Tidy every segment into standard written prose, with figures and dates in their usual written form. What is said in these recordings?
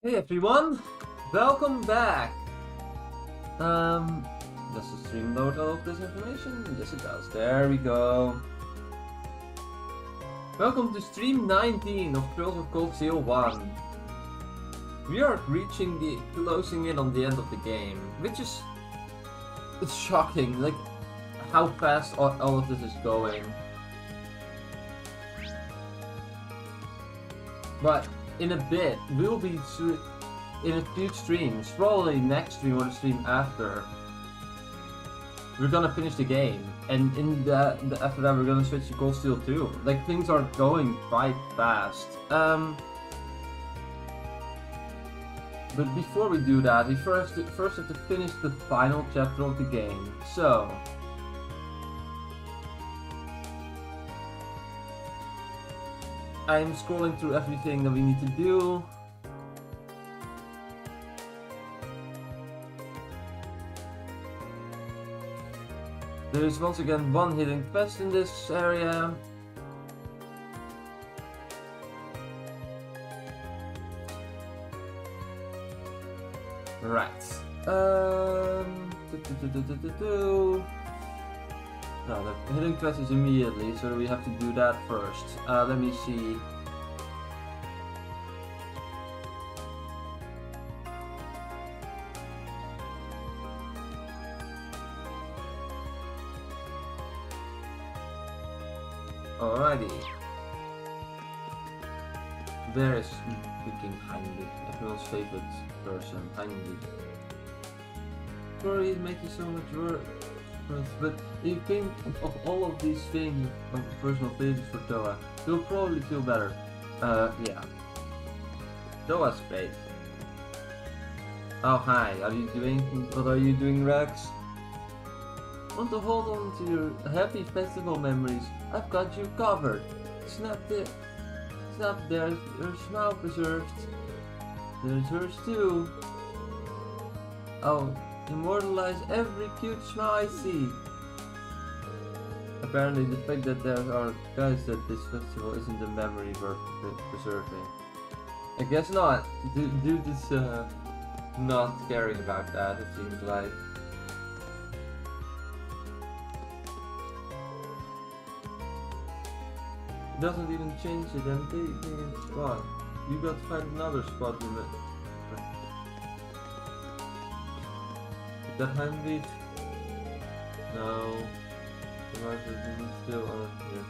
Hey everyone, welcome back. Does the stream load all of this information? Yes it does. There we go. Welcome to stream 19 of Trails of Coldsteel 1. We are closing in on the end of the game, which is it's shocking, like how fast all of this is going. But in a bit, we'll be in a few streams, probably next stream or the stream after. We're gonna finish the game, and in after that we're gonna switch to Coldsteel 2. Like things are going quite fast. But before we do that, we first have to finish the final chapter of the game. So. I'm scrolling through everything that we need to do. There is once again one hidden quest in this area. Right. No, the hidden quest is immediately, so we have to do that first. Let me see. Alrighty. There is freaking Heinrich, everyone's favorite person, Heinrich. Sorry, it makes you so much work. But if you think of all of these things of personal favorites for Towa, you'll probably feel better. Yeah. Towa's great. Oh hi, what are you doing, Rex? Want to hold on to your happy festival memories? I've got you covered. Snap there's your smile preserved. There's hers too. Oh. Immortalize every cute smile I see. Apparently the fact that there are guys that this festival isn't a memory worth preserving. I guess not. Dude is not caring about that, it seems like. It doesn't even change it and they well, you got to find another spot in it. That Heinrich? No. The marker is still on here.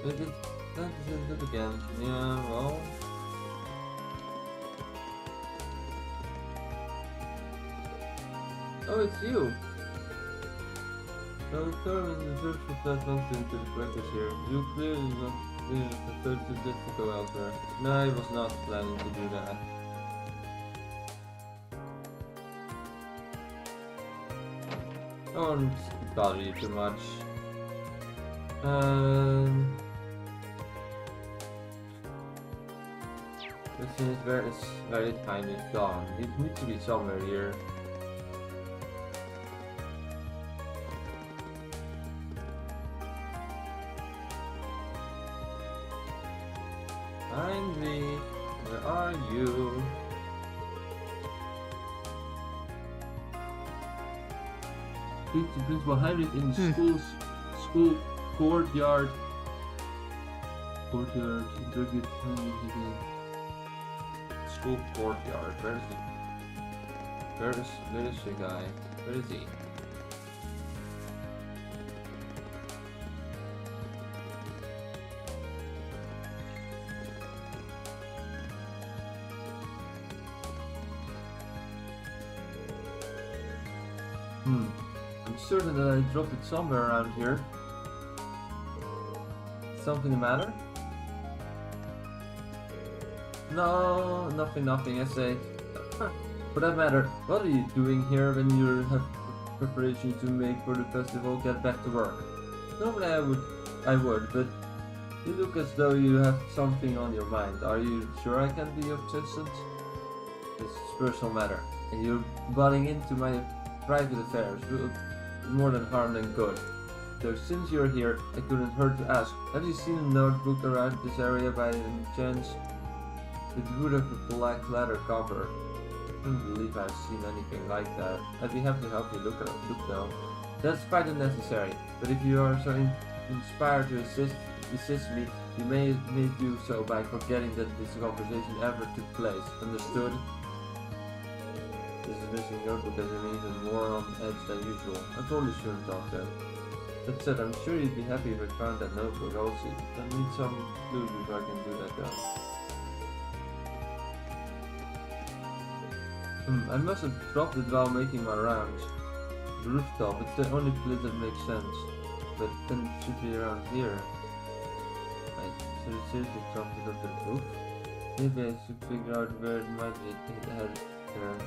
That is it again. Yeah, well. Oh, it's you! So determined to search for flat nonsense to the practice here. You clearly not prefer to just to go out there. No, I was not planning to do that. I won't bother you too much. This is very tiny gone. It needs to be somewhere here. Heinrich, where are you? Speak to Principal Heinrich in the school courtyard. Courtyard, Jrpg. School courtyard. Where is he? Where is the guy? Where is he? I'm certain that I dropped it somewhere around here. Something the matter? No, nothing, I say. For that matter, what are you doing here when you have preparations to make for the festival? Get back to work. Normally I would, but you look as though you have something on your mind. Are you sure I can be of assistance? This is a personal matter, and you're butting into my private affairs will more than harm than good. So since you're here, it couldn't hurt to ask, have you seen a notebook around this area by any chance? It would have a black leather cover. I don't believe I've seen anything like that. I'd be happy to help you look though. That's quite unnecessary, but if you are so inspired to assist me, you may do so by forgetting that this conversation ever took place. Understood? This is missing notebook as I'm even more on edge than usual. I probably shouldn't talk to him. That said, I'm sure you'd be happy if I found that notebook. I'll see. I need some clues before I can do that though. I must have dropped it while making my rounds. The rooftop, it's the only place that makes sense. But then it should be around here. Right, so it seriously dropped it up the roof? Maybe I should figure out where it might be headed there.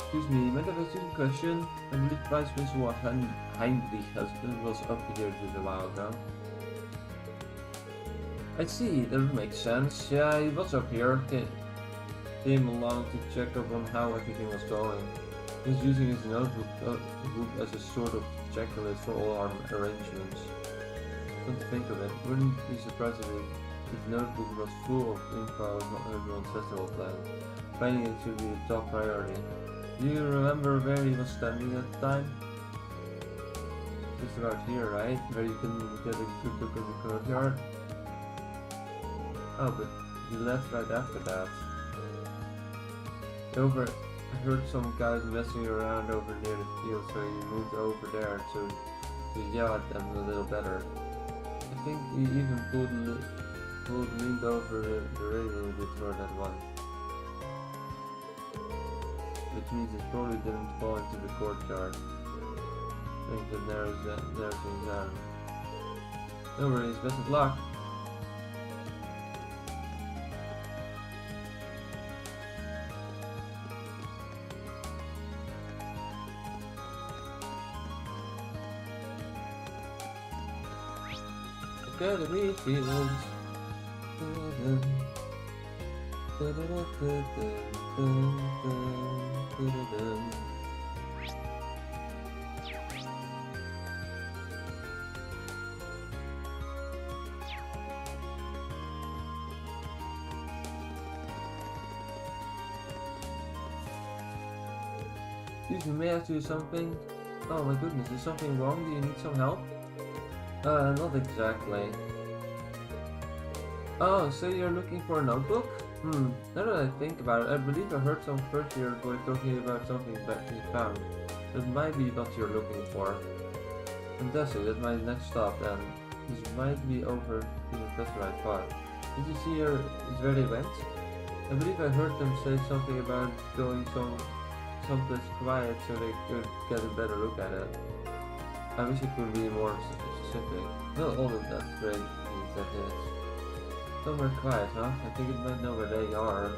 Excuse me, might I ask you a question? I believe Vice Principal Heinrich was up here just a while ago. I see, that would make sense. Yeah, he was up here. Came along to check up on how everything was going. He was using his notebook as a sort of checklist for all our arrangements. Come to think of it, wouldn't be surprised if his notebook was full of info on everyone's festival plan. Finding it should be a top priority. Do you remember where he was standing at the time? Just about here, right? Where you can get a good look at the courtyard? Oh, but he left right after that. I heard some guys messing around over near the field, so he moved over there to yell at them a little better. I think he even leaned over the railing a bit for that one. Which means it probably didn't fall into the courtyard. I think that narrows things down. No worries, best of luck! Gotta read fields. Excuse me, may I ask you something? Oh my goodness, is something wrong? Do you need some help? Not exactly. Oh, so you're looking for a notebook? Now that I think about it, I believe I heard some first year boy talking about something that he found. That might be what you're looking for. Fantastic, that's my next stop then. This might be over if that's the right part. Did you see where they went? I believe I heard them say something about going someplace quiet so they could get a better look at it. I wish it could be more specific. Not all of that's great, he said this. Somewhere quiet, huh? I think it might know where they are.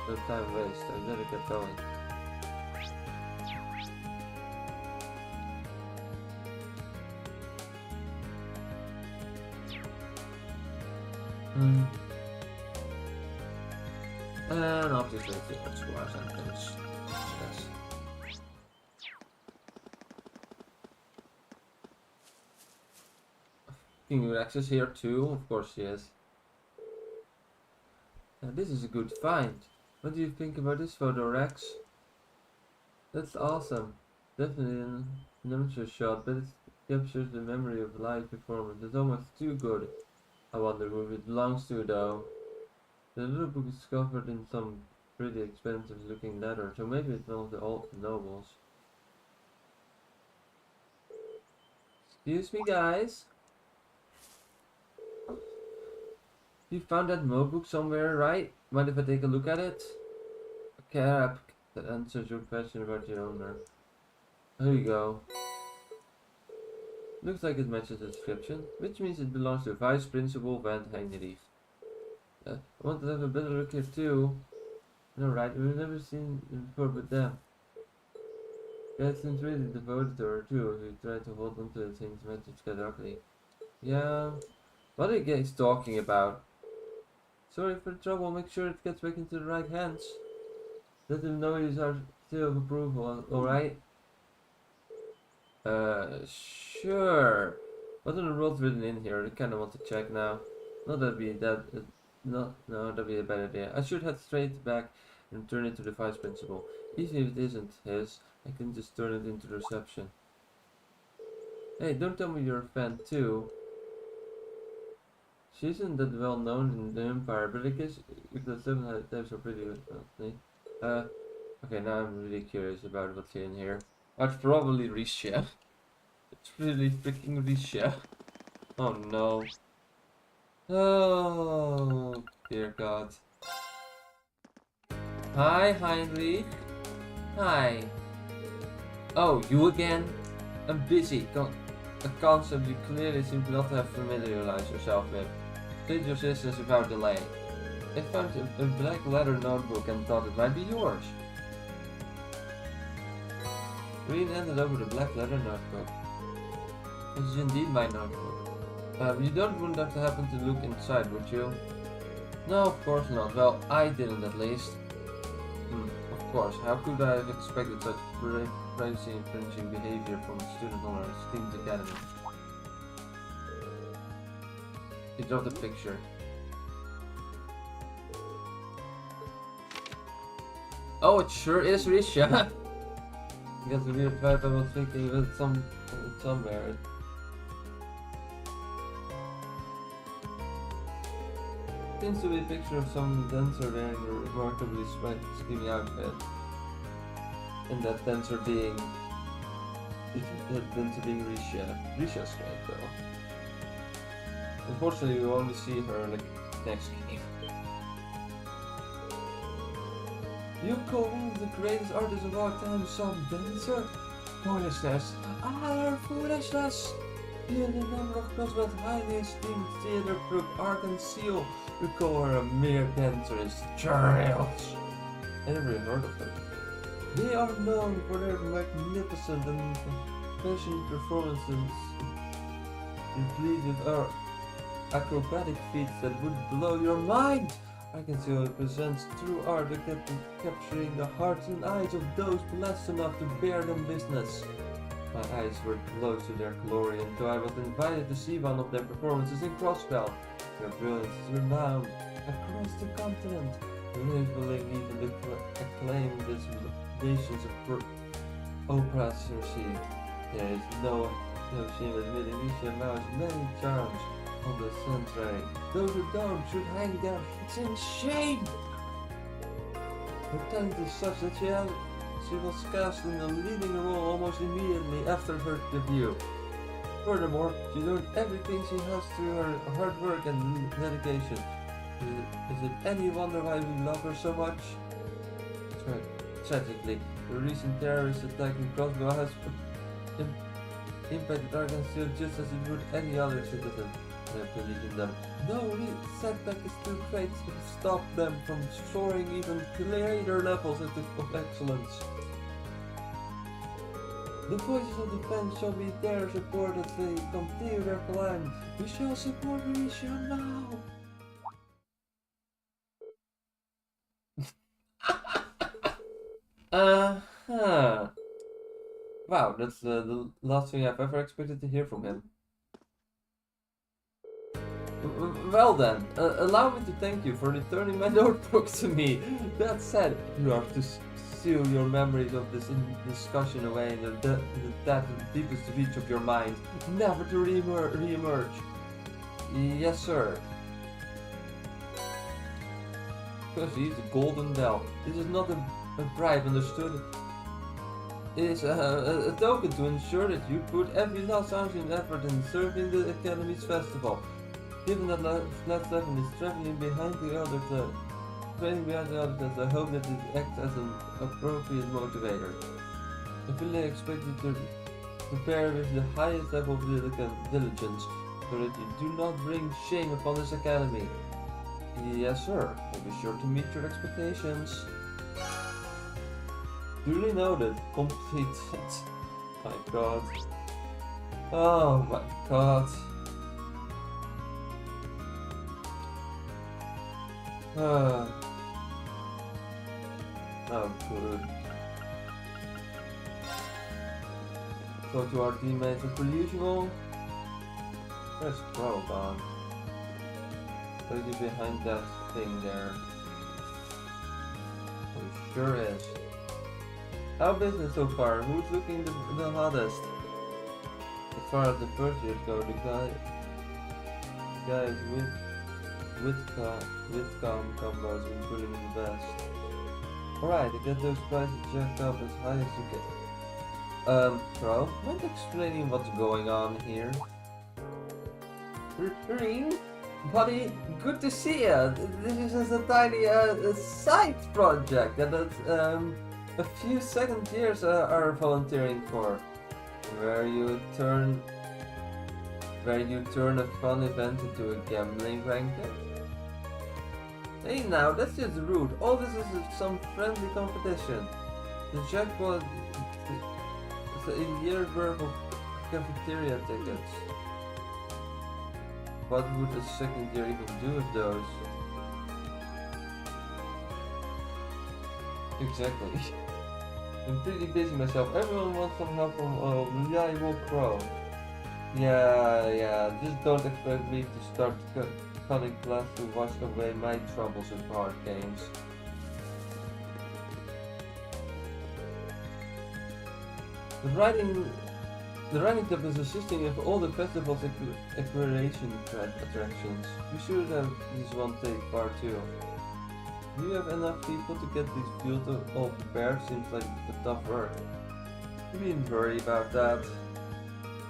No time waste, I better get going. And obviously the squares and things. Yes. King Rex is here too, of course he is. This is a good find. What do you think about this photo, Rex? That's awesome. Definitely an amateur shot, but it captures the memory of live performance. It's almost too good. I wonder who it belongs to though. The little book is covered in some pretty expensive looking leather, so maybe it's one of the old nobles. Excuse me guys. You found that notebook somewhere, right? Mind if I take a look at it? A cap that answers your question about your owner. Here you go. Looks like it matches the description, which means it belongs to Vice Principal Van Heinrich. I want to have a better look here too. No, right? We've never seen it before but them. Yeah, it seems really devoted to her too. We try to hold on to the things message categorically. Yeah. What are you guys talking about? Sorry for the trouble, make sure it gets back into the right hands. Let them know you are still of approval, alright? Sure. What are the rules written in here? I kinda want to check now. Not that'd be that. No, that'd be a bad idea. I should head straight back and turn it to the vice principal. Even if it isn't his, I can just turn it into reception. Hey, don't tell me you're a fan too. She isn't that well known in the Empire, but I guess if the 7 types are pretty good. Okay, now I'm really curious about what's in here. Oh, it's probably Risha. It's really freaking Risha. Oh no. Oh, dear God. Hi, Heinrich. Hi. Oh, you again? I'm busy. A concept you clearly seem to not have familiarized yourself with. Please your assistance without delay. I found a black leather notebook and thought it might be yours. Green handed over the black leather notebook. It is indeed my notebook. You don't want that to happen to look inside, would you? No, of course not. Well, I didn't at least. Of course. How could I have expected such privacy infringing behavior from a student on our esteemed academy? He dropped the picture. Oh, it sure is Risha. I guess the weird vibe I was thinking of somewhere. Seems to be a picture of some dancer wearing a remarkably skinny outfit. And that dancer being Risha. Risha's great though. Unfortunately, we only see her like next game. You call one of the greatest artists of our time some dancer? Foolishness! Our foolishness! Even the number of clasmates highly esteemed theater group Art and Seal, we call her a mere danceress. Charles! I never even heard of her. They are known for their magnificent and passionate performances, complete with our acrobatic feats that would blow your mind. I can see it presents true art that capturing the hearts and eyes of those blessed enough to bear them business. My eyes were close to their glory until I was invited to see one of their performances in Crossbell. Their brilliance is renowned across the continent, enabling even the acclaimed nations of operas received. There is no shame admitting Mishy now has many charms. On the contrary, those who don't should hang their heads in shame. Her talent is such that she was cast in a leading role almost immediately after her debut. Furthermore, she learned everything she has through her hard work and dedication. Is it any wonder why we love her so much? Tragically, the recent terrorist attack in Crossbow has impacted Arkansas just as it would any other citizen. I believe in them. No setback is too great to stop them from soaring even greater levels of excellence. The voices of the fans shall be their support as they continue their climb. We shall support Risha now! Huh. Wow, that's the last thing I've ever expected to hear from him. Well then, allow me to thank you for returning my notebook to me. That said, you have to seal your memories of this discussion away in the deepest reach of your mind, never to re-emerge. Yes, sir. Pussy, the golden bell. This is not a bribe, understood? It is a token to ensure that you put every last ounce of effort in serving the Academy's festival. Given that Flat 7 is traveling behind the other class, I hope that it acts as an appropriate motivator. I fully expect you to prepare with the highest level of diligence, so that you do not bring shame upon this academy. Yes, sir. I'll be sure to meet your expectations. Duly noted. Completed. My god. Oh my god. Oh, good. Talk to our teammates as per usual. Where's Pro gone? What is behind that thing there? Oh, it sure is. How business so far? Who's looking the hottest? As far as the first years go, the guys with combos including the best. Alright, to get those prices jacked up as high as you can. Pro, mind explaining what's going on here? Reverie? Buddy, good to see you. This is just a tiny side project that a few second years are volunteering for, where you turn a fun event into a gambling racket. Hey now, that's just rude. All this is some friendly competition. The jackpot is a year's worth of cafeteria tickets. What would the second year even do with those? Exactly. I'm pretty busy myself. Everyone wants some help from reliable Crow. Yeah, just don't expect me to start cutting class to wash away my troubles with hard games. The riding club is assisting with all the festival's exploration attractions. We should have this one take part too. Do you have enough people to get these fields all prepared? Seems like a tough work. You needn't worry about that.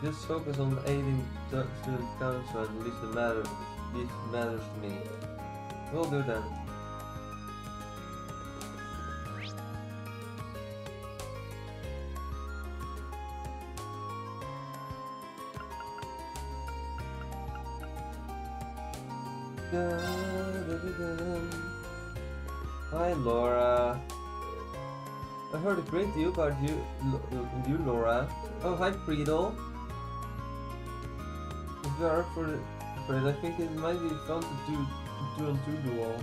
Just focus on aiding the student council and least matters to me. Will do then. Hi Laura. I heard a great deal about you, Laura. Oh, hi Friedel. If you are up for it, I think it might be fun to do 2-on-2 duel.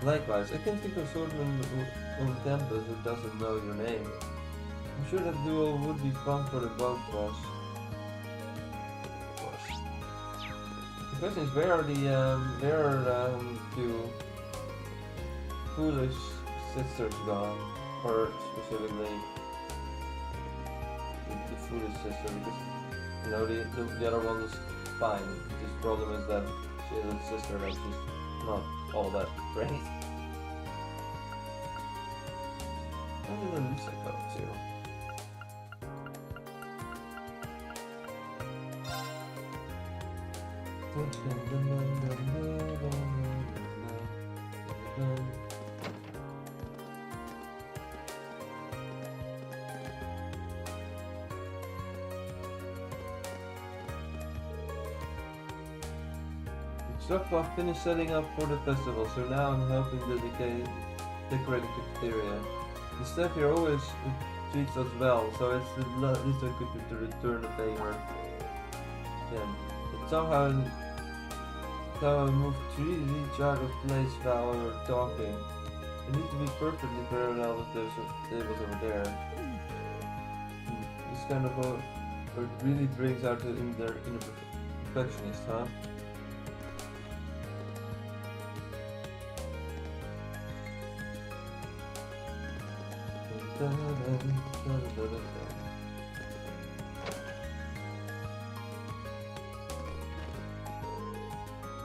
Likewise, I can think of someone on campus who doesn't know your name. I'm sure that duel would be fun for the both of us. The question is, where are the two foolish sisters gone? Or specifically the foolish sister, because you know the other one is fine. The problem is that she has a sister that's just not all that great. Where did Alisa go to? Jrpg finished setting up for the festival, so now I'm helping decorate the cafeteria. The staff here always treats us well, so it's the least I could do to return a favor. Then, but somehow moved 3 each out of place while we were talking. They need to be perfectly parallel with those tables over there. This kind of it really brings out their inner perfectionist, huh?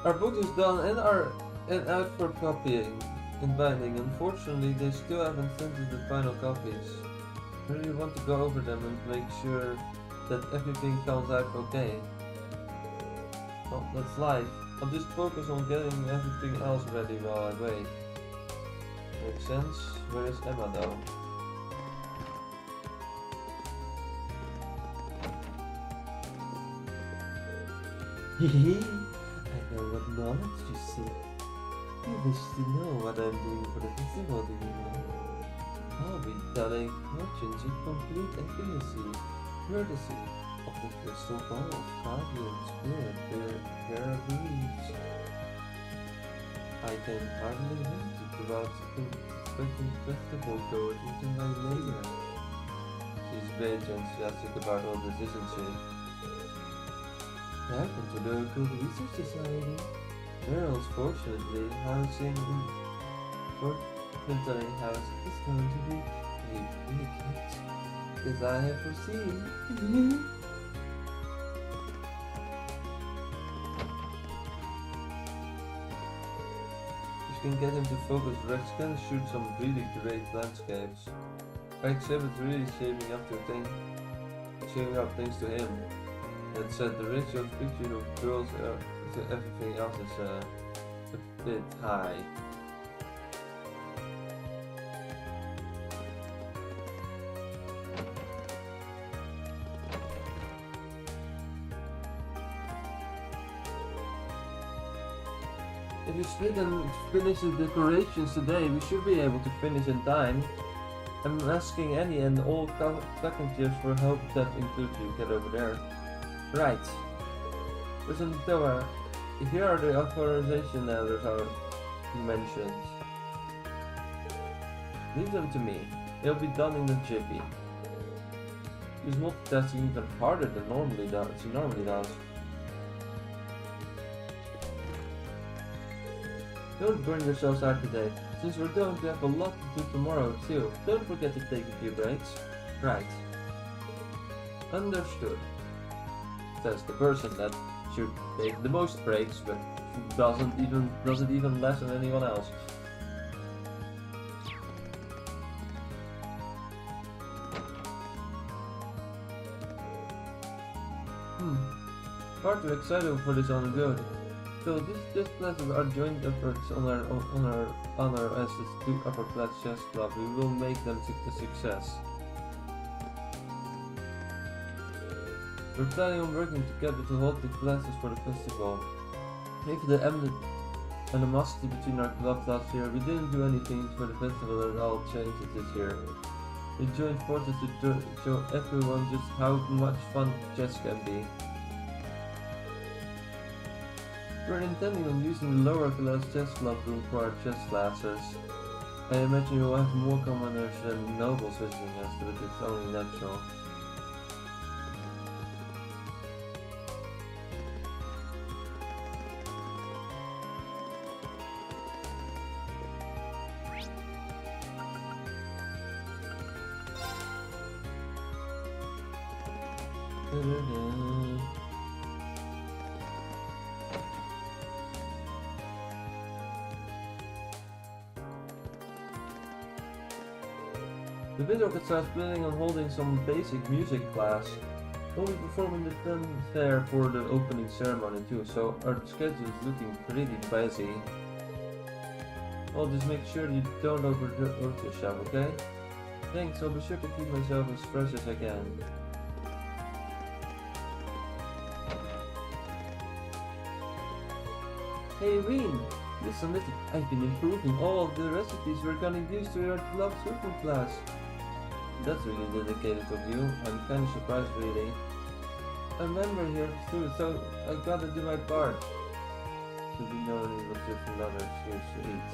Our book is done and out for copying and binding. Unfortunately, they still haven't sent us the final copies. I really want to go over them and make sure that everything comes out okay. Well, that's life. I'll just focus on getting everything else ready while I wait. Makes sense? Where is Emma though? Hehe, I know what knowledge you seek. You wish to know what I'm doing for the festival, do you know? I'll be telling fortunes with complete accuracy, courtesy of the crystal ball of guardian spirit Reverie. I can hardly wait to go out expecting festival goers into my lair. She's very enthusiastic about all this, isn't she? Welcome to the Occult Research Society. Girls, fortunately, housing in Fortnitary House is going to be a big hit, as I have foreseen. If you can get him to focus, Rex can shoot some really great landscapes. Our exhibit's really shaping up thanks to him. That said, the ratio of pictures of girls to everything else is a bit high. If you split and finish the decorations today, we should be able to finish in time. I'm asking any and all volunteers for help, that includes you. Get over there. Right. Listen, Towa, here are the authorization letters you mentioned. Leave them to me. They'll be done in the Jrpg. Use multitasking even harder than she normally does. Don't burn yourselves out today, since we're going to have a lot to do tomorrow too. Don't forget to take a few breaks. Right. Understood. Says the person that should take the most breaks, but doesn't even less than anyone else. Far too excited for this on good. So this just classes our joint efforts on our honor as the two upper class chess club. We will make them a success. We're planning on working together to hold the classes for the festival. Maybe the animosity between our clubs last year, we didn't do anything for the festival and all changed it this year. We joined forces to show everyone just how much fun chess can be. We're intending on using the lower class chess club room for our chess classes. I imagine we'll have more commoners than nobles visiting us, but it's only natural. The bid orchestra is planning on holding some basic music class. We'll be performing the fanfare for the opening ceremony too, so our schedule is looking pretty busy. I'll just make sure you don't overwork yourself, okay? Thanks, I'll be sure to keep myself as fresh as I can. Hey Reen, listen, I've been improving all of the recipes we're gonna use to your club's cooking class. That's really dedicated of you. I'm kinda surprised really. I'm a member here too, so I gotta do my part. Should be known it was just another excuse to eat.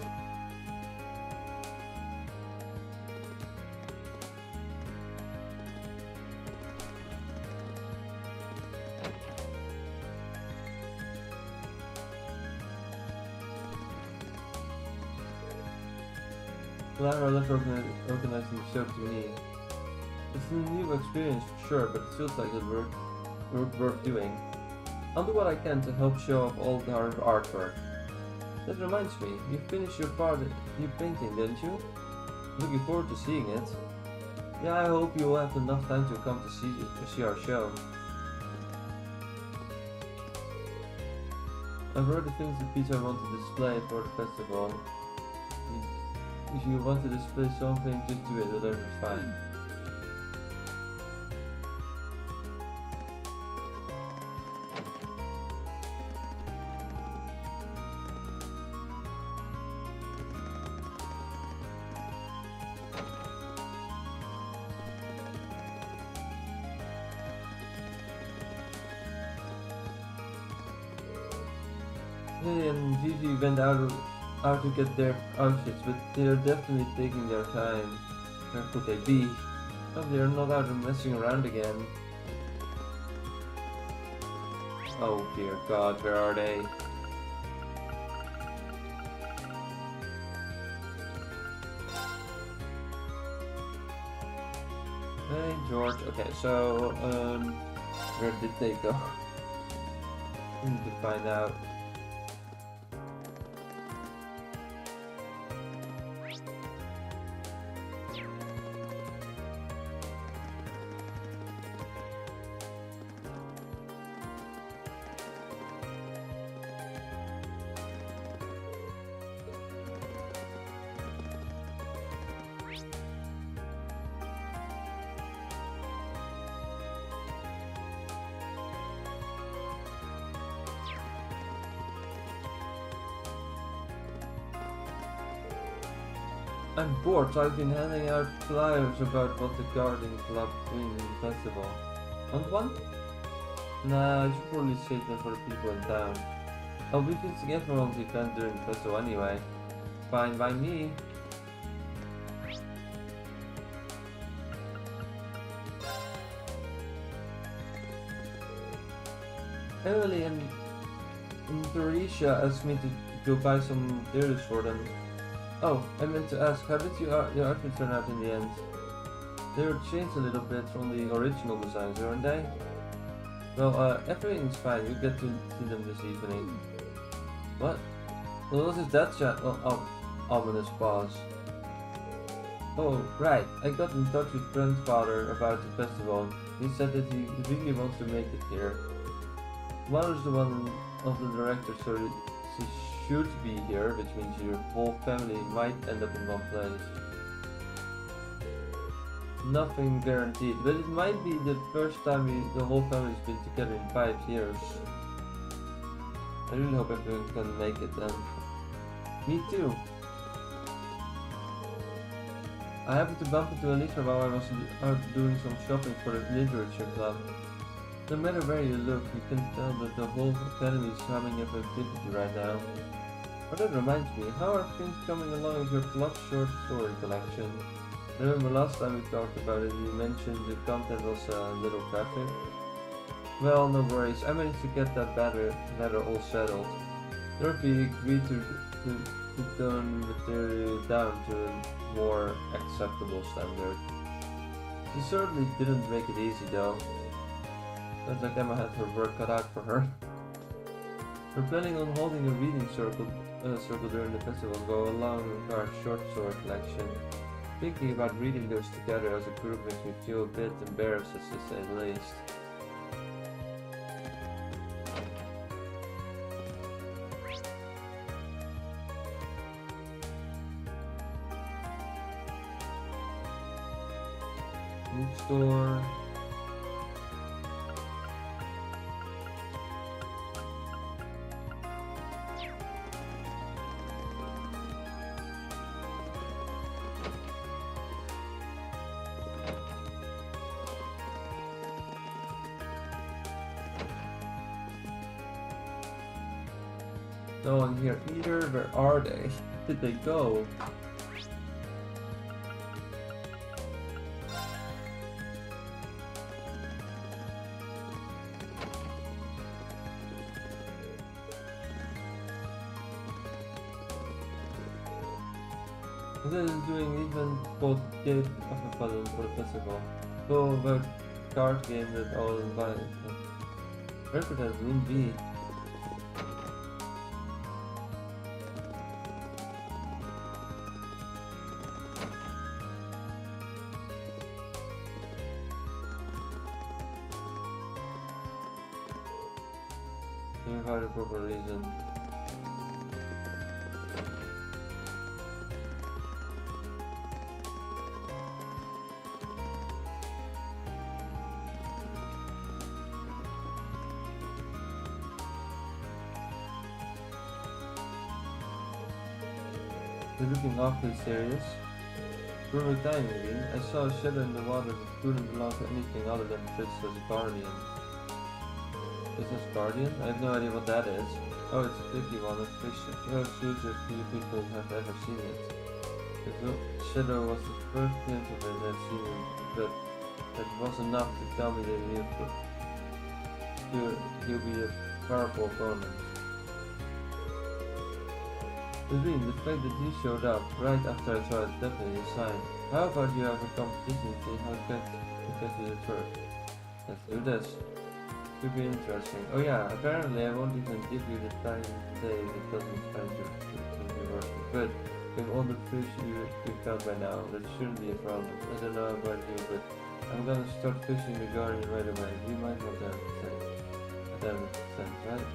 Glad I left organizing the show to me. It's a new experience for sure, but it feels like it's worth doing. I'll do what I can to help show off all our artwork. That reminds me, you finished your painting, didn't you? Looking forward to seeing it. Yeah, I hope you will have enough time to come to see our show. I've already finished the piece I want to display for the festival. If you want to display something, just do it, whatever's fine. Lily and Gigi went out to get their outfits, but they are definitely taking their time. Where could they be? Oh, they are not out messing around again. Oh dear God, where are they? Hey George. Okay, so where did they go? We need to find out. I'm bored, so I've been handing out flyers about what the garden club doing in the festival. Want one? Nah, I should probably save them for the people in town. I'll be visiting everyone's event during the festival anyway. Fine by me. Emily and Dorisha asked me to go buy some materials for them. Oh, I meant to ask, how did your outfits turn out in the end? They were changed a little bit from the original designs, weren't they? Well, everything's fine. You'll get to see them this evening. What? Well, what is that chat? Ominous pause. Oh, right. I got in touch with grandfather about the festival. He said that he really wants to make it here. Mother's the one of the directors, so she should be here, which means your whole family might end up in one place. Nothing guaranteed, but it might be the first time the whole family's been together in 5 years. I really hope everyone can make it then. Me too. I happened to bump into Alisa while I was out doing some shopping for the literature club. No matter where you look, you can tell that the whole academy is having a activity right now. But that reminds me, how are things coming along with your club short story collection? Remember last time we talked about it, you mentioned the content was a little graphic? Well, no worries, I managed to get that matter all settled. Jrpg agreed to tone material down to a more acceptable standard. She certainly didn't make it easy though. Sounds like Emma had her work cut out for her. We're planning on holding a reading circle during the festival to go along with our short story collection. Thinking about reading those together as a group makes me feel a bit embarrassed, to say the least. Bookstore. No one here either. Where are they? Did they go? This is doing even both gate of a button for the festival. Go over card game that all invite. Perfect as room B. Invite a proper reason. You're looking awfully serious. Perfect timing, Rean. I saw a shadow in the water that couldn't belong to anything other than Princess Guardian. Princess Guardian? I have no idea what that is. Oh, it's a tricky one. A fish. No shoes if few people have ever seen it. The shadow was the first glimpse of it I've seen, but that was enough to tell me that he'll be a powerful opponent. Reverie, the fact that you showed up right after I saw it is definitely a sign. How about you have a competition and see how it gets to the turf? Let's do this. Should be interesting. Oh yeah, apparently I won't even give you the time today if it doesn't find your work. But with all the fish you've got by now, that shouldn't be a problem. I don't know about you, but I'm gonna start fishing the garden right away. You might want that sense, right?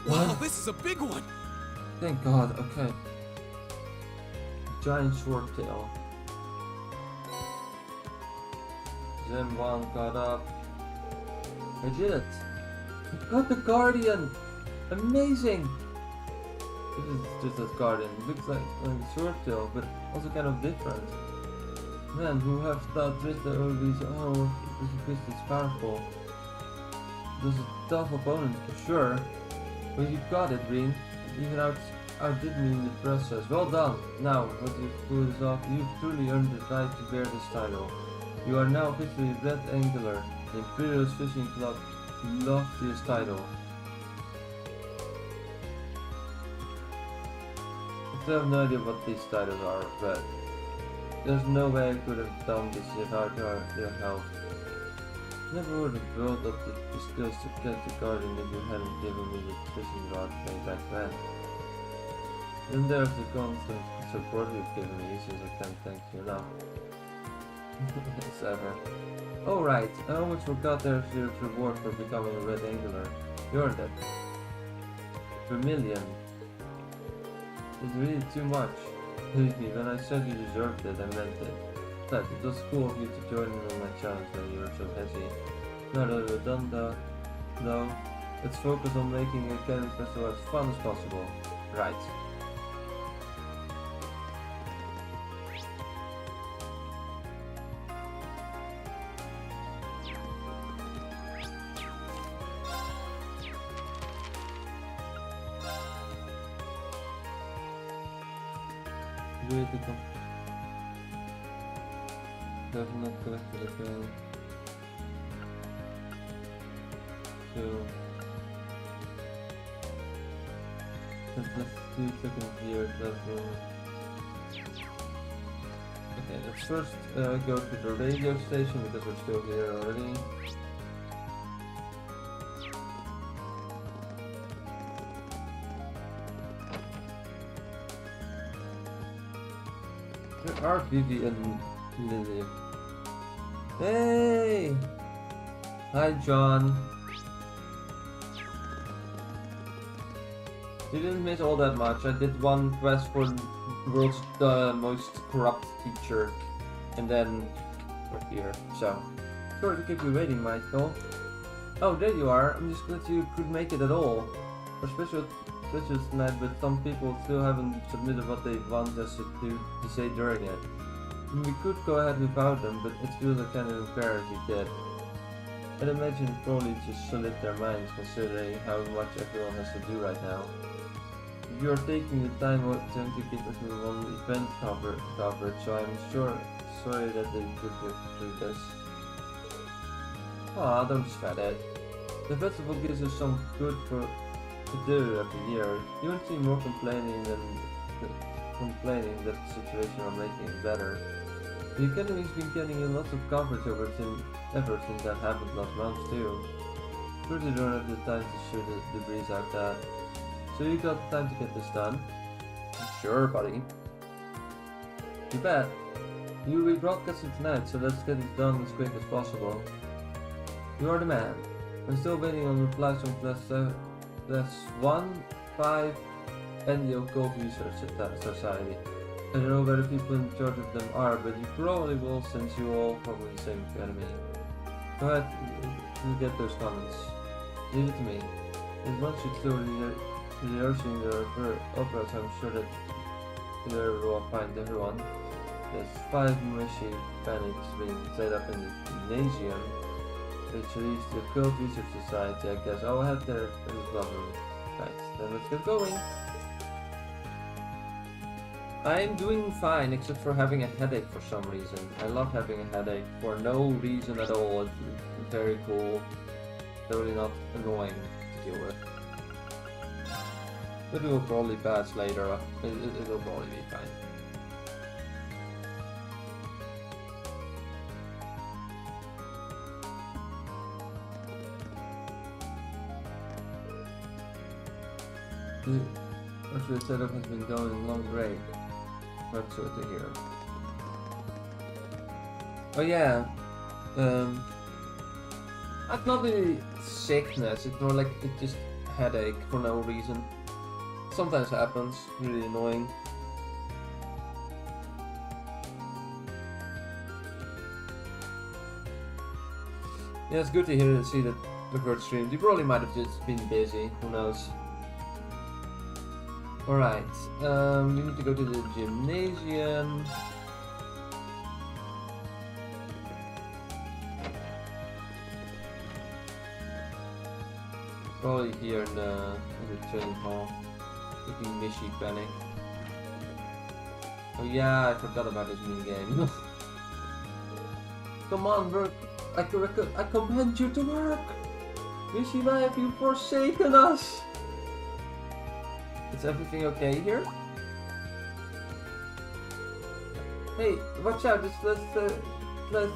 Wow, this is a big one! Thank God, okay. Giant short tail. Then one got up. I did it! I got the Guardian! Amazing! This is just a Guardian. It looks like a short tail, but also kind of different. Man, who have thought this that would be so, oh, this is powerful. This is a tough opponent for sure. But you got it, Rean. Even outdid me in the process. Well done. Now, what you pull this off, you've truly earned the right to bear this title. You are now officially Red Angler, the Imperial Fishing Club loftiest title. I still have no idea what these titles are, but there's no way I could have done this without your help. Never would have built up the skills to get the garden if you hadn't given me the fishing rod way back then. Then there's the constant support you've given me since I can't thank you enough. As ever. Oh right, I almost forgot there's your reward for becoming a Red Angler. You're that. Millium. It's really too much. Believe me, when I said you deserved it, I meant it. But it was cool of you to join me on my challenge when you were so busy. Now that we're done though, let's focus on making the Academy Festival as fun as possible. Right. Do it again. Does not collect the again. So let's do seconds here. Okay, let's first go to the radio station because we're still here already. are Vivi and Lily. Hey! Hi, John. You didn't miss all that much. I did one quest for world's most corrupt teacher, and then we're here. So, sorry to keep you waiting, Michael. Oh, there you are. I'm just glad you could make it at all. Our special is tonight, but some people still haven't submitted what they want us to say during it. We could go ahead without them, but it feels like kind of unfair if we did. I'd imagine it probably just solid their minds considering how much everyone has to do right now. If you are taking the time to keep us with one event covered, so I'm sorry that they put you through this. Aw, don't sweat it. The festival gives us some good to do every year. You won't see more complaining that the situation are making it better. The Academy's been getting in lots of coverage ever since that happened last month too. Sure they don't have the time to shoot the debris out that. So you got time to get this done? Sure, buddy. You bet. You'll be broadcasting tonight, so let's get it done as quick as possible. You are the man. I'm still waiting on replies from Class 1, 5, and the Occult Research Society. I don't know where the people in charge of them are, but you probably will since you all come in the same academy. Go ahead, you get those comments. Leave it to me. And once you still rehearsing the operas, I'm sure that you will find everyone. There's 5 Mishy panics being set up in the gymnasium, which leads to the Occult Research Society, I guess. I'll head there in the club room. Right, then let's get going. I'm doing fine, except for having a headache for some reason. I love having a headache for no reason at all. It's very cool. Totally not annoying to deal with. But it will probably pass later. It will probably be fine. Actually, the setup has been going along great. That's good to hear. Oh yeah, it's not really sickness, it's more like it's just headache for no reason. Sometimes happens, really annoying. Yeah, it's good to hear and see that the first streamed. You probably might have just been busy, who knows. Alright, we need to go to the gymnasium. Probably here in the training hall. Looking Mishy panic. Oh yeah, I forgot about this minigame. Come on, work! I command you to work! Mishy, why have you forsaken us? Is everything okay here? Hey, watch out, it's less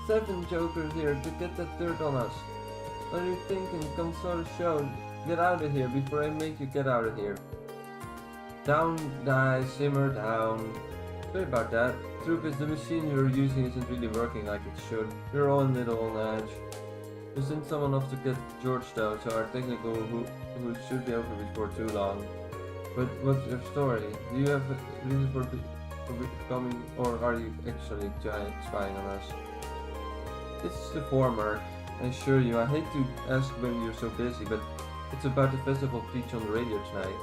7 jokers here to get that dirt on us. What are you thinking? Come sort of show. Get out of here before I make you get out of here. Down, guys, simmer down. Sorry about that. Truth is, the machine you're using isn't really working like it should. We're all in the middle on edge. We sent someone off to get George though, so our technical who should be over before too long. But what's your story? Do you have a reason for coming, or are you actually spying on us? This is the former. I assure you, I hate to ask when you're so busy, but it's about the festival speech on the radio tonight.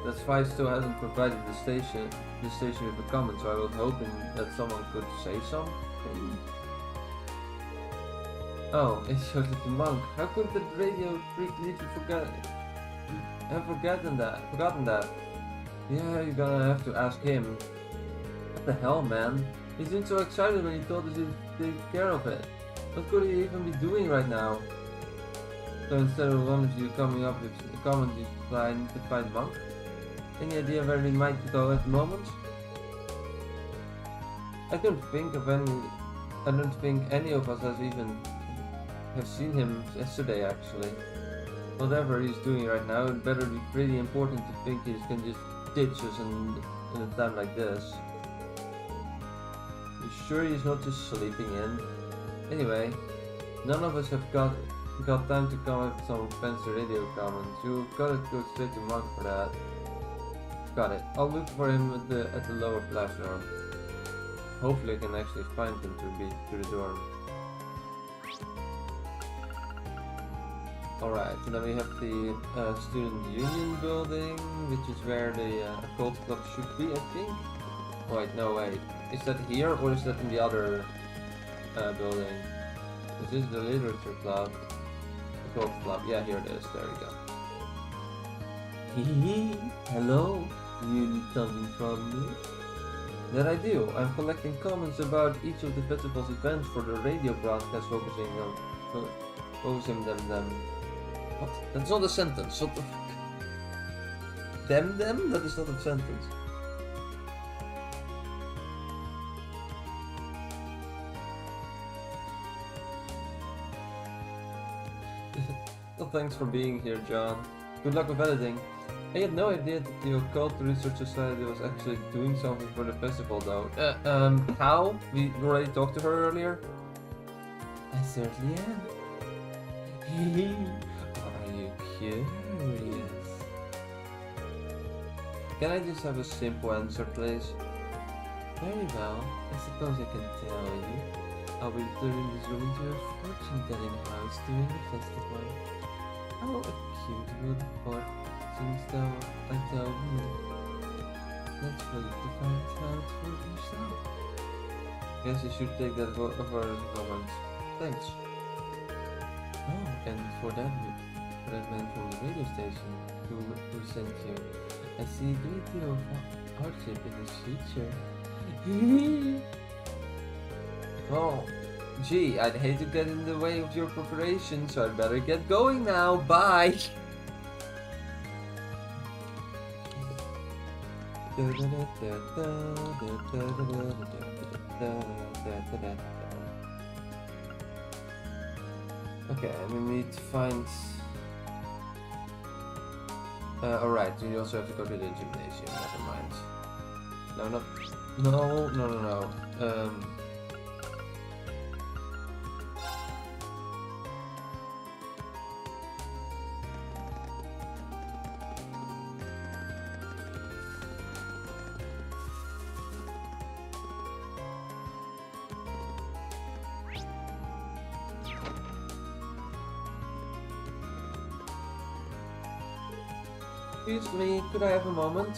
That's why it still hasn't provided the station with a comment, so I was hoping that someone could say something. Oh, it shows that the monk. How could the radio freak leave you forgotten that? Yeah, you're gonna have to ask him. What the hell, man? He seemed so excited when he told us he'd take care of it. What could he even be doing right now? So instead of one of you coming up with a comment, you find to find monk? Any idea where we might go at the moment? I don't think any of us has even seen him yesterday actually. Whatever he's doing right now, it better be pretty important to think he can just ditch us in a time like this. sure he's not just sleeping in? Anyway, none of us have got time to come up with some fancy radio comments. You gotta go straight to Monk for that. Got it. I'll look for him at the lower platform. Hopefully I can actually find him to the dorm. Alright, and then we have the student union building, which is where the cult club should be, I think. Wait, no, wait. Is that here or is that in the other building? This is the literature club. The cult club. Yeah, here it is. There we go. Hee hello? You need something from me? That I do. I'm collecting comments about each of the festival's events for the radio broadcast focusing them. What? That's not a sentence. What the fuck? Them? That is not a sentence. Well, thanks for being here, John. Good luck with editing. I had no idea that the Occult Research Society was actually doing something for the festival, though. How? We already talked to her earlier? I certainly am. Are you curious? Can I just have a simple answer, please? Very well. I suppose I can tell you. I'll be turning this room into a fortune-telling house during the festival. How cute would the seems though I tell you. Let's wait to find out for yourself. Guess you should take that of our comments. Thanks. Oh, and for that man from the radio station who sent you. I see a great deal of hardship in his future. Oh, gee, I'd hate to get in the way of your preparation, so I'd better get going now. Bye! Okay, we need to find... alright, we also have to go to the gymnasium, never mind. No. Excuse me, could I have a moment?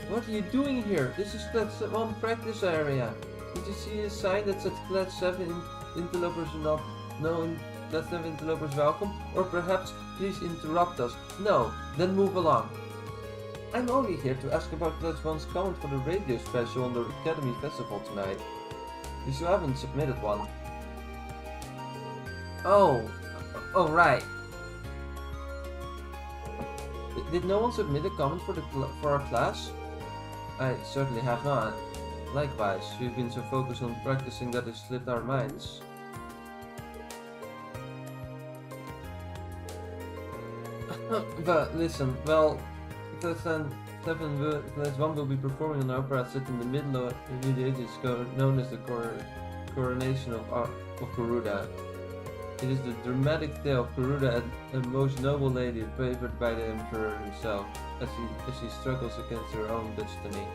What are you doing here? This is class 1 practice area. Did you see a sign that said class 7 interlopers not known? Class 7 interlopers welcome? Or perhaps please interrupt us. No, then move along. I'm only here to ask about class 1's comment for the radio special on the Academy Festival tonight. You still haven't submitted one. Oh, right. Did no one submit a comment for our class? I certainly have not. Likewise, we've been so focused on practicing that it slipped our minds. But listen, well, class 1 will be performing an opera set in the Middle Ages known as the Coronation of Garuda. It is the dramatic tale of Garuda, a most noble lady favored by the Emperor himself, as she struggles against her own destiny.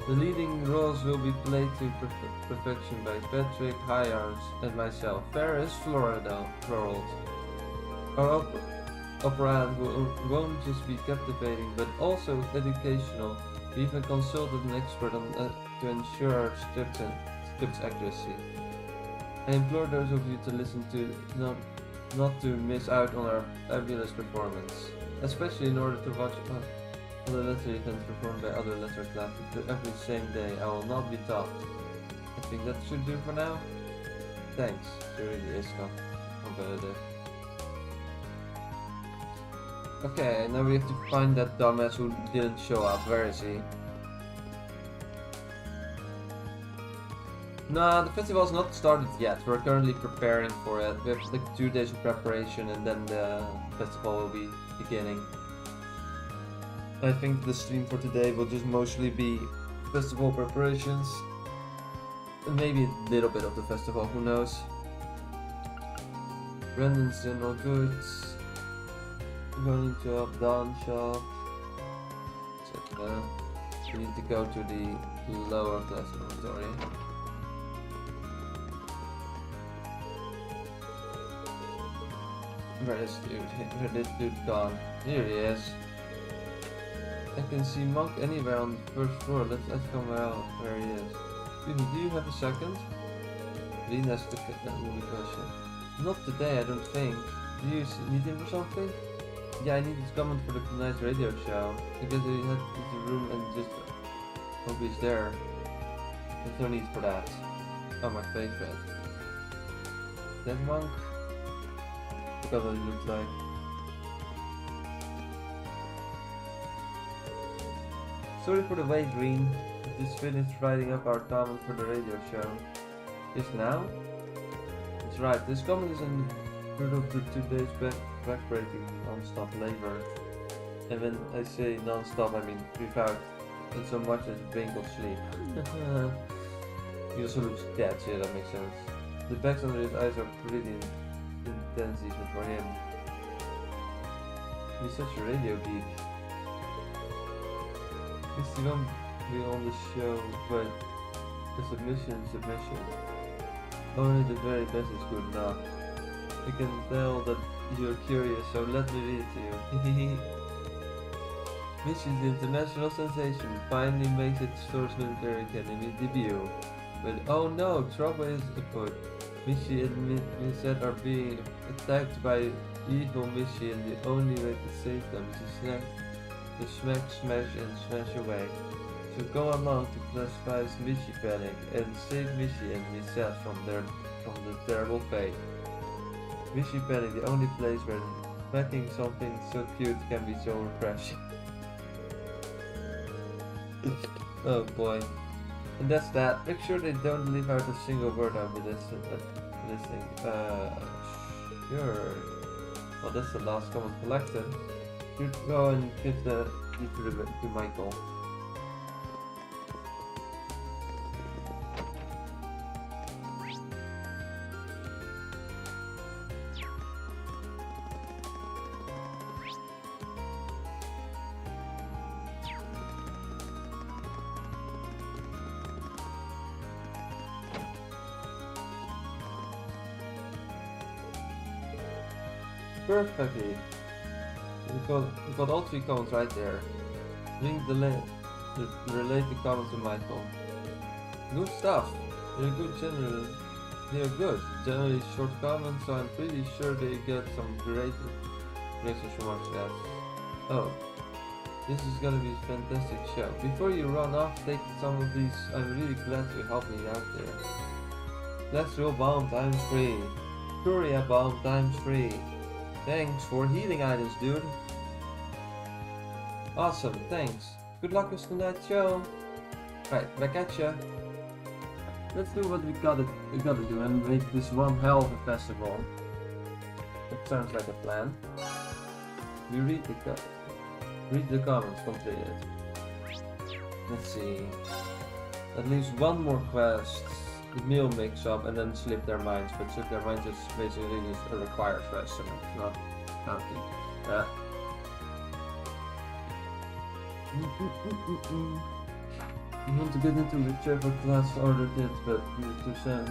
The leading roles will be played to perfection by Patrick, High Arms, and myself, Ferris, Florida, Floral. Our opera won't just be captivating, but also educational. We even consulted an expert to ensure our script's accuracy. I implore those of you to listen to not to miss out on our fabulous performance, especially in order to watch other letter events performed by other letter classes every same day. I will not be taught. I think that should do for now. Thanks, it really is competitive. Okay, now we have to find that dumbass who didn't show up. Where is he? No, the festival has not started yet. We're currently preparing for it. We have like 2 days of preparation and then the festival will be beginning. I think the stream for today will just mostly be festival preparations. And maybe a little bit of the festival, who knows. Brandon's general goods. Going to a Dawn shop. Check that. We need to go to the lower class inventory. Where is dude? Where this dude gone? Here he is. I can see Monk anywhere on the first floor. Let's come out where he is. Excuse me, do you have a second? Lean has to get that movie question. Not today, I don't think. Do you need him for something? Yeah, I need his comment for the tonight's radio show. Because he had the room and just hope he's there. There's no need for that. Oh, my favorite. That Monk? Forgot what he looked like. Sorry for the wait, Green. I just finished writing up our comment for the radio show. Just now? That's right, this comment is in the middle of the 2 days backbreaking non-stop labor. And when I say non-stop, I mean without so much as a wink of sleep. He also looks dead, so yeah, that makes sense. The bags under his eyes are pretty intense even for him. He's such a radio geek. He won't be on the show, but the submission. Only the very best is good enough. I can tell that you're curious, so let me read it to you. Mishy, the international sensation, finally makes its first military academy debut. But oh no, trouble is afoot. Mishy and Misset are being attacked by evil Mishy, and the only way to save them is to smack, smash and smash away. So go along to classify Mishy panic and save Mishy and Misset from the terrible fate. Mishy panic, the only place where smacking something so cute can be so refreshing. Oh boy. And that's that. Make sure they don't leave out a single word out with this thing. Sure. Well, that's the last comment collected. You go and give to Michael. Perfectly. We got all 3 comments right there. Link the related comment to Michael. Good stuff. They're good. Generally short comments, so I'm pretty sure they get some great reactions from our chat. Oh, this is gonna be a fantastic show. Before you run off, take some of these. I'm really glad you helped me out there. Let's roll bomb times 3. Furia bomb times 3. Thanks for healing items, dude. Awesome, thanks. Good luck with tonight's show. Right, back at ya. Let's do what we gotta do and make this one hell of a festival. That sounds like a plan. We read the comments completed. Let's see. At least one more quest. The meal mix up and then slip their minds, but slip their minds is basically just a required quest, so it's not counting. You want to get into whichever class ordered it, but you to send.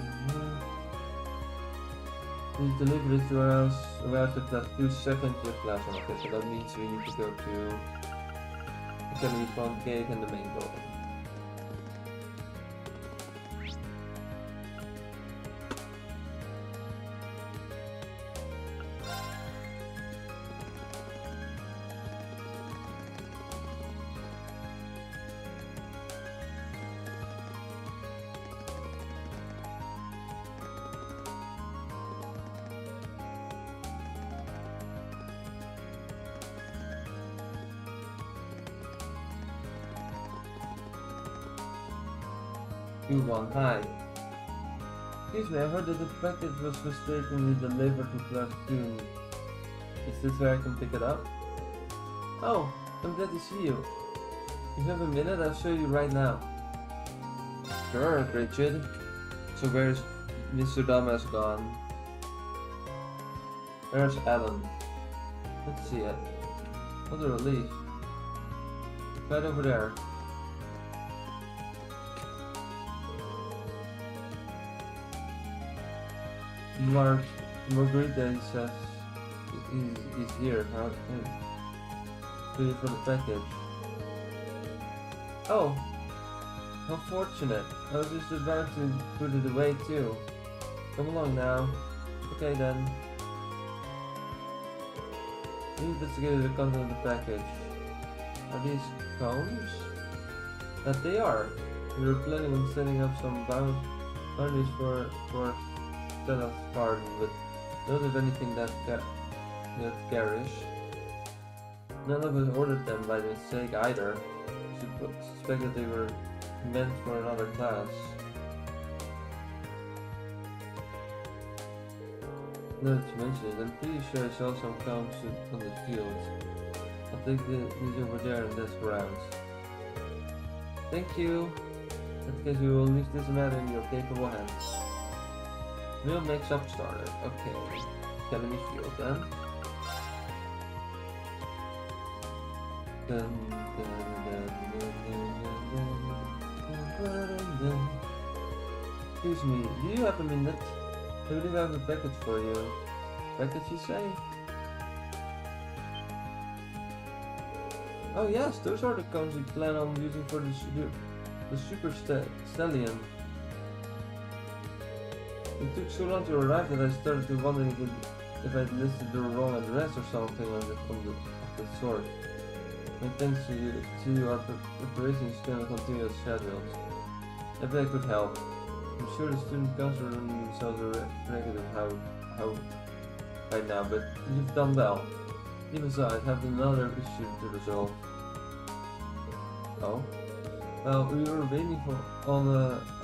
Please deliver it to our house. Arrive at that 2 second year class. Okay, so that means we need to go to Academy Front Gate and the main building. Hi. Excuse me, I heard that the package was mistakenly delivered to class 2. Is this where I can pick it up? Oh, I'm glad to see you. You have a minute? I'll show you right now. Sure, Richard. So where's Mr. Dumbass gone? Where's Alan? Let's see it. What a relief. Right over there. Margarita, he says, he's here. Waiting for the package. Oh, how fortunate. I was just about to put it away too. Come along now. Okay then. We investigated the content of the package. Are these cones? That they are. We were planning on setting up some boundaries for Stella Garten, but don't have anything that garish. None of us ordered them by mistake either. We suspected they were meant for another class. Now that you mention it, I'm pretty sure I saw some cones on the field. I'll take these over there and desk around. Thank you. In that case, we will leave this matter in your capable hands. We'll make shop started. Okay. Academy field then. Excuse me, do you have a minute? I believe I have a package for you. Package, you say? Oh yes, those are the cones we plan on using for the Super Stallion. It took so long to arrive that I started to wonder if I'd listed the wrong address or something of the sort. My thanks to you, our preparations can continue as scheduled. I bet I could help. I'm sure the student council themselves are record of how right now, but you've done well. Even so, I have another issue to resolve. Oh? Well, we were waiting on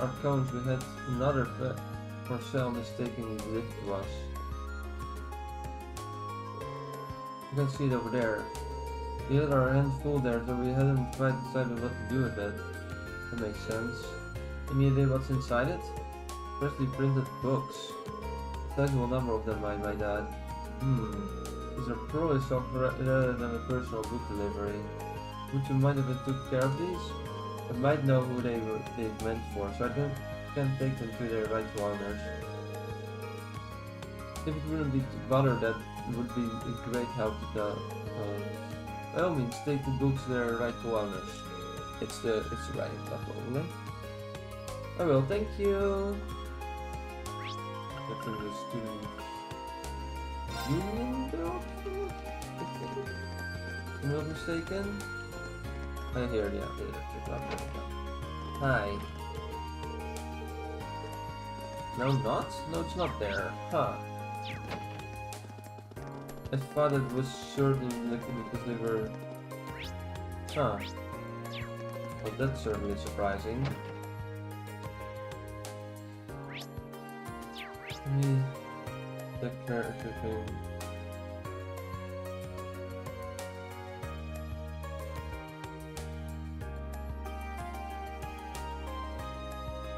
our cones. We had another parcel mistakenly delivered to us. You can see it over there. We had our hands full there, so we hadn't quite decided what to do with it. That makes sense. Any idea what's inside it? Freshly printed books. A sizable number of them, might add. These are probably software rather than a personal book delivery. Would you mind if I took care of these? I might know who they're meant for, so I can't take them to their rightful owners. If it wouldn't be too bothered, that would be a great help to the by all means, take the books to their rightful owners. It's the right stuff, probably. I will, thank you. That's in the student union building? If I'm not mistaken. I hear the update. Hi. No, not? No, it's not there. Huh. I thought it was certainly looking because they were... Huh. Well, that's certainly surprising. The character thing.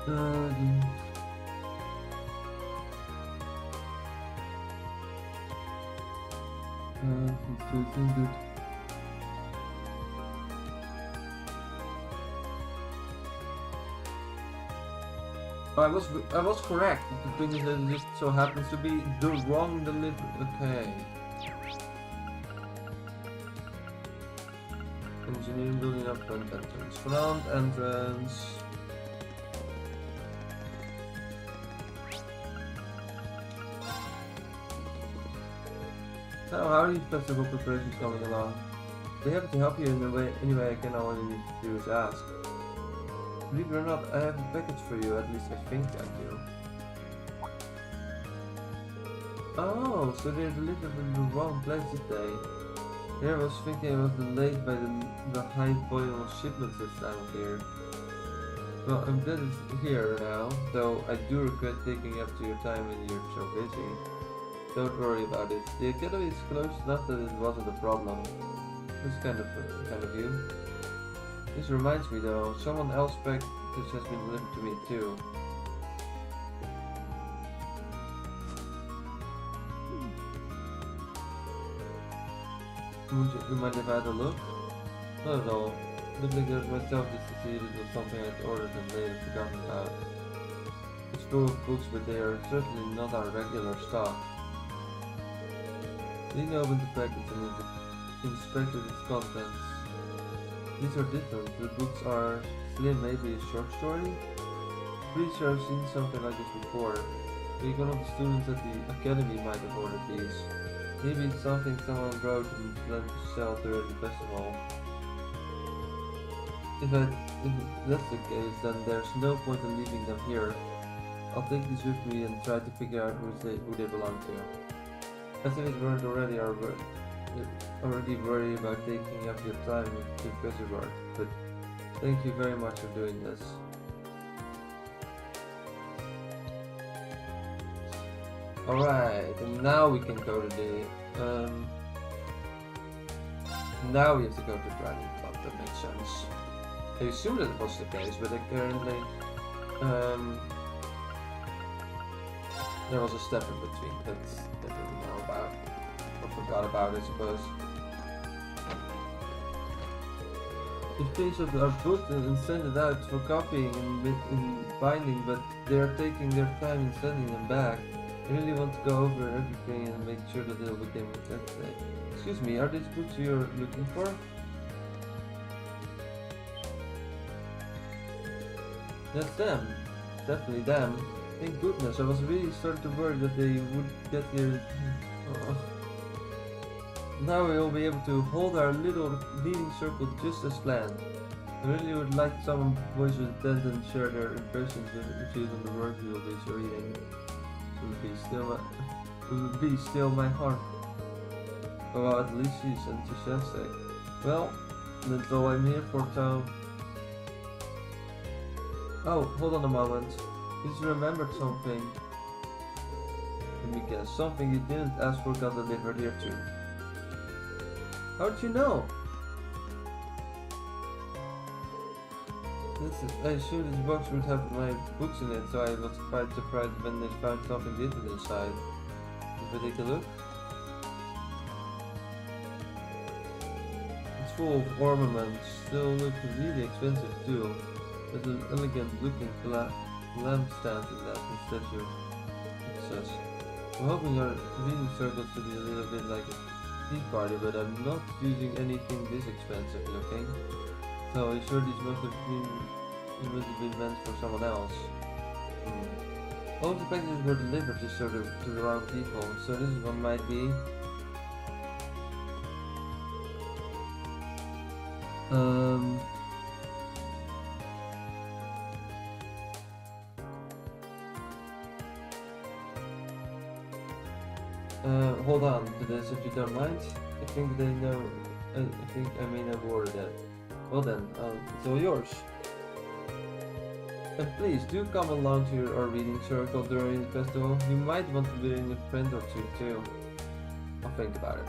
Good. I was correct. The thing is that it just so happens to be the wrong delivery. Okay. Engineering building up front entrance. Front entrance. So how are these festival preparations coming along? They have to help you in the way any way I can. All you need to do is ask. Believe it or not, I have a package for you, at least I think I do. Oh, so they delivered in the wrong place, did they? Yeah, I was thinking I was delayed by the high volume of shipments this time of year. Well, I'm glad it's here now, though I do regret taking up to your time when you're so busy. Don't worry about it. The academy is close enough that it wasn't a problem. It's kind of you. This reminds me though, someone else package has been delivered to me too. Would you mind if I had a look? Not at all. Looks like there's myself just to see if it was something I'd ordered and later forgotten about. It's full of books, but they are certainly not our regular stock. Lean opened the package and inspected its contents. These are different. The books are slim, maybe a short story? Pretty sure I've seen something like this before. Maybe one of the students at the academy might have ordered these. Maybe it's something someone wrote and planned to sell during the festival. If that's the case, then there's no point in leaving them here. I'll take these with me and try to figure out who they belong to. As if it weren't already worried about taking up your time with busy work, but thank you very much for doing this. Alright, and now we can go to the now we have to go to Dragon Club. That makes sense. I assumed that it was the case, but apparently there was a step in between that I didn't know about, or forgot about, I suppose. The pages are booked and sent it out for copying and binding, but they are taking their time in sending them back. I really want to go over everything and make sure that they'll become today. Excuse me, are these books you're looking for? That's them. Definitely them. Thank goodness, I was really starting to worry that they would get here. Oh. Now we will be able to hold our little reading circle just as planned. I really would like some boys to attend and share their impressions with you on the work we will be reading. It would be still my heart. Oh, at least she's enthusiastic. Well, that's all I'm here for, Tom. Oh, hold on a moment. You just remembered something. Let me guess, something you didn't ask for got delivered here too. How'd you know? I assumed this box would have my books in it, so I was quite surprised when they found something different inside. If I take a look? It's full of ornaments, still look really expensive too. There's an elegant looking lampstand in that statue. It says, I'm hoping our reading circles to be a little bit like a tea party, but I'm not using anything this expensive looking. So I'm sure these must have been meant for someone else. All of the packages were delivered to the wrong people, so this one might be. Hold on to this if you don't mind. I think they know. I think I may have ordered it. Well then, it's all yours. And please do come along to our reading circle during the festival. You might want to bring a friend or two too. I'll think about it.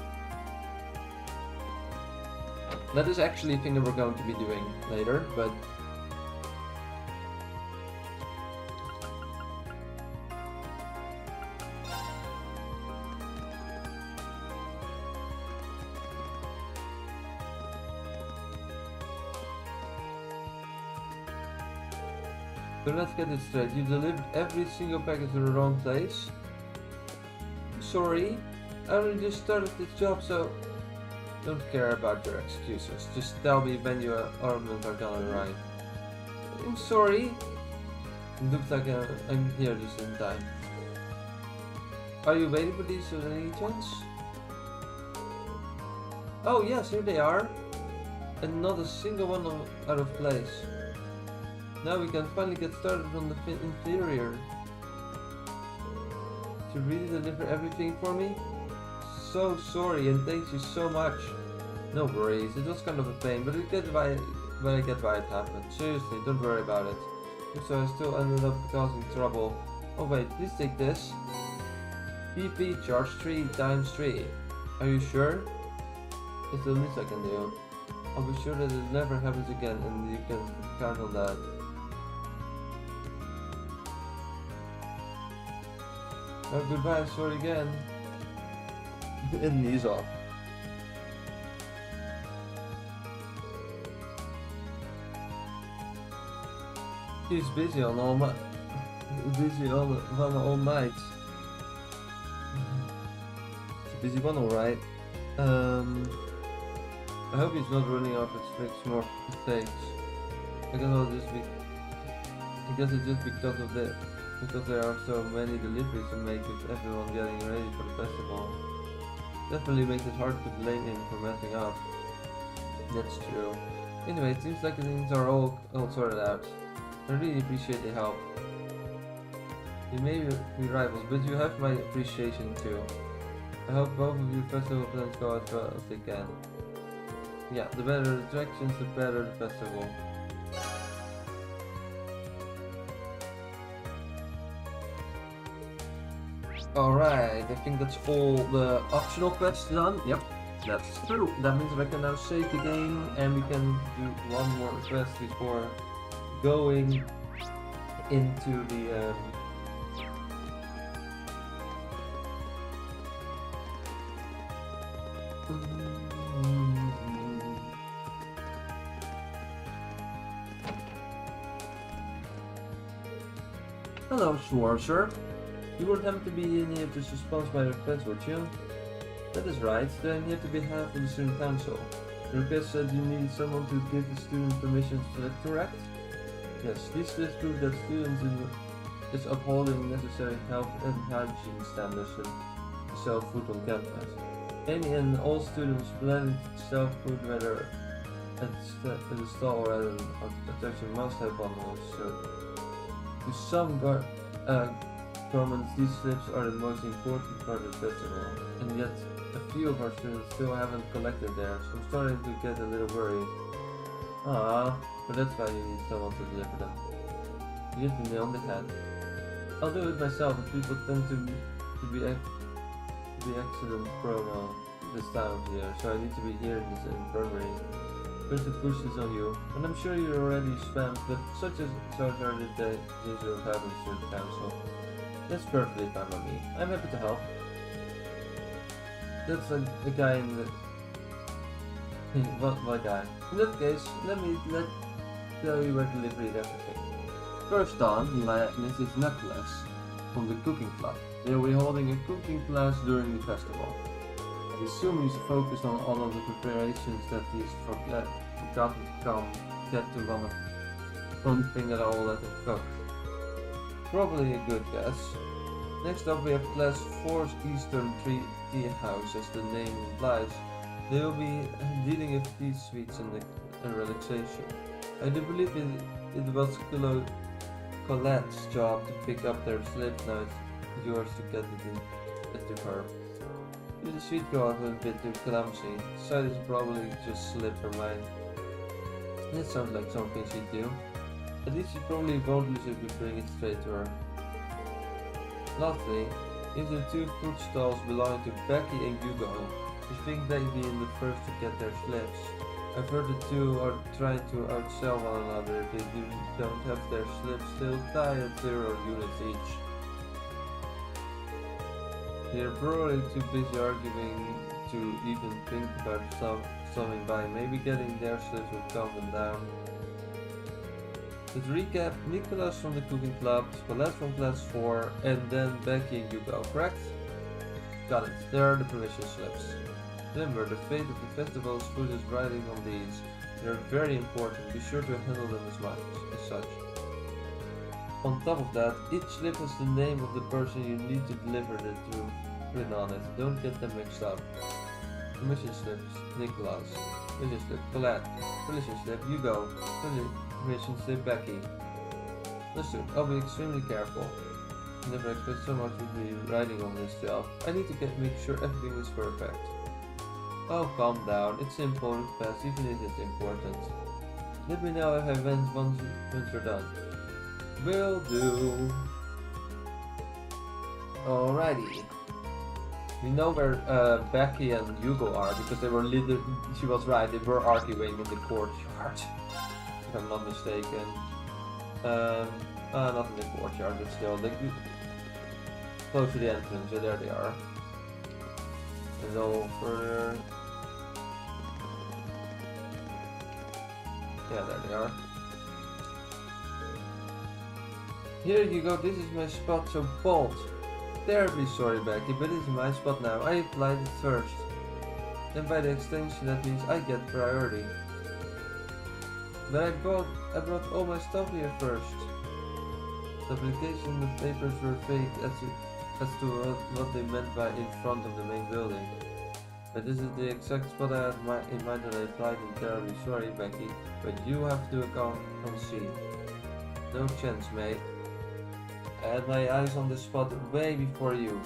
That is actually a thing that we're going to be doing later, but so let's get it straight. You delivered every single package to the wrong place? Sorry, I only just started this job, so don't care about your excuses. Just tell me when your ornaments are gonna arrive. I'm sorry. It looks like I'm here just in time. Are you waiting for these at any chance? Oh yes, here they are. And not a single one out of place. Now we can finally get started on the interior. Did you really deliver everything for me? So sorry and thank you so much. No worries, it was kind of a pain, but I get why it happened. Seriously, don't worry about it. If so, I still ended up causing trouble. Oh wait, please take this. PP charge 3 times 3. Are you sure? It's the least I can do. I'll be sure that it never happens again and you can count on that. Oh, goodbye, sorry again. And he's off. He's busy on all night. Busy all night. It's a busy one, alright. I hope he's not running off its tricks more mistakes. I guess it's just because of that. Because there are so many deliveries to make with everyone getting ready for the festival. Definitely makes it hard to blame him for messing up. That's true. Anyway, it seems like things are all sorted out. I really appreciate the help. You may be rivals, but you have my appreciation too. I hope both of your festival plans go as well as they can. Yeah, the better the attractions, the better the festival. Alright, I think that's all the optional quests done. Yep, that's true. That means I can now save the game and we can do one more quest before going into the Hello, Schwarzer. You would have to be in here to respond my request, would you? That is right. Then you have to be half of the student council. The request said you need someone to give the student permission to select, correct? Yes, these lists prove that students is upholding necessary health and hygiene standards to sell food on campus. Any and all students planning to sell food, whether at the stall or at an attraction, must have one of those. To some governments, these slips are the most important part of the festival, and yet a few of our students still haven't collected theirs. I'm starting to get a little worried. Ah, but that's why you need someone to deliver them. You hit the nail on the head. I'll do it myself, but people tend to be accident prone this time of year, so I need to be here in this infirmary. First to push this on you, and I'm sure you're already spammed, but such are the days of having student council. That's perfectly fine by me. I'm happy to help. That's a guy in the... What guy? In that case, let tell you where to deliver everything. First on, this is Necklace from the cooking club. They will be holding a cooking class during the festival. I assume he's focused on all of the preparations that he's forgotten to get to one thing at all that he cooked. Probably a good guess. Next up we have Class 4's Eastern Teahouse, as the name implies. They will be dealing with tea sweets and relaxation. I do believe it was Colette's job to pick up their slip. Now it's yours to get it to her. The sweet girl was a bit too clumsy. Decided to probably just slip her mind. That sounds like something she'd do. At least she probably won't lose if we bring it straight to her. Lastly, if the two food stalls belonging to Becky and Hugo, you think they'd be in the first to get their slips. I've heard the two are trying to outsell one another if they don't have their slips still tied at 0 units each. They're probably too busy arguing to even think about stopping by. Maybe getting their slips will calm them down. To recap, Nicholas from the cooking club, Colette from class 4, and then Becky and Hugo, correct? Got it, there are the permission slips. Remember, the fate of the festival's food is riding on these. They're very important, be sure to handle them as such. On top of that, each slip has the name of the person you need to deliver it to written on it. Don't get them mixed up. Permission slips, Nicholas. Permission slip, Colette. Permission slip, Hugo. Permission slip, Becky. Listen, I'll be extremely careful. Never expect so much to be riding on this job. I need to make sure everything is perfect. Oh, calm down. It's simple and fast, even if it's important. Let me know if I went once you're done. Will do. Alrighty. We know where Becky and Hugo are because they were she was right, they were arguing in the courtyard. If I'm not mistaken. Not in the courtyard, but still. close to the entrance. Yeah, there they are. And no further. Yeah, there they are. Here you go, this is my spot, so bold. Terribly sorry, Becky, but it's my spot now. I applied it first. Then by the extension, that means I get priority. But I brought all my stuff here first. The application of papers were vague as to what they meant by in front of the main building. But this is the exact spot I had in mind that I applied. I'm terribly sorry, Becky, but you have to come see. No chance, mate. I had my eyes on this spot way before you.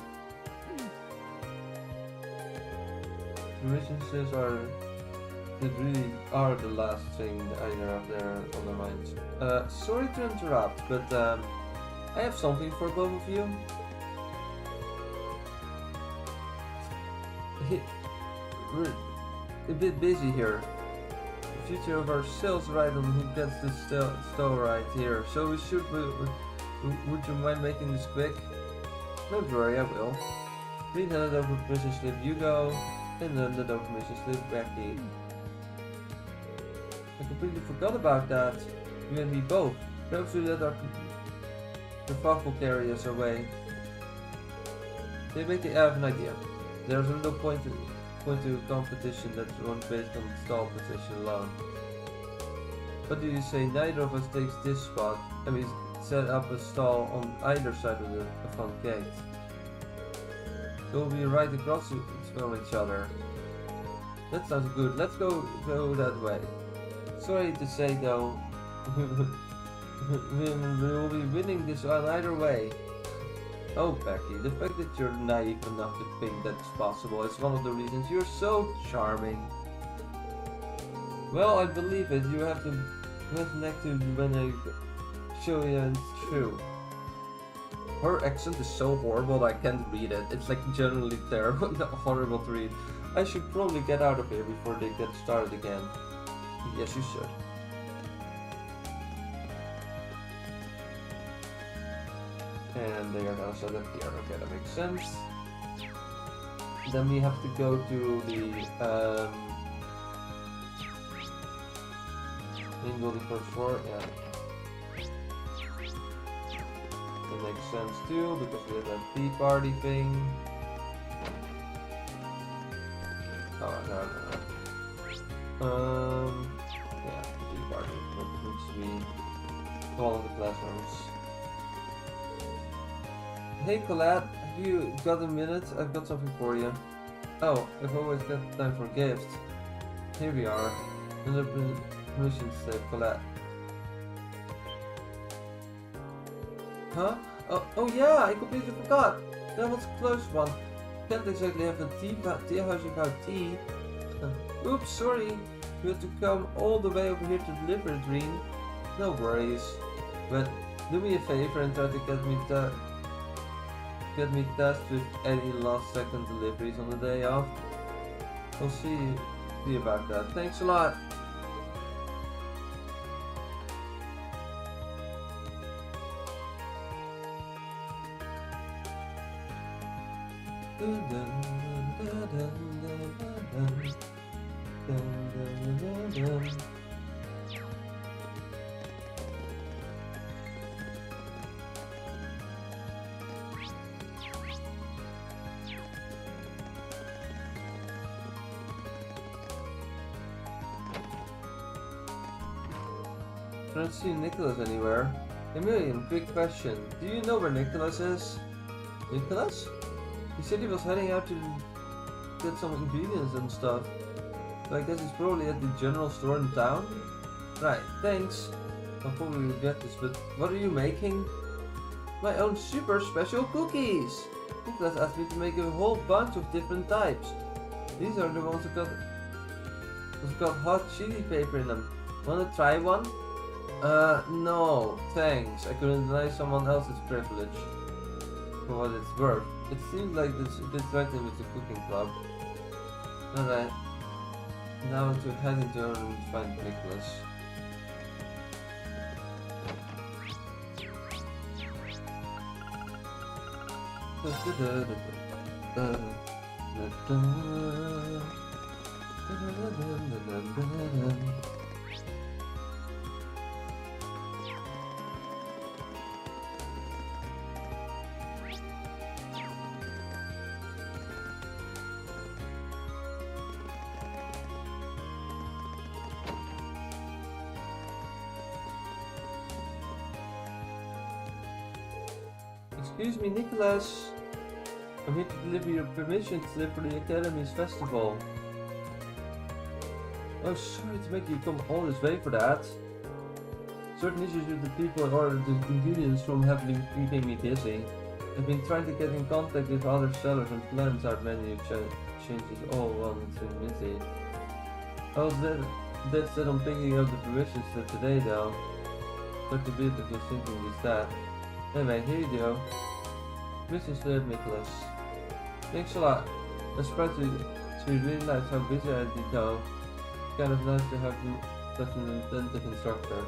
Preparations really are the last thing either have there on their minds. Sorry to interrupt, but I have something for both of you. We're a bit busy here. The future of our sales ride on who gets the store right here, so we should. Would you mind making this quick? Don't worry, I will. Read another permission slip, you go, and then the permission slip, Becky. I completely forgot about that. You and me both. Perhaps we let the fog will carry us away. They make the have an idea. There's no point to competition that's run based on stall position alone. What do you say? Neither of us takes this spot, and we set up a stall on either side of the front gate. We'll be right across from each other. That sounds good. Let's go that way. Sorry to say though, we'll be winning this one either way. Oh Becky, the fact that you're naive enough to think that's possible is one of the reasons you're so charming. Well, I believe it. You have to connect to when I show you it's true. Her accent is so horrible that I can't read it. It's like generally terrible, horrible to read. I should probably get out of here before they get started again. Yes, you should. And they are now set up here. Okay, that makes sense. Then we have to go to the main building first floor. Yeah. That makes sense too, because we have that tea party thing. Oh, no. Yeah, tea party. What needs to be all of the classrooms. Hey Colette, have you got a minute? I've got something for you. Oh, I've always got time for gifts. Here we are. Another permission slip, Colette. Huh? Oh yeah, I completely forgot. That was a close one. Can't exactly have a tea house without tea. Oops, sorry. You had to come all the way over here to deliver it, Reen. No worries. But do me a favor and try to get me tasked with any last second deliveries on the day off. I'll see about that. Thanks a lot. I don't see Nicholas anywhere. Hey Millium, quick question. Do you know where Nicholas is? Nicholas? He said he was heading out to get some ingredients and stuff. So I guess he's probably at the general store in town? Right, thanks. I'll probably regret this, but what are you making? My own super special cookies! Nicholas asked me to make a whole bunch of different types. These are the ones that got hot chili paper in them. Wanna try one? No, thanks. I couldn't deny someone else's privilege. For what it's worth. It seems like it's a bit threatening with the cooking club. Alright. Now to head into our room to find Nicholas. Excuse me, Nicholas. I'm here to deliver your permission slip for the Academy's festival. Oh, sorry to make you come all this way for that. Certain issues with the people in order to ingredients from have been keeping me busy. I've been trying to get in contact with other sellers and plans out menu changes all on to Mishy. I was dead set on picking up the permission slip today though. But a bit of your thinking is that. Anyway, here you go. Permission slip, Nicholas. Thanks a lot. I was surprised to realize how busy I'd be though. It's kind of nice to have such an attentive instructor.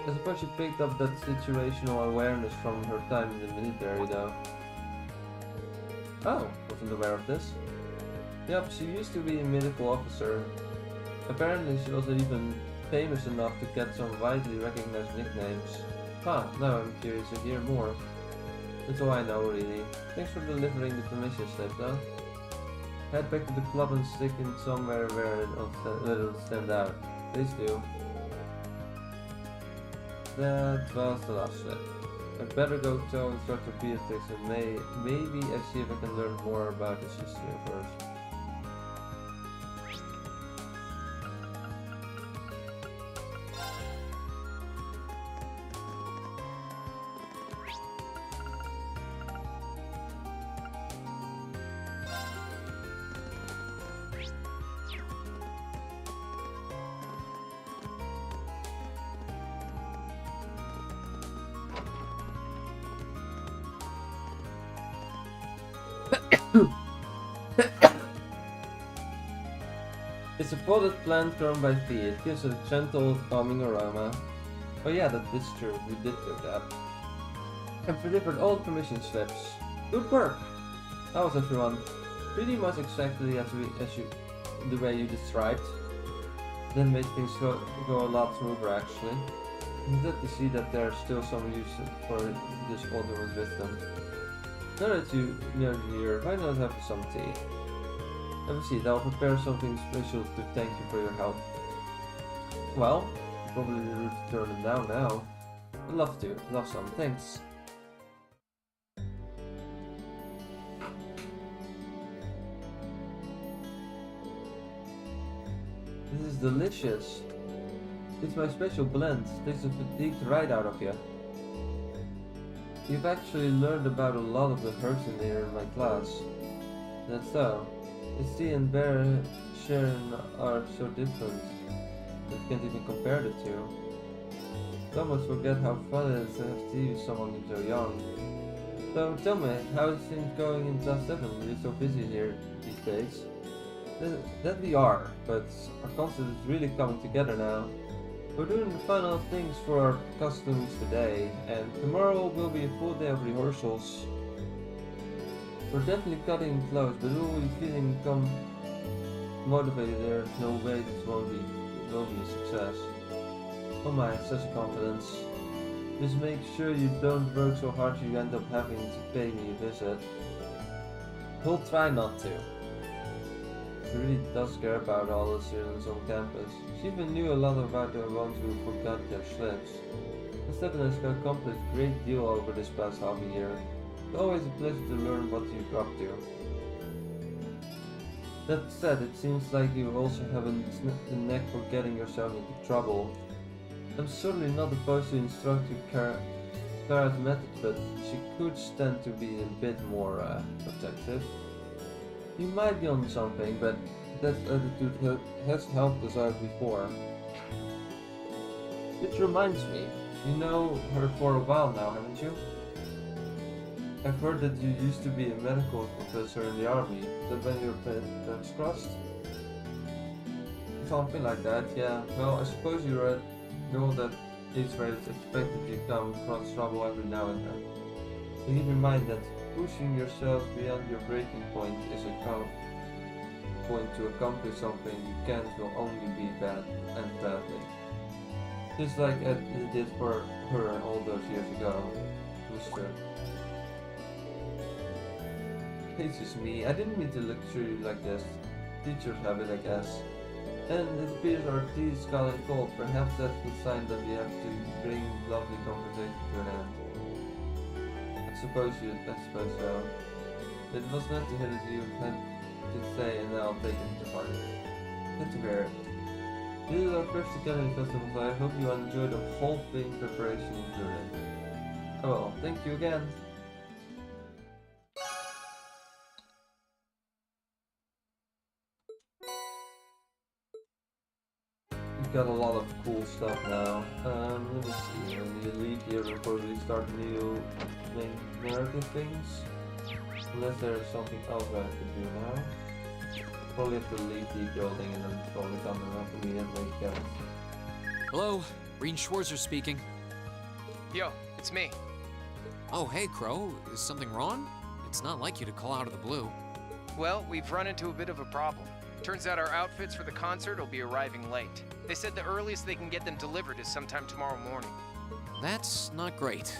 I suppose she picked up that situational awareness from her time in the military though. Oh, wasn't aware of this. Yep, she used to be a medical officer. Apparently she was even famous enough to get some widely recognized nicknames. Huh, now I'm curious to hear more. That's all I know really. Thanks for delivering the permission slip though. Head back to the club and stick it somewhere where it'll stand out. Please do. That was the last slip. I'd better go to Instructor Beatrix and maybe I see if I can learn more about his history first. It's a potted plant grown by Thea. It gives a gentle, calming aroma. Oh yeah, that is true. We did do that. I've delivered all the permission slips. Good work! How was everyone? Pretty much exactly the way you described. That made things go a lot smoother actually. I'm glad to see that there's still some use for this older one's wisdom. Now that you're here, why not have some tea? Have a seat, I'll prepare something special to thank you for your help. Well, probably rude to turn them down now. I'd love to, love some, thanks. This is delicious. It's my special blend, takes the fatigue right out of you. You've actually learned about a lot of the herbs in here in my class. That's so. Xseed and Marevelous are so different that you can't even compare the two. Some must forget how fun it is to have tea with someone who's so young. So tell me, how is things going in class 7? You're so busy here these days. That we are, but our concept is really coming together now. We're doing the final things for our costumes today, and tomorrow will be a full day of rehearsals. We're definitely cutting it close, but we'll be feeling motivated. There's no way this won't be a success. Oh my, such a confidence. Just make sure you don't work so hard you end up having to pay me a visit. We'll try not to. She really does care about all the students on campus. She even knew a lot about the ones who forgot their slips. Stefan has accomplished a great deal over this past half a year. It's always a pleasure to learn what you're up to. That said, it seems like you also have a knack for getting yourself into trouble. I'm certainly not opposed to instructing Kara's methods, but she could stand to be a bit more protective. You might be on something, but that attitude has helped us out before. Which reminds me, you know her for a while now, haven't you? I've heard that you used to be a medical professor in the army. Is that when your paths crossed? Something like that, yeah. Well, I suppose you know that it's where it's expected you come across trouble every now and then. So keep in mind that Pushing yourself beyond your breaking point is a point to accomplish something you can't will only be bad and badly. Just like it did for her all those years ago. Understood. It's just me. I didn't mean to look through you like this. Teachers have it, I guess. And it appears our tea is calling cold. Perhaps that's the sign that we have to bring lovely conversation to an end. I suppose so. It was not to hear that you had to say, and now I'll take it to heart. Good to hear it. This is our first Academy Festival, so I hope you enjoy the whole thing, preparation included. Oh well, thank you again. We've got a lot of cool stuff now. Let me see. I need to leave here before we start new main narrative things. Unless there's something else I could do now. Probably have to leave the building and then probably come up immediately, guys. Hello, Rean Schwarzer speaking. Yo, it's me. Oh, hey, Crow. Is something wrong? It's not like you to call out of the blue. Well, we've run into a bit of a problem. Turns out our outfits for the concert will be arriving late. They said the earliest they can get them delivered is sometime tomorrow morning. That's not great.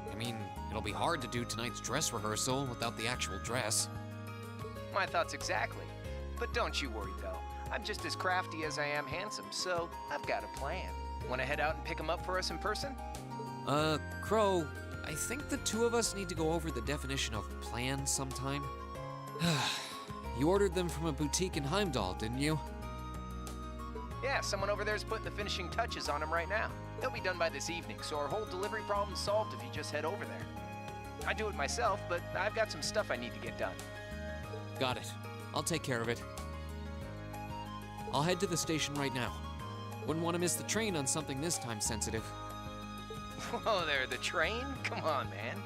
I mean, it'll be hard to do tonight's dress rehearsal without the actual dress. My thoughts exactly. But don't you worry, though. I'm just as crafty as I am handsome, so I've got a plan. Want to head out and pick them up for us in person? Crow, I think the two of us need to go over the definition of plan sometime. You ordered them from a boutique in Heimdall, didn't you? Yeah, someone over there's putting the finishing touches on them right now. They'll be done by this evening, so our whole delivery problem's solved if you just head over there. I do it myself, but I've got some stuff I need to get done. Got it. I'll take care of it. I'll head to the station right now. Wouldn't want to miss the train on something this time sensitive. Whoa there, the train? Come on, man.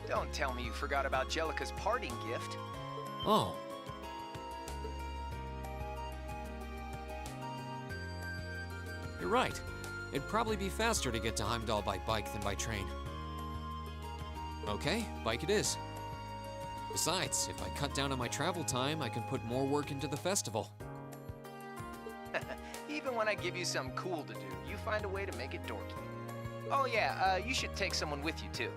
Don't tell me you forgot about Jellica's parting gift. Oh. You're right. It'd probably be faster to get to Heimdall by bike than by train. Okay, bike it is. Besides, if I cut down on my travel time, I can put more work into the festival. Even when I give you something cool to do, you find a way to make it dorky. Oh yeah, you should take someone with you too.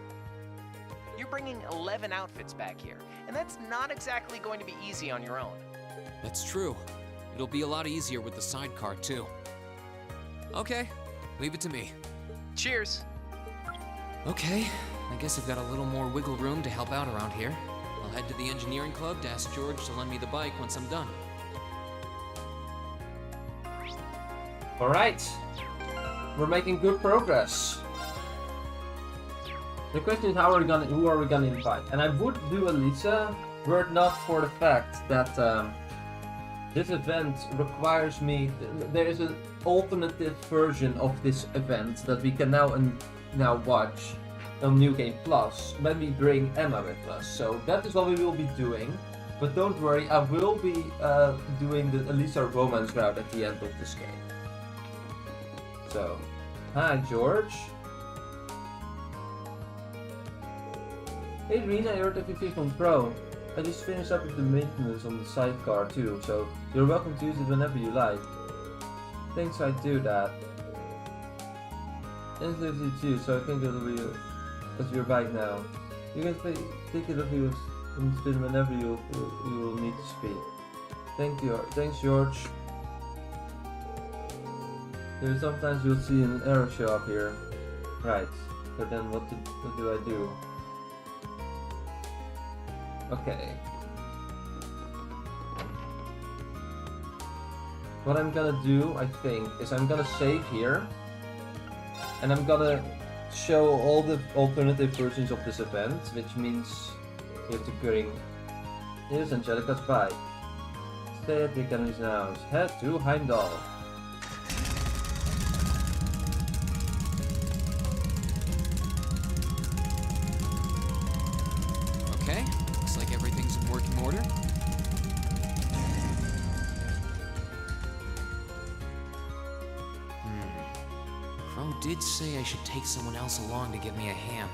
You're bringing 11 outfits back here, and that's not exactly going to be easy on your own. That's true. It'll be a lot easier with the sidecar too. Okay, leave it to me. Cheers. Okay, I guess I've got a little more wiggle room to help out around here. I'll head to the engineering club to ask George to lend me the bike once I'm done. Alright. We're making good progress. The question is who are we gonna invite? And I would do Alisa were it not for the fact that this event requires me. There is an alternative version of this event that we can now watch on New Game Plus when we bring Emma with us. So that is what we will be doing. But don't worry, I will be doing the Alisa romance route at the end of this game. So, hi George. Hey Rena, I heard that you feel from Pro. I just finished up with the maintenance on the sidecar too, so you're welcome to use it whenever you like. Thanks, I do that. And lives you too, so I think it'll be as your bike now. You can take it of you and spin whenever you will need to speak. Thanks George. Sometimes you'll see an error show up here. Right, but then what do I do? Okay. What I'm gonna do, I think, is I'm gonna save here. And I'm gonna show all the alternative versions of this event, which means you have to bring... Here's Angelica's bike. Stay at the Academy's house. Head to Heimdall. Okay, looks like everything's in working order. Crow did say I should take someone else along to give me a hand.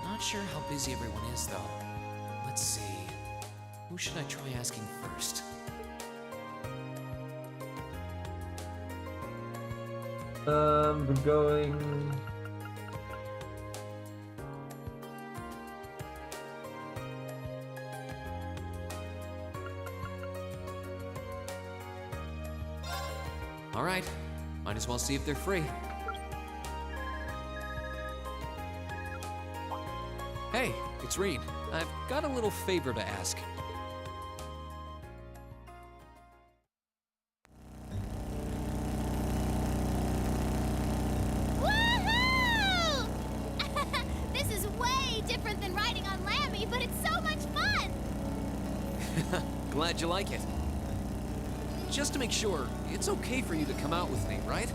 Not sure how busy everyone is, though. Let's see. Who should I try asking first? We're going. All right. Might as well see if they're free. Hey, it's Reen. I've got a little favor to ask. Woohoo! This is way different than riding on Lammy, but it's so much fun! Glad you like it. Just to make sure, it's okay for you to come out with me, right?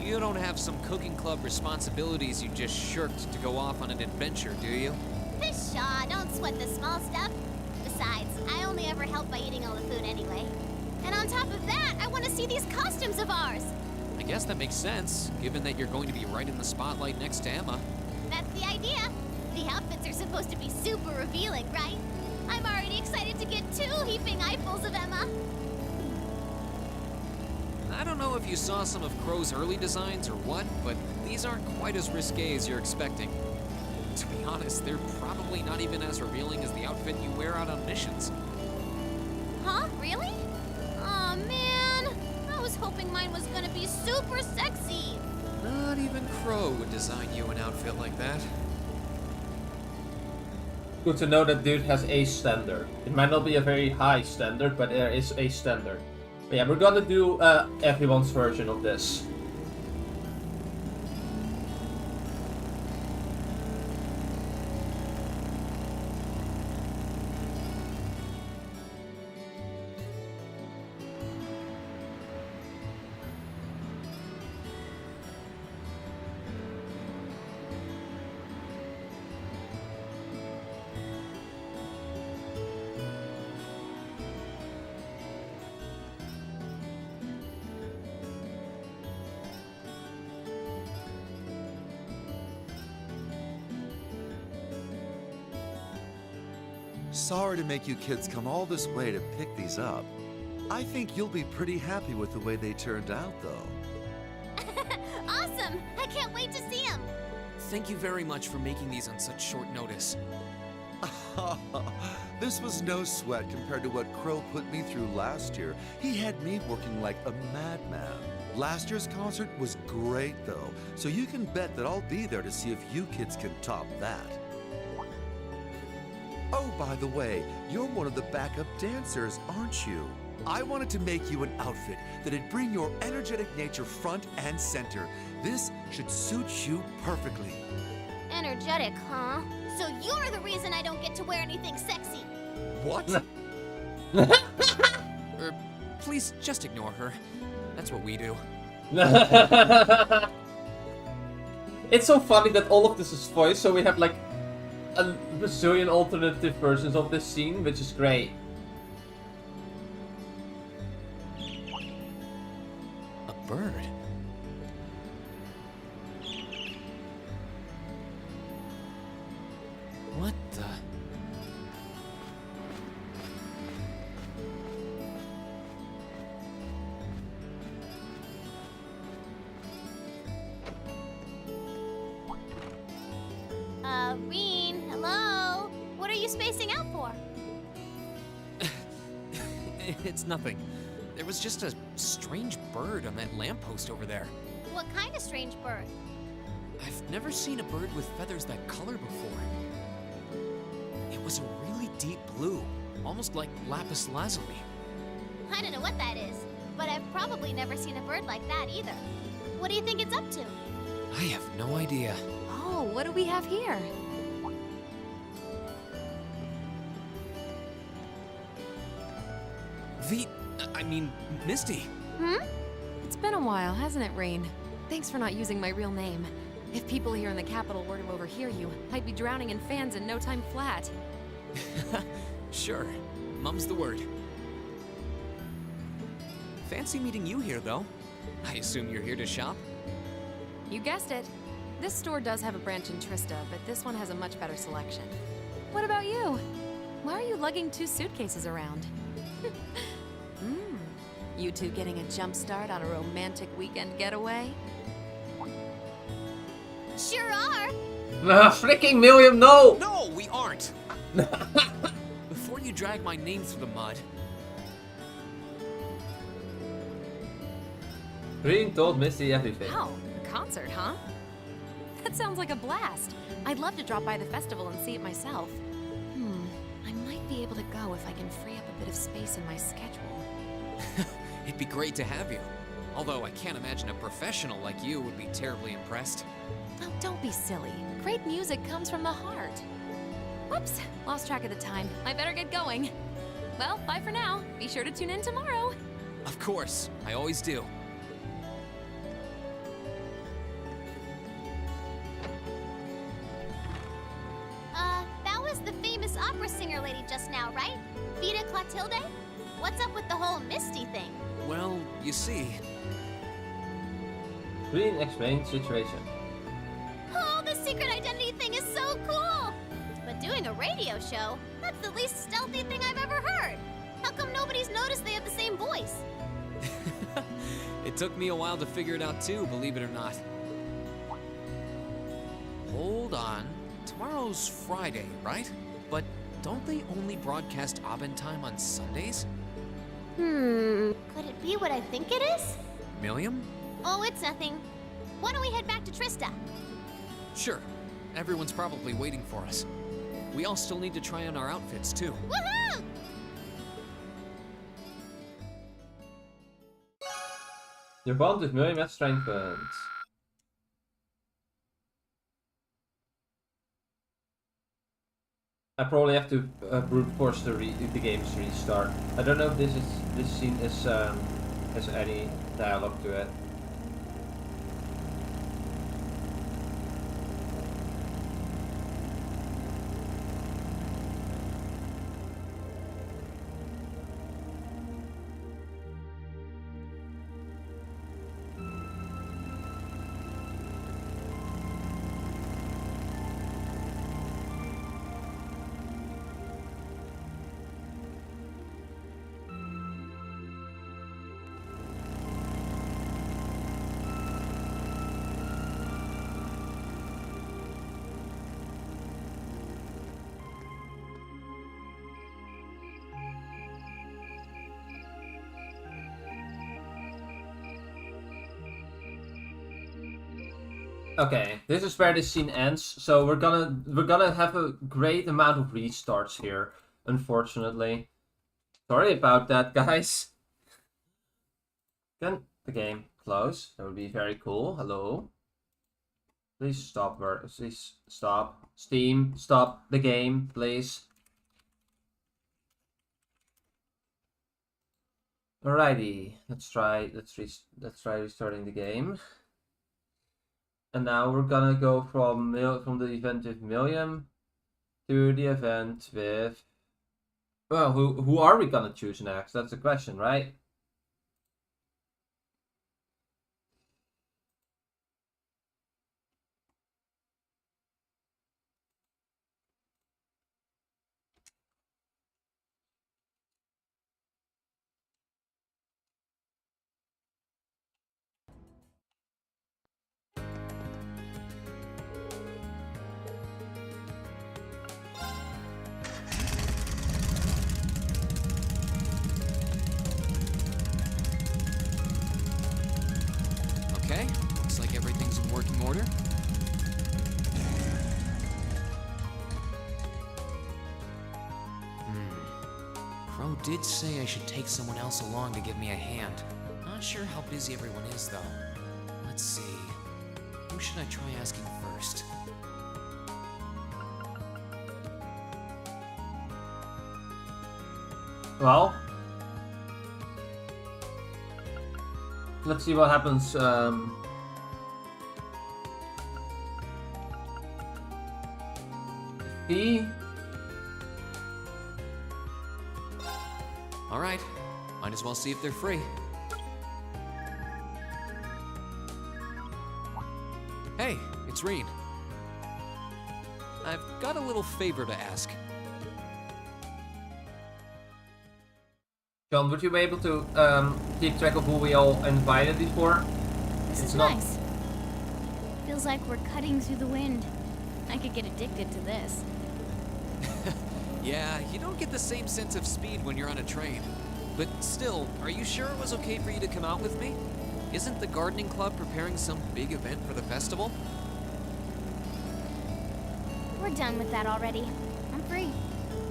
You don't have some cooking club responsibilities you just shirked to go off on an adventure, do you? Pshaw, don't sweat the small stuff. Besides, I only ever help by eating all the food anyway. And on top of that, I want to see these costumes of ours. I guess that makes sense, given that you're going to be right in the spotlight next to Emma. That's the idea. The outfits are supposed to be super revealing, right? I'm already excited to get 2 heaping eyefuls of Emma. I don't know if you saw some of Crow's early designs or what, but these aren't quite as risque as you're expecting. To be honest, they're probably not even as revealing as the outfit you wear out on missions. Huh? Really? Aw, man. I was hoping mine was gonna be super sexy. Not even Crow would design you an outfit like that. Good to know that dude has a standard. It might not be a very high standard, but there is a standard. But yeah, we're gonna do everyone's version of this. Sorry to make you kids come all this way to pick these up. I think you'll be pretty happy with the way they turned out, though. Awesome! I can't wait to see them. Thank you very much for making these on such short notice. This was no sweat compared to what Crow put me through last year. He had me working like a madman. Last year's concert was great, though, so you can bet that I'll be there to see if you kids can top that. Oh, by the way, you're one of the backup dancers, aren't you? I wanted to make you an outfit that'd bring your energetic nature front and center. This should suit you perfectly. Energetic, huh? So you're the reason I don't get to wear anything sexy. What? Please just ignore her. That's what we do. It's so funny that all of this is voiced, so we have like a bazillion alternative versions of this scene, which is great. A bird? What the? Reen, hello? What are you spacing out for? It's nothing. There was just a strange bird on that lamppost over there. What kind of strange bird? I've never seen a bird with feathers that color before. It was a really deep blue, almost like lapis lazuli. I don't know what that is, but I've probably never seen a bird like that either. What do you think it's up to? I have no idea. Oh, what do we have here? Misty. Hmm? It's been a while, hasn't it, Rain? Thanks for not using my real name. If people here in the capital were to overhear you, I'd be drowning in fans in no time flat. Sure. Mum's the word. Fancy meeting you here, though. I assume you're here to shop? You guessed it. This store does have a branch in Trista, but this one has a much better selection. What about you? Why are you lugging 2 suitcases around? You two getting a jump start on a romantic weekend getaway? Sure are. Freaking Millium, no! No, we aren't! Before you drag my name through the mud. Reen told Mishy everything. Oh, a concert, huh? That sounds like a blast. I'd love to drop by the festival and see it myself. I might be able to go if I can free up a bit of space in my schedule. It'd be great to have you. Although I can't imagine a professional like you would be terribly impressed. Oh, don't be silly. Great music comes from the heart. Whoops, lost track of the time. I better get going. Well, bye for now. Be sure to tune in tomorrow. Of course, I always do. That was the famous opera singer lady just now, right? Vita Clotilde? What's up with the whole Misty thing? Well, you see... Reen explained situation. Oh, the secret identity thing is so cool! But doing a radio show, that's the least stealthy thing I've ever heard. How come nobody's noticed they have the same voice? It took me a while to figure it out too, believe it or not. Hold on. Tomorrow's Friday, right? But don't they only broadcast Abend time on Sundays? Could it be what I think it is? Millium? Oh, it's nothing. Why don't we head back to Trista? Sure. Everyone's probably waiting for us. We all still need to try on our outfits too. Woohoo! Your bond with Millium has strengthened. I probably have to brute force the game's restart. I don't know if this scene is has any dialogue to it. Okay, this is where this scene ends. So we're gonna have a great amount of restarts here, unfortunately. Sorry about that, guys. Can the game close? That would be very cool. Hello. Please stop. Please stop. Steam, stop the game, please. Alrighty, let's try restarting the game. And now we're gonna go from the event with Millium to the event with... Well, who are we gonna choose next? That's the question, right? Okay, looks like everything's in working order. Crow did say I should take someone else along to give me a hand. Not sure how busy everyone is, though. Let's see. Who should I try asking first? Well, let's see what happens. All right, might as well see if they're free. Hey, it's Reen. I've got a little favor to ask. John, would you be able to keep track of who we all invited before? This It's is not- nice. Feels like we're cutting through the wind. I could get addicted to this. Yeah, you don't get the same sense of speed when you're on a train. But still, are you sure it was okay for you to come out with me? Isn't the gardening club preparing some big event for the festival? We're done with that already. I'm free.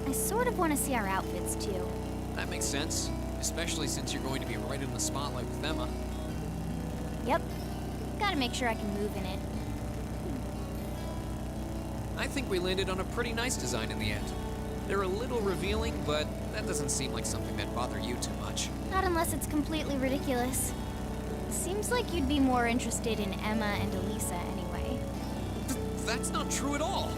I sort of want to see our outfits too. That makes sense, especially since you're going to be right in the spotlight with Emma. Yep. Gotta make sure I can move in it. I think we landed on a pretty nice design in the end. They're a little revealing, but that doesn't seem like something that'd bother you too much. Not unless it's completely ridiculous. Seems like you'd be more interested in Emma and Alisa anyway. That's not true at all.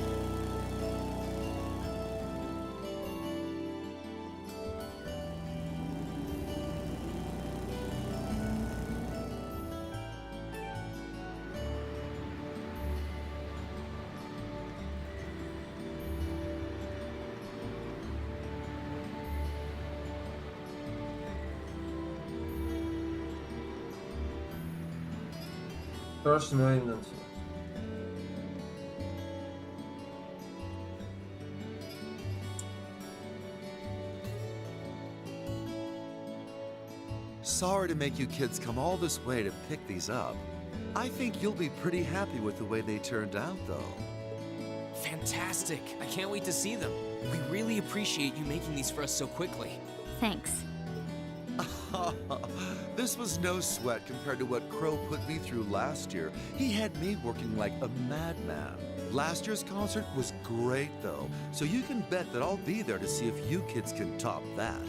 First Millium. Sorry to make you kids come all this way to pick these up. I think you'll be pretty happy with the way they turned out, though. Fantastic. I can't wait to see them. We really appreciate you making these for us so quickly. Thanks. This was no sweat compared to what Crow put me through last year. He had me working like a madman. Last year's concert was great, though, so you can bet that I'll be there to see if you kids can top that.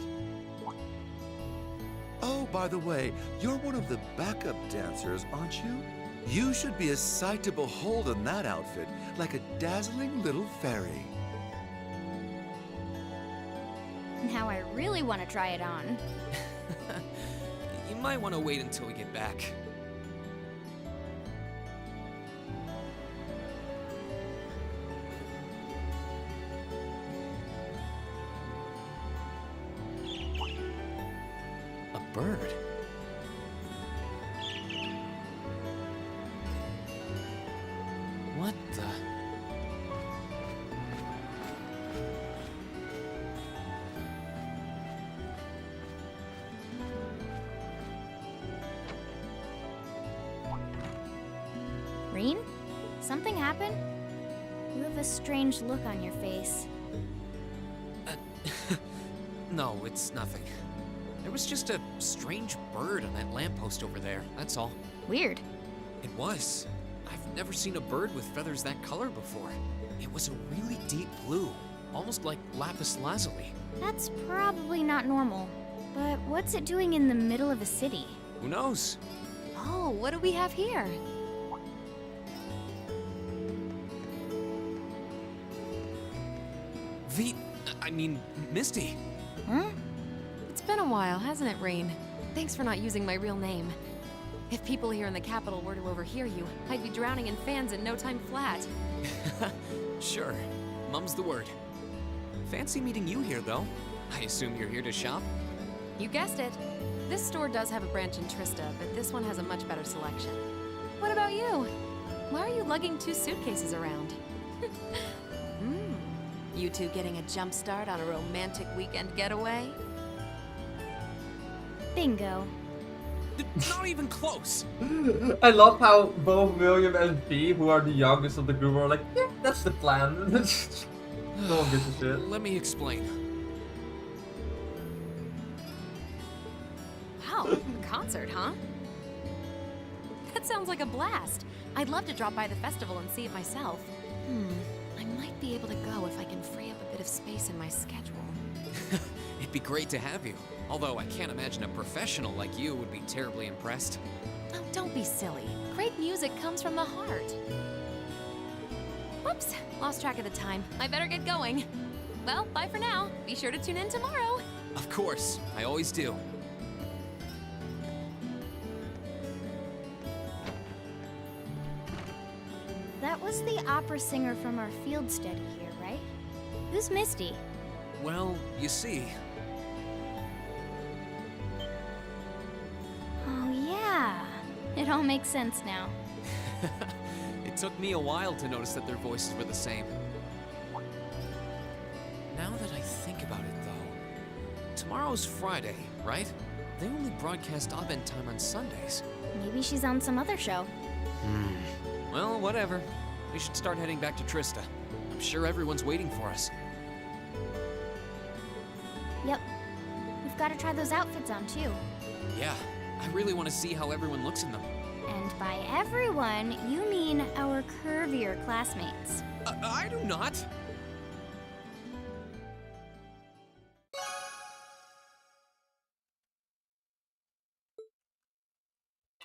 Oh, by the way, you're one of the backup dancers, aren't you? You should be a sight to behold in that outfit, like a dazzling little fairy. Now I really want to try it on. You might want to wait until we get back. A bird. What the? Reen? Something happened? You have a strange look on your face. No, it's nothing. There was just a strange bird on that lamppost over there, that's all. Weird. It was. I've never seen a bird with feathers that color before. It was a really deep blue, almost like lapis lazuli. That's probably not normal. But what's it doing in the middle of a city? Who knows? Oh, what do we have here? Misty. Huh? It's been a while, hasn't it, Reen? Thanks for not using my real name. If people here in the capital were to overhear you, I'd be drowning in fans in no time flat. Sure. Mum's the word. Fancy meeting you here, though. I assume you're here to shop? You guessed it. This store does have a branch in Trista, but this one has a much better selection. What about you? Why are you lugging 2 suitcases around? You two getting a jump start on a romantic weekend getaway? Bingo. Not even close. I love how both Millium and V, who are the youngest of the group, are like, yeah, that's the plan. No one gives a shit. Let me explain. Wow, a concert, huh? That sounds like a blast. I'd love to drop by the festival and see it myself. I might be able to go if I can free up a bit of space in my schedule. It'd be great to have you. Although I can't imagine a professional like you would be terribly impressed. Oh, don't be silly. Great music comes from the heart. Whoops, lost track of the time. I better get going. Well, bye for now. Be sure to tune in tomorrow. Of course, I always do. That You's the opera singer from our field study here, right? Who's Misty? Well, you see, Oh yeah, it all makes sense now. it took me a while to notice that their voices were the same. Now that I think about it, though, tomorrow's Friday, right? They only broadcast Advent time on Sundays. Maybe she's on some other show. Well, whatever. We should start heading back to Trista. I'm sure everyone's waiting for us. Yep. We've got to try those outfits on too. Yeah, I really want to see how everyone looks in them. And by everyone, you mean our curvier classmates. I do not.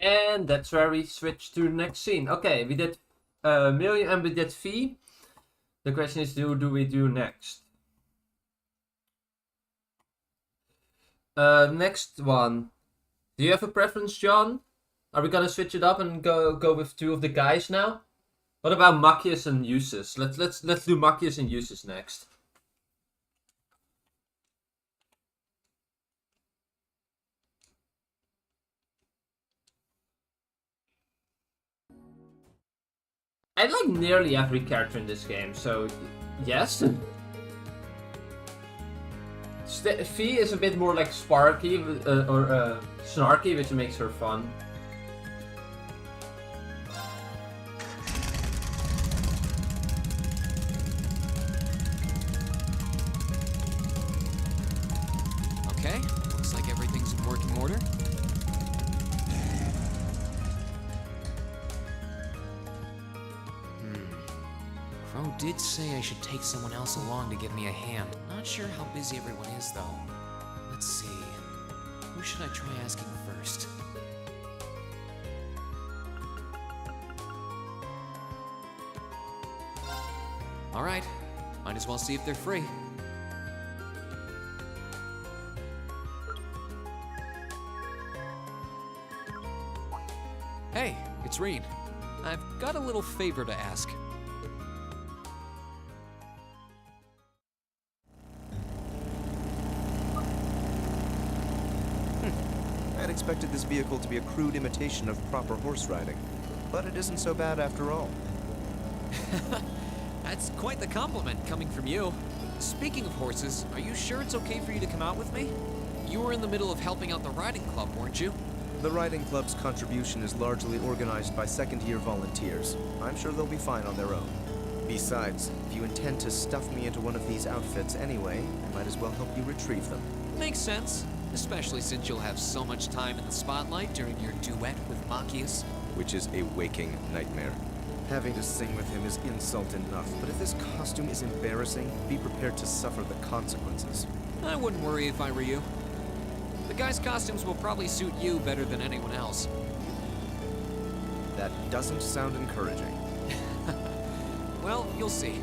And that's where we switch to the next scene. Okay, we did Millium and we did V. The question is, who do we do next? Next one. Do you have a preference, John? Are we gonna switch it up and go with two of the guys now? What about Machias and Jusis? Let's do Machias and Jusis next. I like nearly every character in this game, so yes. V is a bit more like sparky or snarky, which makes her fun. Okay, looks like everything's in working order. Crow did say I should take someone else along to give me a hand. Not sure how busy everyone is, though. Let's see. Who should I try asking first? Alright, might as well see if they're free. Hey, it's Reen. I've got a little favor to ask. I'd expected this vehicle to be a crude imitation of proper horse riding, but it isn't so bad after all. That's quite the compliment coming from you. Speaking of horses, are you sure it's okay for you to come out with me? You were in the middle of helping out the riding club, weren't you? The riding club's contribution is largely organized by second-year volunteers. I'm sure they'll be fine on their own. Besides, if you intend to stuff me into one of these outfits anyway, I might as well help you retrieve them. Makes sense, especially since you'll have so much time in the spotlight during your duet with Machias. Which is a waking nightmare. Having to sing with him is insult enough, but if this costume is embarrassing, be prepared to suffer the consequences. I wouldn't worry if I were you. The guys' costumes will probably suit you better than anyone else. That doesn't sound encouraging. Well, you'll see.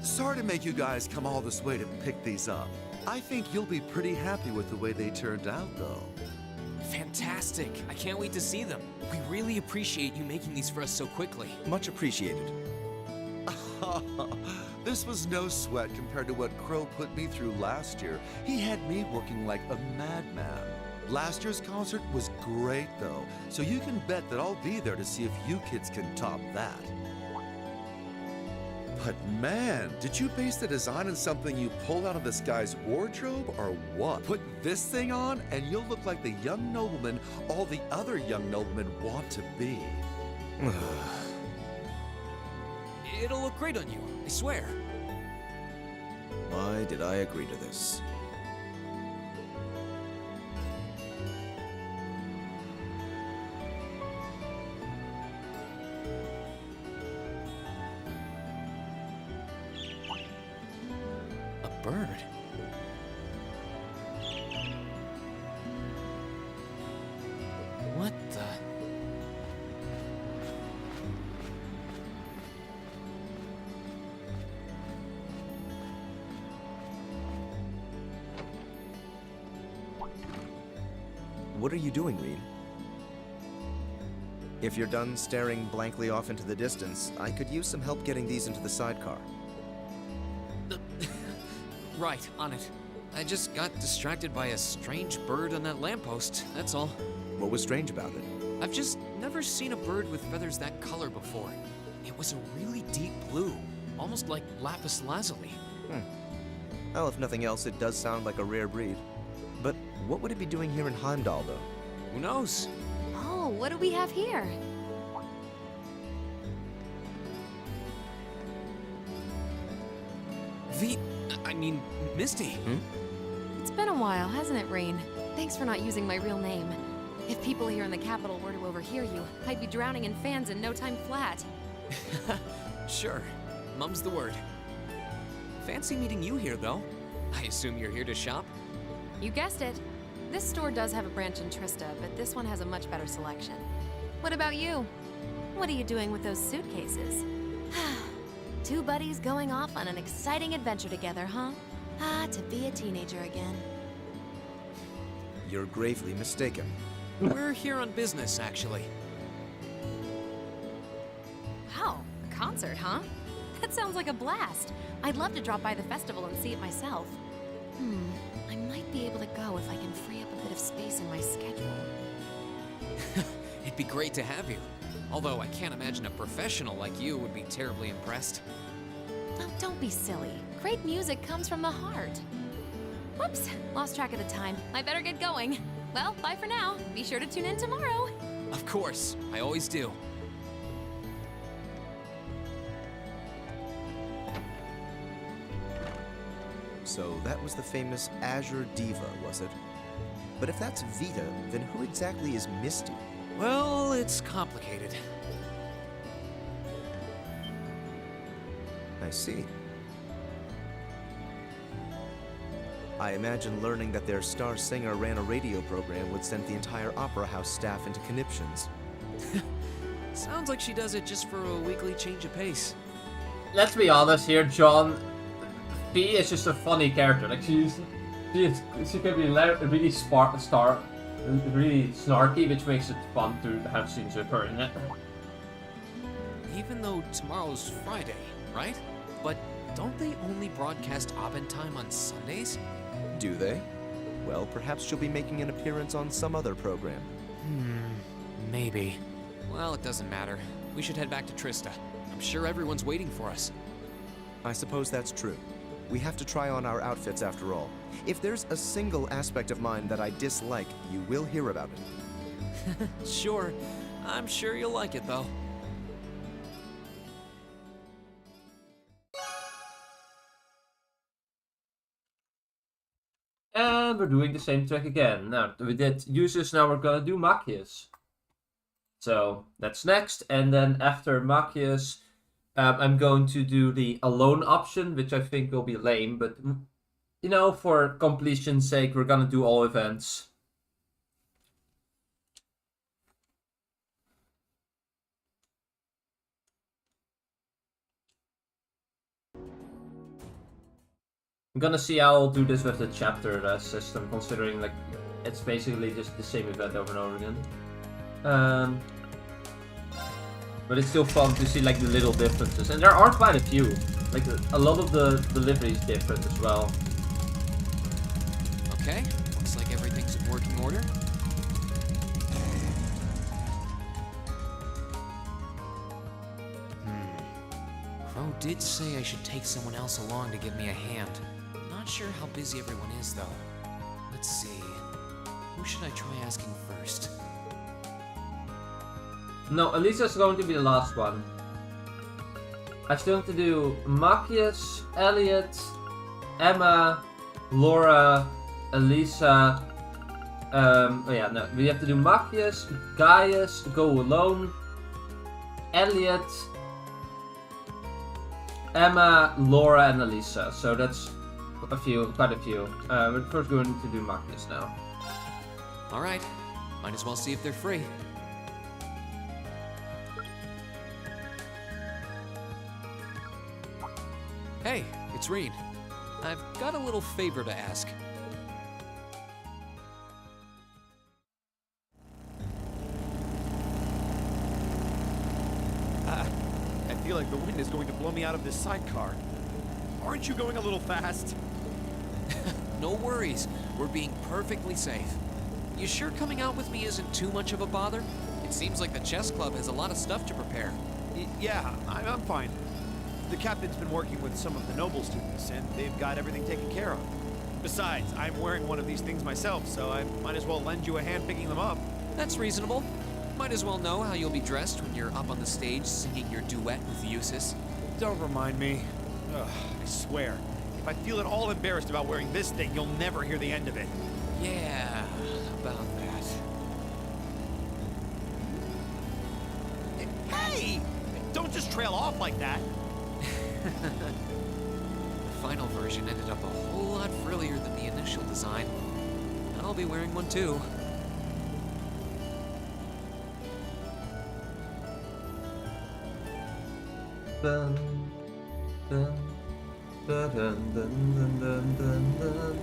Sorry to make you guys come all this way to pick these up. I think you'll be pretty happy with the way they turned out, though. Fantastic. I can't wait to see them. We really appreciate you making these for us so quickly. Much appreciated. This was no sweat compared to what Crow put me through last year. He had me working like a madman. Last year's concert was great, though, so you can bet that I'll be there to see if you kids can top that. But man, did you base the design on something you pulled out of this guy's wardrobe, or what? Put this thing on, and you'll look like the young nobleman all the other young noblemen want to be. It'll look great on you, I swear. Why did I agree to this? A bird? What the... What are you doing, Rean? If you're done staring blankly off into the distance, I could use some help getting these into the sidecar. Right, on it. I just got distracted by a strange bird on that lamppost, that's all. What was strange about it? I've just never seen a bird with feathers that color before. It was a really deep blue, almost like lapis lazuli. Well, if nothing else, it does sound like a rare breed. But what would it be doing here in Heimdall, though? Who knows? Oh, what do we have here? Misty. It's been a while, hasn't it, Rain? Thanks for not using my real name. If people here in the capital were to overhear you, I'd be drowning in fans in no time flat. Sure, mum's the word. Fancy meeting you here, though. I assume you're here to shop? You guessed it. This store does have a branch in Trista, but this one has a much better selection. What about you? What are you doing with those suitcases? Two buddies going off on an exciting adventure together, huh? Ah, to be a teenager again. You're gravely mistaken. We're here on business, actually. Wow, a concert, huh? That sounds like a blast. I'd love to drop by the festival and see it myself. I might be able to go if I can free up a bit of space in my schedule. It'd be great to have you. Although I can't imagine a professional like you would be terribly impressed. Oh, don't be silly. Great music comes from the heart. Whoops, lost track of the time. I better get going. Well, bye for now. Be sure to tune in tomorrow. Of course, I always do. So that was the famous Azure Diva, was it? But if that's Vita, then who exactly is Misty? Well, it's complicated. I see. I imagine learning that their star singer ran a radio program would send the entire opera house staff into conniptions. Sounds like she does it just for a weekly change of pace. Let's be honest here, John. P is just a funny character. Like she can be really really snarky, which makes it fun to have scenes with her in it. Even though tomorrow's Friday, right? But don't they only broadcast Abendtime on Sundays? Do they? Well, perhaps she'll be making an appearance on some other program. Maybe. Well, it doesn't matter. We should head back to Trista. I'm sure everyone's waiting for us. I suppose that's true. We have to try on our outfits after all. If there's a single aspect of mine that I dislike, you will hear about it. Sure. I'm sure you'll like it, though. And we're doing the same track again. Now, we did Jusis, now we're gonna do Machias. So, that's next, and then after Machias, I'm going to do the alone option, which I think will be lame, but, you know, for completion's sake, we're gonna do all events. I'm gonna see how I'll do this with the chapter system, considering like it's basically just the same event over and over again. But it's still fun to see like the little differences, and there are quite a few. Like a lot of the delivery is different as well. Okay, looks like everything's in working order. Crow did say I should take someone else along to give me a hand. Not sure how busy everyone is, though. Let's see. Who should I try asking first? No, Alisa's going to be the last one. I still have to do Machias, Elliot, Emma, Laura, Alisa. We have to do Machias, Gaius, Go Alone, Elliot, Emma, Laura, and Alisa. So that's quite a few. We're first going to do Machias now. All right, might as well see if they're free. Hey, it's Rean. I've got a little favor to ask. I feel like the wind is going to blow me out of this sidecar. Aren't you going a little fast? No worries, we're being perfectly safe. You sure coming out with me isn't too much of a bother? It seems like the chess club has a lot of stuff to prepare. Yeah, I'm fine. The captain's been working with some of the noble students, and they've got everything taken care of. Besides, I'm wearing one of these things myself, so I might as well lend you a hand picking them up. That's reasonable. Might as well know how you'll be dressed when you're up on the stage singing your duet with Jusis. Don't remind me. Ugh, I swear, if I feel at all embarrassed about wearing this thing, you'll never hear the end of it. Yeah, about that. Hey! Don't just trail off like that. The final version ended up a whole lot frillier than the initial design. I'll be wearing one too. Dun, dun, dun, dun, dun, dun, dun, dun.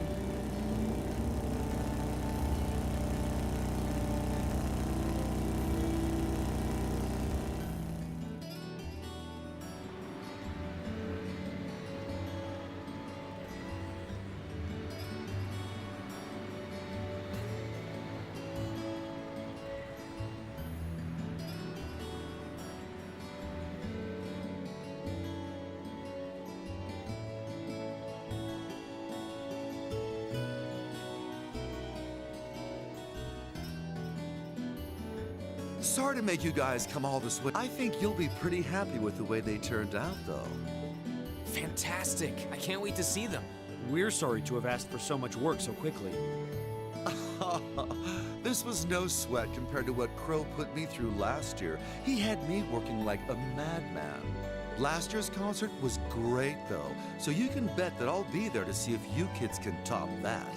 Sorry to make you guys come all this way. I think you'll be pretty happy with the way they turned out, though. Fantastic! I can't wait to see them. We're sorry to have asked for so much work so quickly. This was no sweat compared to what Crow put me through last year. He had me working like a madman. Last year's concert was great, though, so you can bet that I'll be there to see if you kids can top that.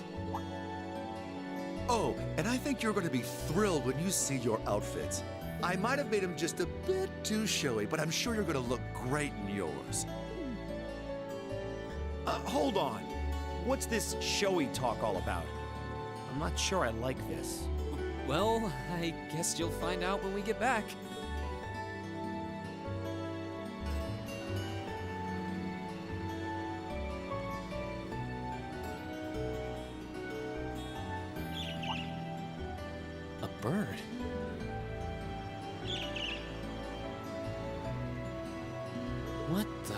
Oh, and I think you're going to be thrilled when you see your outfits. I might have made them just a bit too showy, but I'm sure you're going to look great in yours. Hold on. What's this showy talk all about? I'm not sure I like this. Well, I guess you'll find out when we get back. A bird. What the?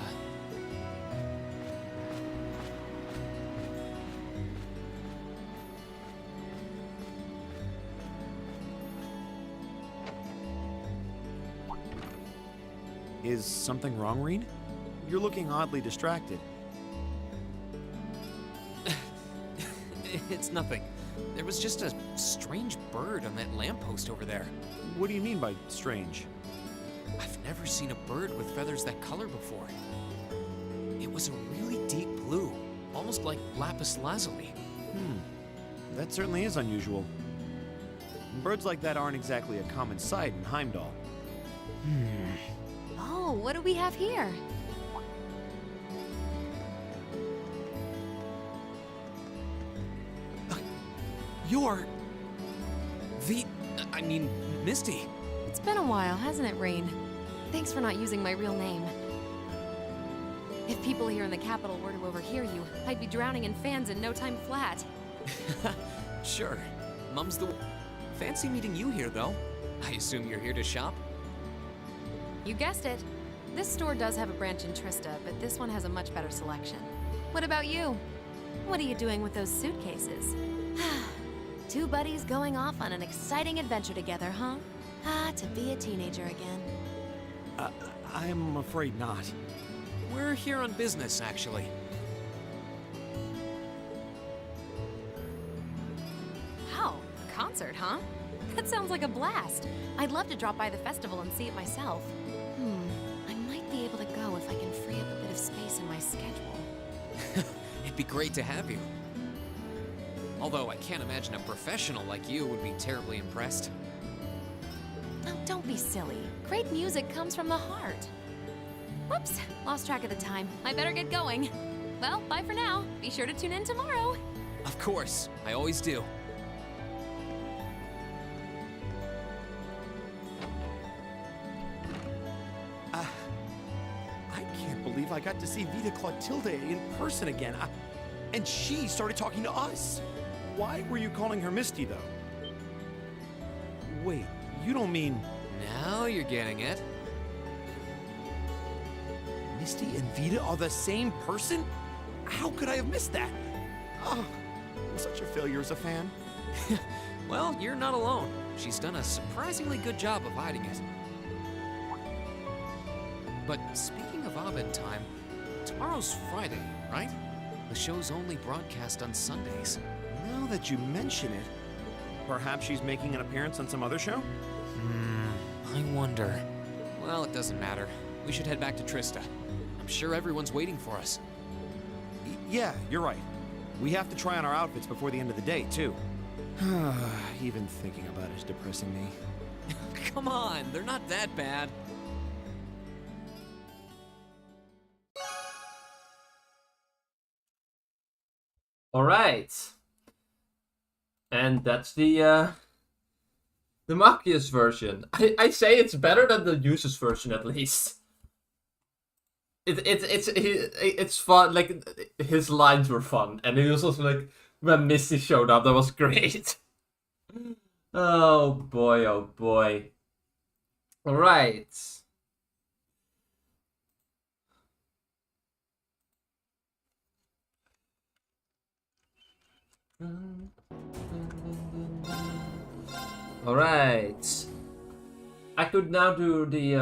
Is something wrong, Rean? You're looking oddly distracted. It's nothing. There was just a strange bird on that lamppost over there. What do you mean by strange? I've never seen a bird with feathers that color before. It was a really deep blue, almost like lapis lazuli. That certainly is unusual. Birds like that aren't exactly a common sight in Heimdall. Oh, what do we have here? You're... I mean, Misty. It's been a while, hasn't it, Rain? Thanks for not using my real name. If people here in the capital were to overhear you, I'd be drowning in fans in no time flat. Sure. Mum's the... Fancy meeting you here, though. I assume you're here to shop? You guessed it. This store does have a branch in Trista, but this one has a much better selection. What about you? What are you doing with those suitcases? Two buddies going off on an exciting adventure together, huh? To be a teenager again. I'm afraid not. We're here on business, actually. Wow, a concert, huh? That sounds like a blast. I'd love to drop by the festival and see it myself. I might be able to go if I can free up a bit of space in my schedule. It'd be great to have you. Although I can't imagine a professional like you would be terribly impressed. Oh, don't be silly. Great music comes from the heart. Whoops, lost track of the time. I better get going. Well, bye for now. Be sure to tune in tomorrow. Of course, I always do. I can't believe I got to see Vita Clotilde in person again. And she started talking to us. Why were you calling her Misty, though? Wait, you don't mean... Now you're getting it. Misty and Vita are the same person? How could I have missed that? Oh, I'm such a failure as a fan. Well, you're not alone. She's done a surprisingly good job of hiding it. But speaking of Abed time, tomorrow's Friday, right? The show's only broadcast on Sundays. Now that you mention it, perhaps she's making an appearance on some other show? I wonder. Well, it doesn't matter. We should head back to Trista. I'm sure everyone's waiting for us. Yeah, you're right. We have to try on our outfits before the end of the day, too. Even thinking about it is depressing me. Come on, they're not that bad. All right. And that's the Machias version. I say it's better than the Jusis version at least. It's fun. Like his lines were fun, and it was also like when Misty showed up, that was great. Oh boy! Oh boy! All right. All right. I could now do the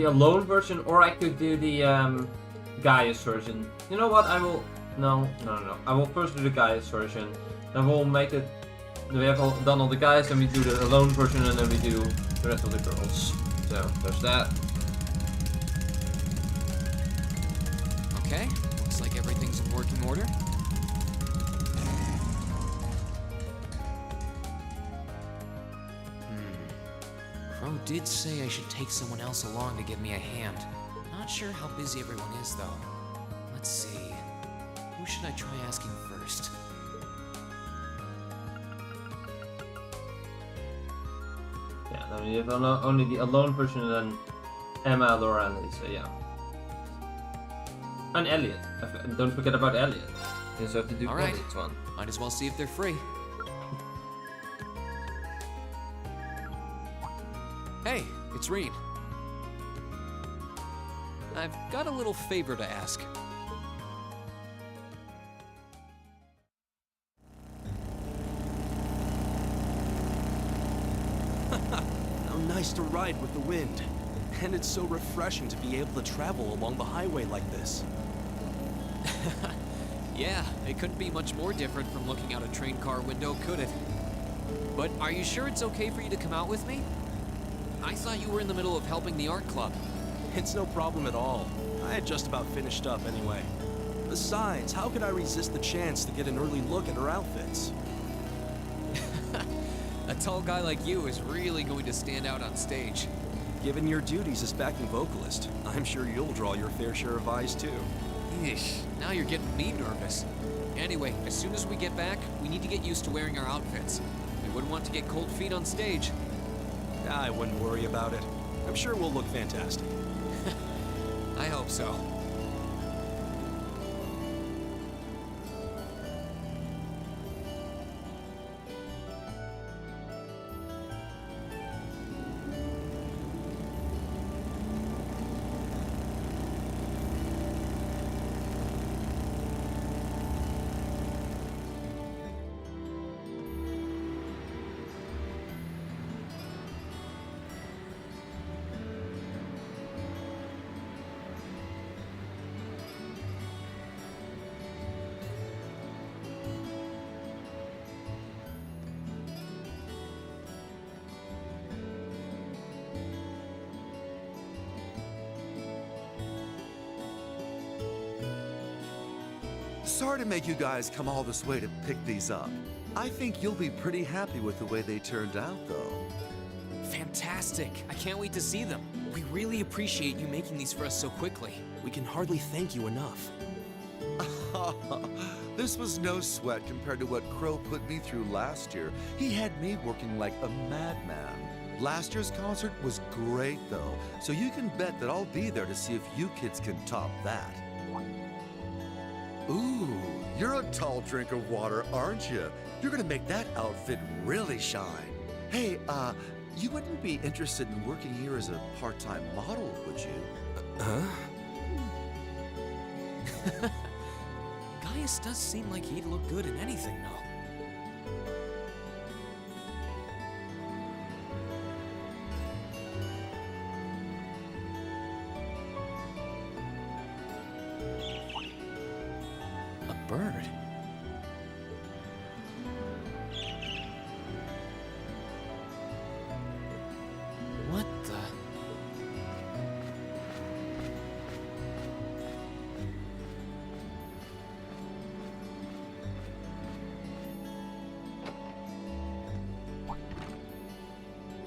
alone version, or I could do the Gaius version. You know what? I will. No. I will first do the Gaius version. Then we'll make it. We have done all the guys, and we do the alone version, and then we do the rest of the girls. So there's that. Okay, looks like everything's in working order. Crow did say I should take someone else along to give me a hand. Not sure how busy everyone is, though. Let's see. Who should I try asking first? Yeah, then we have only the alone version, and then Emma, Laura, and Alisa. Yeah. And Elliot. Don't forget about Elliot. You also have to do this one. Might as well see if they're free. Hey, it's Reen. I've got a little favor to ask. How nice to ride with the wind. And it's so refreshing to be able to travel along the highway like this. Yeah, it couldn't be much more different from looking out a train car window, could it? But are you sure it's okay for you to come out with me? I thought you were in the middle of helping the art club. It's no problem at all. I had just about finished up anyway. Besides, how could I resist the chance to get an early look at her outfits? A tall guy like you is really going to stand out on stage. Given your duties as backing vocalist, I'm sure you'll draw your fair share of eyes too. Eesh, now you're getting me nervous. Anyway, as soon as we get back, we need to get used to wearing our outfits. We wouldn't want to get cold feet on stage. I wouldn't worry about it. I'm sure we'll look fantastic. I hope so. Sorry to make you guys come all this way to pick these up. I think you'll be pretty happy with the way they turned out, though. Fantastic. I can't wait to see them. We really appreciate you making these for us so quickly. We can hardly thank you enough. This was no sweat compared to what Crow put me through last year. He had me working like a madman. Last year's concert was great, though, so you can bet that I'll be there to see if you kids can top that. Ooh, you're a tall drink of water, aren't you? You're gonna make that outfit really shine. Hey, you wouldn't be interested in working here as a part-time model, would you? Huh? Gaius does seem like he'd look good in anything, though. A bird? What the?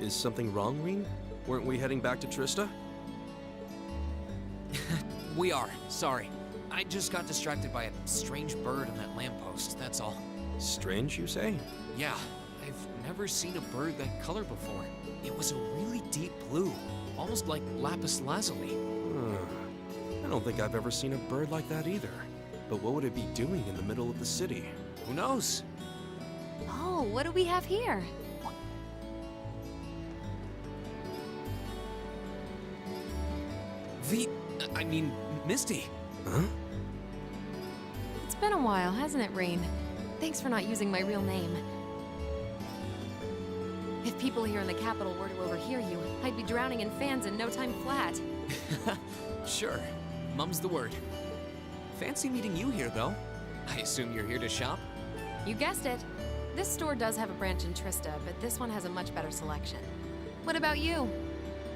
Is something wrong, Reen? Weren't we heading back to Trista? We are. Sorry. I just got distracted by a strange bird on that lamppost, that's all. Strange, you say? Yeah, I've never seen a bird that color before. It was a really deep blue, almost like lapis lazuli. I don't think I've ever seen a bird like that either. But what would it be doing in the middle of the city? Who knows? Oh, what do we have here? Misty. Huh? It's been a while, hasn't it, Rean? Thanks for not using my real name. If people here in the capital were to overhear you, I'd be drowning in fans in no time flat. Sure. Mum's the word. Fancy meeting you here, though. I assume you're here to shop? You guessed it. This store does have a branch in Trista, but this one has a much better selection. What about you?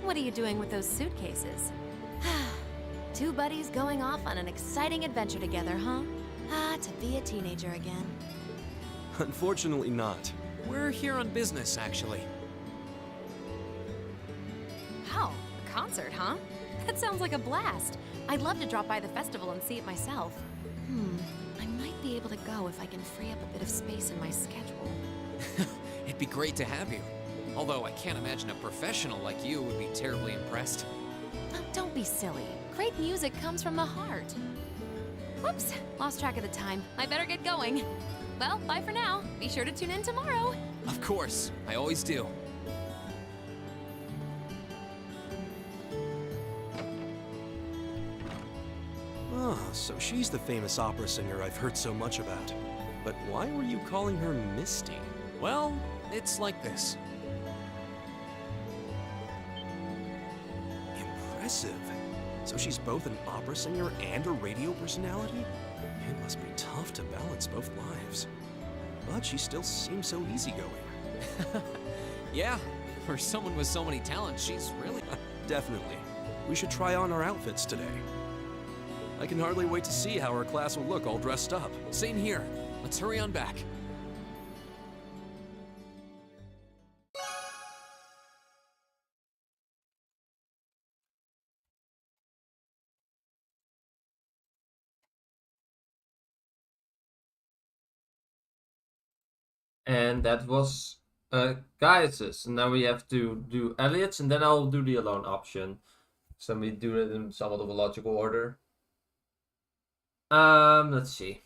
What are you doing with those suitcases? Two buddies going off on an exciting adventure together, huh? Ah, to be a teenager again. Unfortunately not. We're here on business, actually. Wow, a concert, huh? That sounds like a blast. I'd love to drop by the festival and see it myself. I might be able to go if I can free up a bit of space in my schedule. It'd be great to have you. Although I can't imagine a professional like you would be terribly impressed. Oh, don't be silly. Great music comes from the heart. Whoops, lost track of the time. I better get going. Well, bye for now. Be sure to tune in tomorrow. Of course, I always do. Oh, so she's the famous opera singer I've heard so much about. But why were you calling her Misty? Well, it's like this. Impressive. So she's both an opera singer and a radio personality? It must be tough to balance both lives. But she still seems so easygoing. Yeah, for someone with so many talents, she's really... Definitely. We should try on our outfits today. I can hardly wait to see how our class will look all dressed up. Same here. Let's hurry on back. And that was Gaius's. And now we have to do Elliot's, and then I'll do the alone option. So we do it in somewhat of a logical order. Let's see.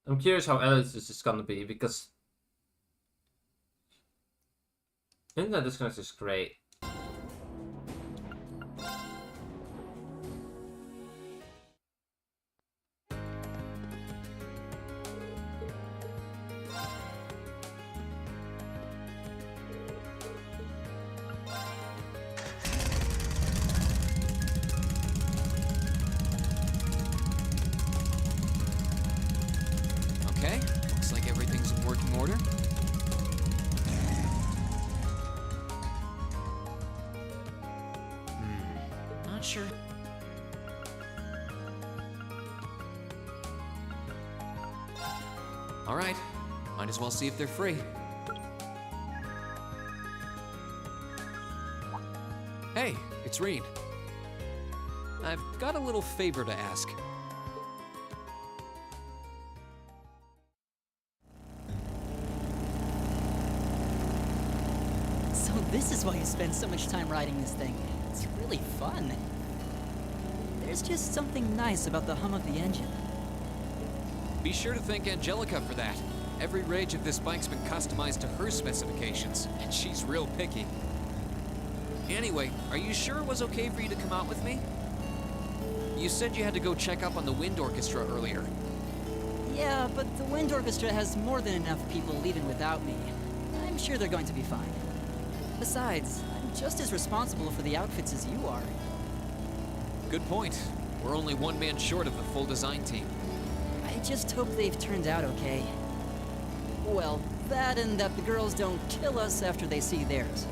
I'm curious how Elliot's is gonna be, because internet disconnect is great. Okay, looks like everything's in working order. All right, might as well see if they're free. Hey, it's Reen. I've got a little favor to ask. So this is why you spend so much time riding this thing. It's really fun. There's just something nice about the hum of the engine. Be sure to thank Angelica for that. Every rage of this bike's been customized to her specifications, and she's real picky. Anyway, are you sure it was okay for you to come out with me? You said you had to go check up on the wind orchestra earlier. Yeah, but the wind orchestra has more than enough people leaving without me. I'm sure they're going to be fine. Besides, I'm just as responsible for the outfits as you are. Good point. We're only one man short of the full design team. I just hope they've turned out okay. Well, that and that the girls don't kill us after they see theirs.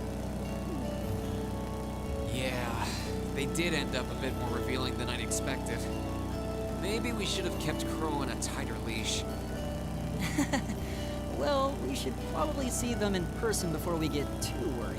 Yeah, they did end up a bit more revealing than I'd expected. Maybe we should have kept Crow on a tighter leash. Well, we should probably see them in person before we get too worried.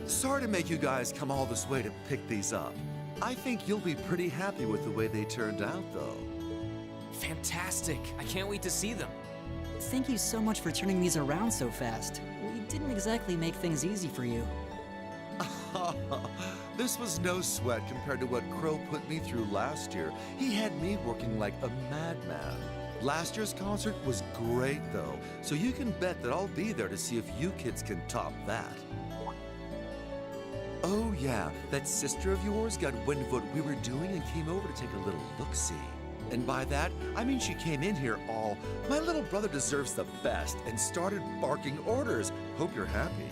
Sorry to make you guys come all this way to pick these up. I think you'll be pretty happy with the way they turned out, though. Fantastic! I can't wait to see them. Thank you so much for turning these around so fast. We didn't exactly make things easy for you. This was no sweat compared to what Crow put me through last year. He had me working like a madman. Last year's concert was great, though, so you can bet that I'll be there to see if you kids can top that. Oh yeah, that sister of yours got wind of what we were doing and came over to take a little look-see. And by that, I mean she came in here all, "My little brother deserves the best," and started barking orders. Hope you're happy.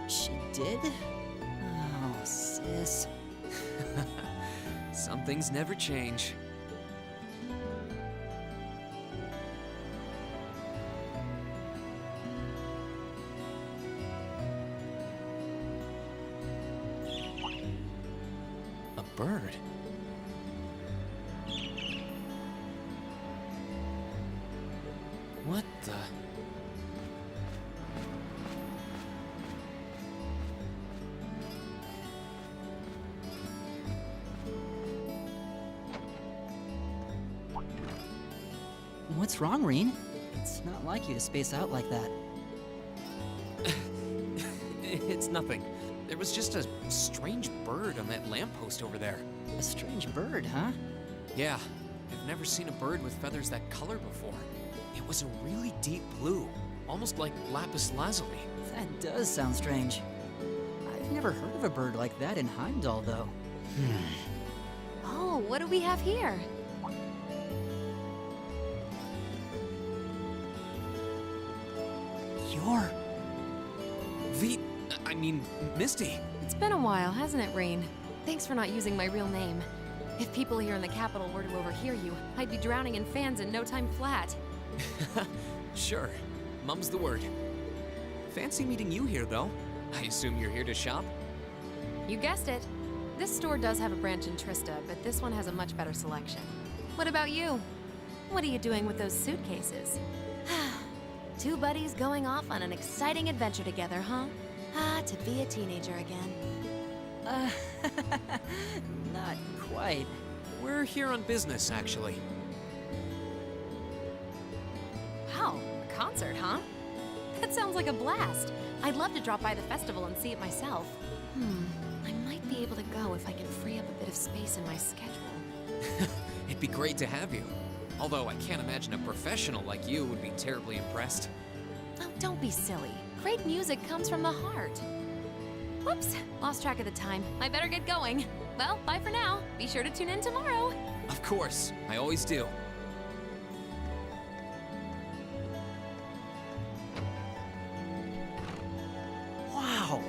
She did? Oh, sis. Some things never change. A bird. What the? What's wrong, Reen? It's not like you to space out like that. It's nothing. There was just a strange bird on that lamppost over there. A strange bird, huh? Yeah, I've never seen a bird with feathers that color before. It was a really deep blue, almost like lapis lazuli. That does sound strange. I've never heard of a bird like that in Heimdall, though. Oh, what do we have here? You're... I mean, Misty. It's been a while, hasn't it, Reen? Thanks for not using my real name. If people here in the capital were to overhear you, I'd be drowning in fans in no time flat. Sure. Mum's the word. Fancy meeting you here, though. I assume you're here to shop? You guessed it. This store does have a branch in Trista, but this one has a much better selection. What about you? What are you doing with those suitcases? Two buddies going off on an exciting adventure together, huh? Ah, to be a teenager again. Not quite. We're here on business, actually. Wow, a concert, huh? That sounds like a blast. I'd love to drop by the festival and see it myself. I might be able to go if I can free up a bit of space in my schedule. It'd be great to have you. Although I can't imagine a professional like you would be terribly impressed. Oh, don't be silly. Great music comes from the heart. Whoops, lost track of the time. I better get going. Well, bye for now. Be sure to tune in tomorrow. Of course, I always do. Wow!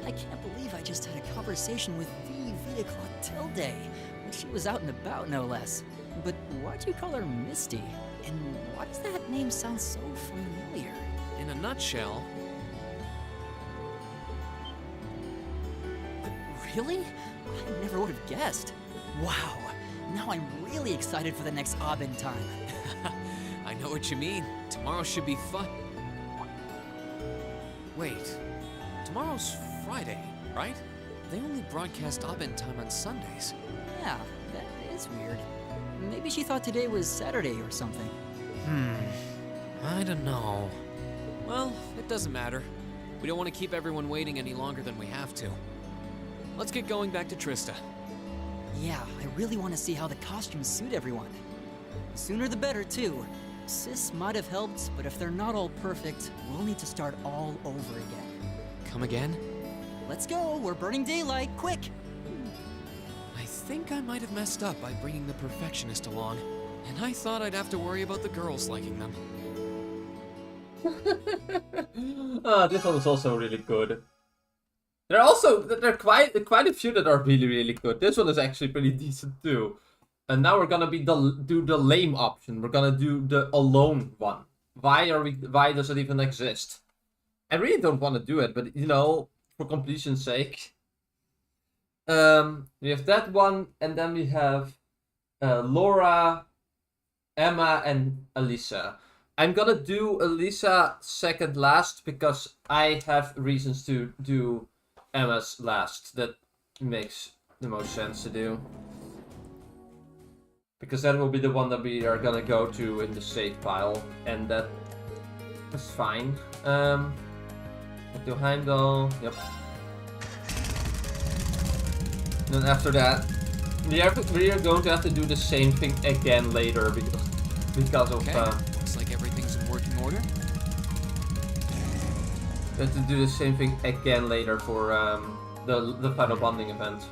I can't believe I just had a conversation with Vita Clotilde when she was out and about, no less. But why'd you call her Misty? And why does that name sound so familiar? In a nutshell, Really? I never would have guessed. Wow! Now I'm really excited for the next Abend time. I know what you mean. Tomorrow should be fun. Wait, tomorrow's Friday, right? They only broadcast Abend time on Sundays. Yeah, that is weird. Maybe she thought today was Saturday or something. I don't know. Well, it doesn't matter. We don't want to keep everyone waiting any longer than we have to. Let's get going back to Trista. Yeah, I really want to see how the costumes suit everyone. Sooner the better, too. Sis might have helped, but if they're not all perfect, we'll need to start all over again. Come again? Let's go, we're burning daylight, quick! I think I might have messed up by bringing the perfectionist along, and I thought I'd have to worry about the girls liking them. This one is also really good. There are quite a few that are really good. This one is actually pretty decent too. And now we're gonna do the lame option. We're gonna do the alone one. Why does it even exist? I really don't want to do it, but you know, for completion's sake. We have that one, and then we have Laura, Emma, and Alisa. I'm gonna do Alisa second last because I have reasons to do Emma's last. That makes the most sense to do. Because that will be the one that we are gonna go to in the save pile. And that is fine. Do Heimdall, yep. And then after that, we are going to have to do the same thing again later because of... Okay, looks like everything's in working order. We have to do the same thing again later for the final bonding event.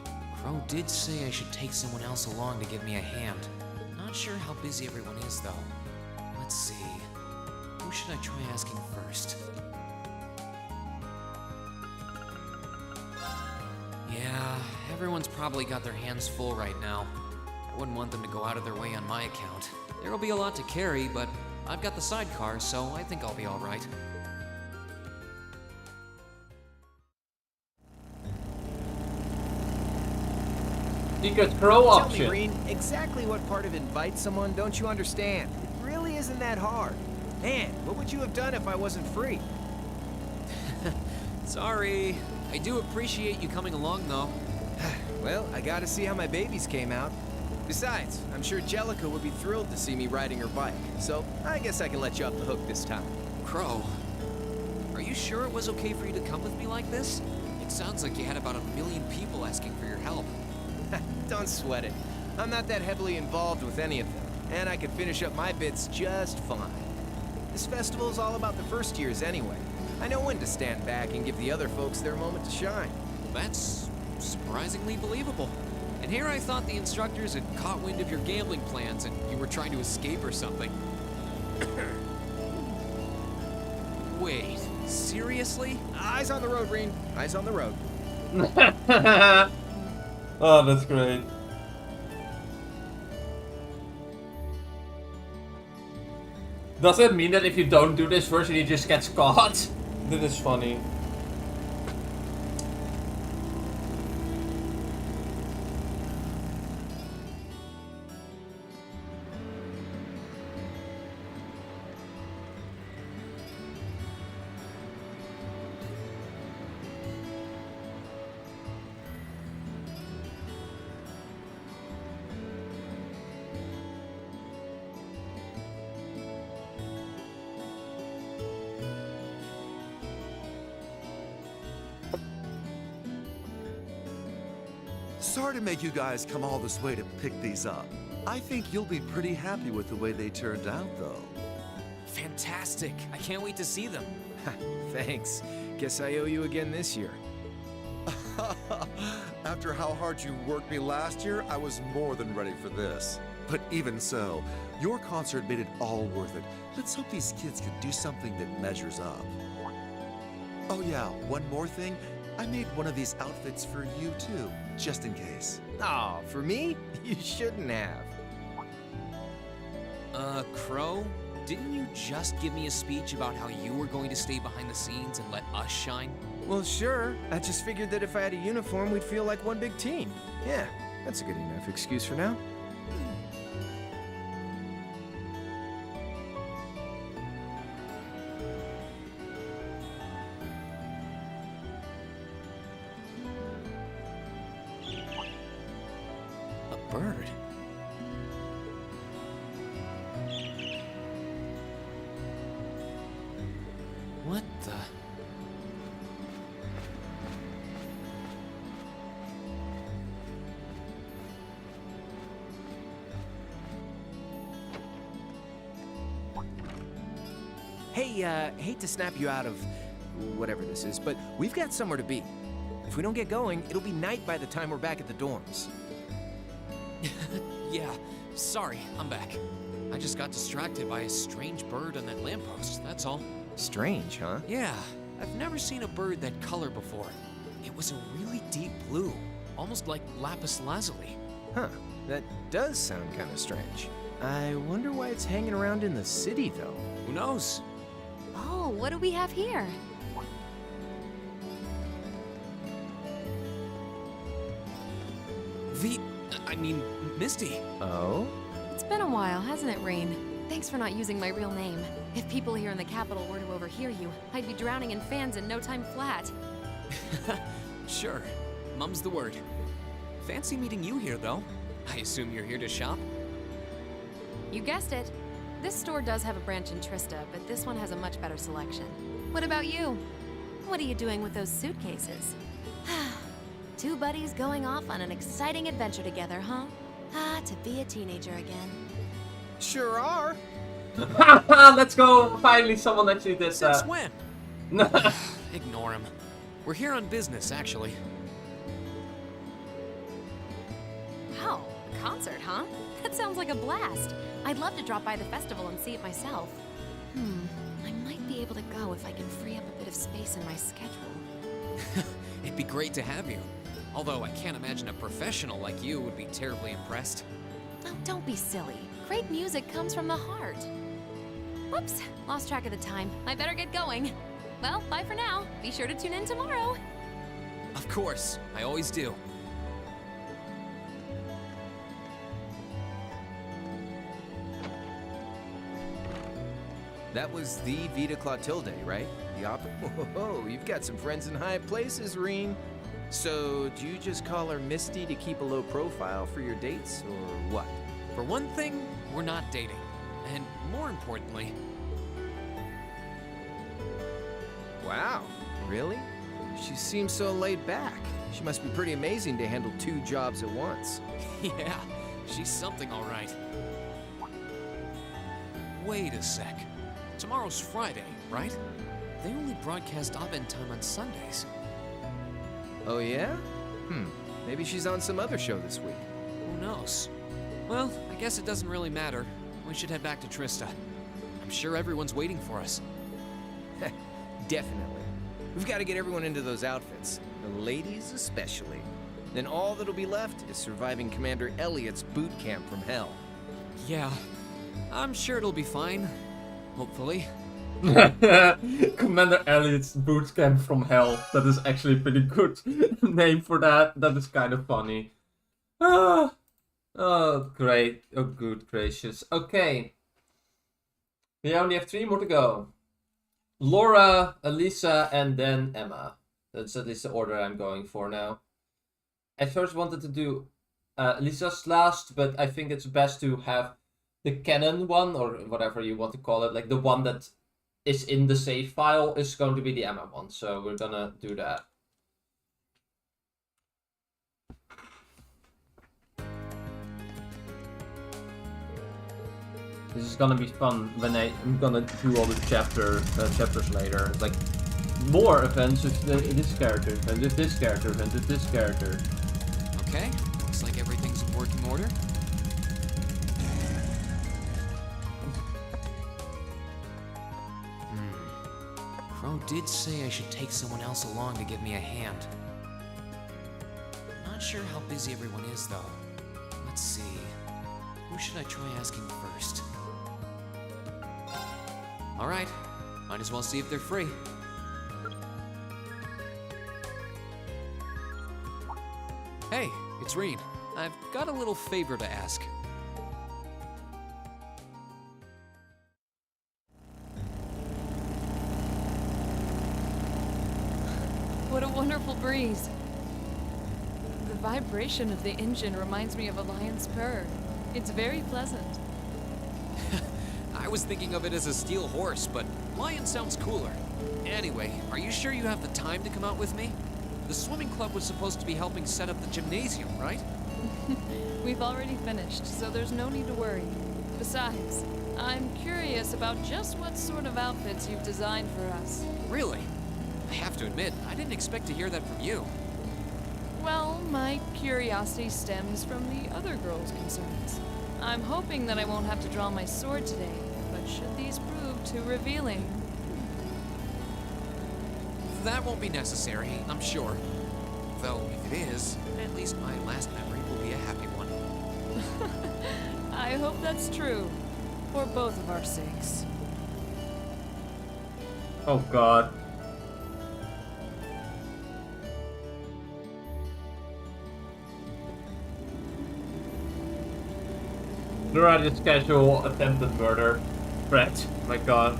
Crow did say I should take someone else along to give me a hand. Not sure how busy everyone is though. Let's see. Who should I try asking first? Yeah, everyone's probably got their hands full right now. I wouldn't want them to go out of their way on my account. There'll be a lot to carry, but I've got the sidecar, so I think I'll be alright. Secret Crow option. Tell me, Reen, exactly what part of invite someone don't you understand? It really isn't that hard. Man, what would you have done if I wasn't free? Sorry. I do appreciate you coming along, though. Well, I gotta see how my babies came out. Besides, I'm sure Jellica would be thrilled to see me riding her bike, so I guess I can let you off the hook this time. Crow, are you sure it was okay for you to come with me like this? It sounds like you had about 1 million people asking for your help. Don't sweat it. I'm not that heavily involved with any of them, and I can finish up my bits just fine. This festival is all about the first years anyway. I know when to stand back and give the other folks their moment to shine. That's surprisingly believable. And here I thought the instructors had caught wind of your gambling plans and you were trying to escape or something. Wait, seriously? Eyes on the road, Reen. Eyes on the road. Oh, that's great. Does it mean that if you don't do this version, he just gets caught? That is funny. Sorry to make you guys come all this way to pick these up. I think you'll be pretty happy with the way they turned out, though. Fantastic. I can't wait to see them. Thanks. Guess I owe you again this year. After how hard you worked me last year, I was more than ready for this. But even so, your concert made it all worth it. Let's hope these kids can do something that measures up. Oh yeah, one more thing. I made one of these outfits for you too, just in case. Aw, for me? You shouldn't have. Crow? Didn't you just give me a speech about how you were going to stay behind the scenes and let us shine? Well, sure. I just figured that if I had a uniform, we'd feel like one big team. Yeah, that's a good enough excuse for now. A bird? What the? Hey, hate to snap you out of whatever this is, but we've got somewhere to be. If we don't get going, it'll be night by the time we're back at the dorms. Yeah, sorry, I'm back. I just got distracted by a strange bird on that lamppost, that's all. Strange, huh? Yeah, I've never seen a bird that color before. It was a really deep blue, almost like lapis lazuli. Huh, that does sound kind of strange. I wonder why it's hanging around in the city, though. Who knows? Oh, what do we have here? Misty. Oh? It's been a while, hasn't it, Rain? Thanks for not using my real name. If people here in the capital were to overhear you, I'd be drowning in fans in no time flat. Sure, mum's the word. Fancy meeting you here, though. I assume you're here to shop? You guessed it. This store does have a branch in Trista, but this one has a much better selection. What about you? What are you doing with those suitcases? Two buddies going off on an exciting adventure together, huh? Ah, to be a teenager again. Sure are. Let's go! Finally, someone actually did that. Since when? Ignore him. We're here on business, actually. Wow, a concert, huh? That sounds like a blast. I'd love to drop by the festival and see it myself. I might be able to go if I can free up a bit of space in my schedule. It'd be great to have you. Although I can't imagine a professional like you would be terribly impressed. Oh, don't be silly. Great music comes from the heart. Whoops, lost track of the time. I better get going. Well, bye for now. Be sure to tune in tomorrow. Of course, I always do. That was the Vita Clotilde, right? The opera? Whoa, you've got some friends in high places, Reen. So, do you just call her Misty to keep a low profile for your dates, or what? For one thing, we're not dating. And more importantly... Wow, really? She seems so laid back. She must be pretty amazing to handle two jobs at once. Yeah, she's something all right. Wait a sec. Tomorrow's Friday, right? They only broadcast Abend time on Sundays. Oh yeah? Maybe she's on some other show this week. Who knows? Well, I guess it doesn't really matter. We should head back to Trista. I'm sure everyone's waiting for us. Definitely. We've got to get everyone into those outfits. The ladies especially. Then all that'll be left is surviving Commander Elliot's boot camp from hell. Yeah, I'm sure it'll be fine. Hopefully. Commander Elliot's boot camp from hell. That is actually a pretty good name for that. That is kind of funny. Oh, great. Oh, good gracious. Okay. We only have 3 more to go. Laura, Alisa, and then Emma. That's at least the order I'm going for now. I first wanted to do Lisa's last, but I think it's best to have the canon one, or whatever you want to call it, like the one that is in the save file is going to be the Emma one, so we're gonna do that. This is gonna be fun when I'm gonna do all the chapters later. It's like more events with this character, and with this character, and with this character. Okay, looks like everything's in working order. Crow did say I should take someone else along to give me a hand. Not sure how busy everyone is, though. Let's see. Who should I try asking first? Alright, might as well see if they're free. Hey, it's Rean. I've got a little favor to ask. What a wonderful breeze. The vibration of the engine reminds me of a lion's purr. It's very pleasant. I was thinking of it as a steel horse, but lion sounds cooler. Anyway, are you sure you have the time to come out with me? The swimming club was supposed to be helping set up the gymnasium, right? We've already finished, so there's no need to worry. Besides, I'm curious about just what sort of outfits you've designed for us. Really? I have to admit, I didn't expect to hear that from you. Well, my curiosity stems from the other girls' concerns. I'm hoping that I won't have to draw my sword today, but should these prove too revealing... That won't be necessary, I'm sure. Though, if it is, at least my last memory will be a happy one. I hope that's true, for both of our sakes. Oh god. They're at this casual attempted murder threat. My god.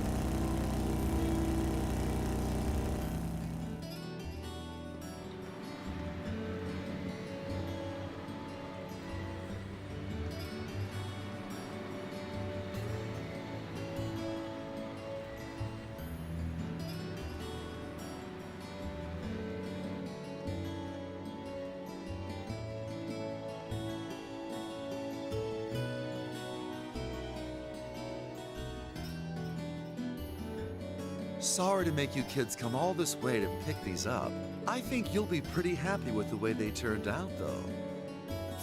Sorry to make you kids come all this way to pick these up. I think you'll be pretty happy with the way they turned out, though.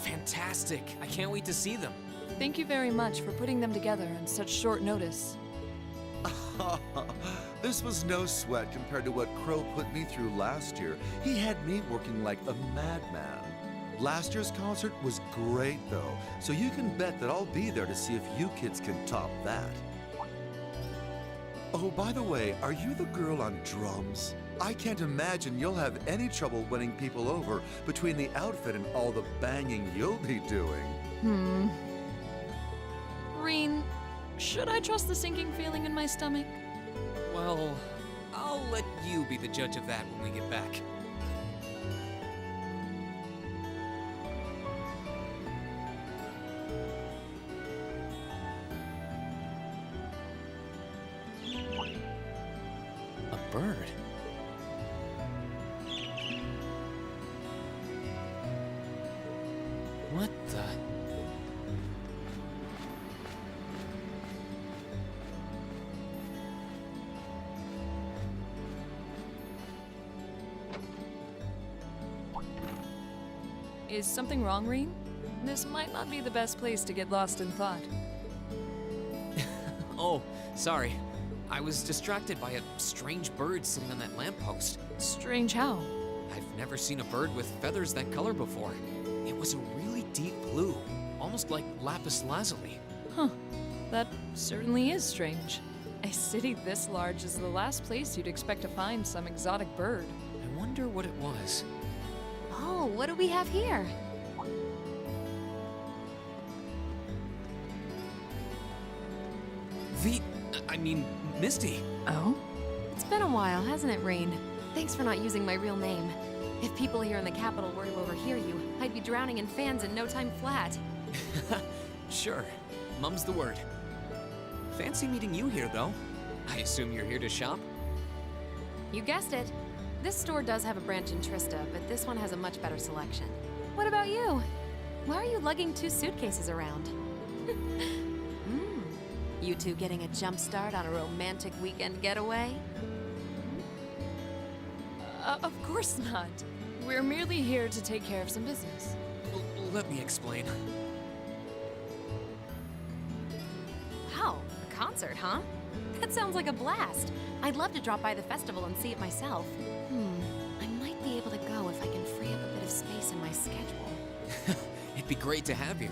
Fantastic! I can't wait to see them. Thank you very much for putting them together on such short notice. This was no sweat compared to what Crow put me through last year. He had me working like a madman. Last year's concert was great, though, so you can bet that I'll be there to see if you kids can top that. Oh, by the way, are you the girl on drums? I can't imagine you'll have any trouble winning people over between the outfit and all the banging you'll be doing. Rean, should I trust the sinking feeling in my stomach? Well, I'll let you be the judge of that when we get back. A bird? What the? Is something wrong, Rean? This might not be the best place to get lost in thought. Oh, sorry. I was distracted by a strange bird sitting on that lamppost. Strange how? I've never seen a bird with feathers that color before. It was a really deep blue, almost like lapis lazuli. Huh. That certainly is strange. A city this large is the last place you'd expect to find some exotic bird. I wonder what it was. Oh, what do we have here? Misty. Oh? It's been a while, hasn't it, Rain? Thanks for not using my real name. If people here in the capital were to overhear you, I'd be drowning in fans in no time flat. Sure. Mum's the word. Fancy meeting you here, though. I assume you're here to shop? You guessed it. This store does have a branch in Trista, but this one has a much better selection. What about you? Why are you lugging 2 suitcases around? you two getting a jump start on a romantic weekend getaway? Of course not. We're merely here to take care of some business. Let me explain. Wow, a concert, huh? That sounds like a blast. I'd love to drop by the festival and see it myself. I might be able to go if I can free up a bit of space in my schedule. It'd be great to have you.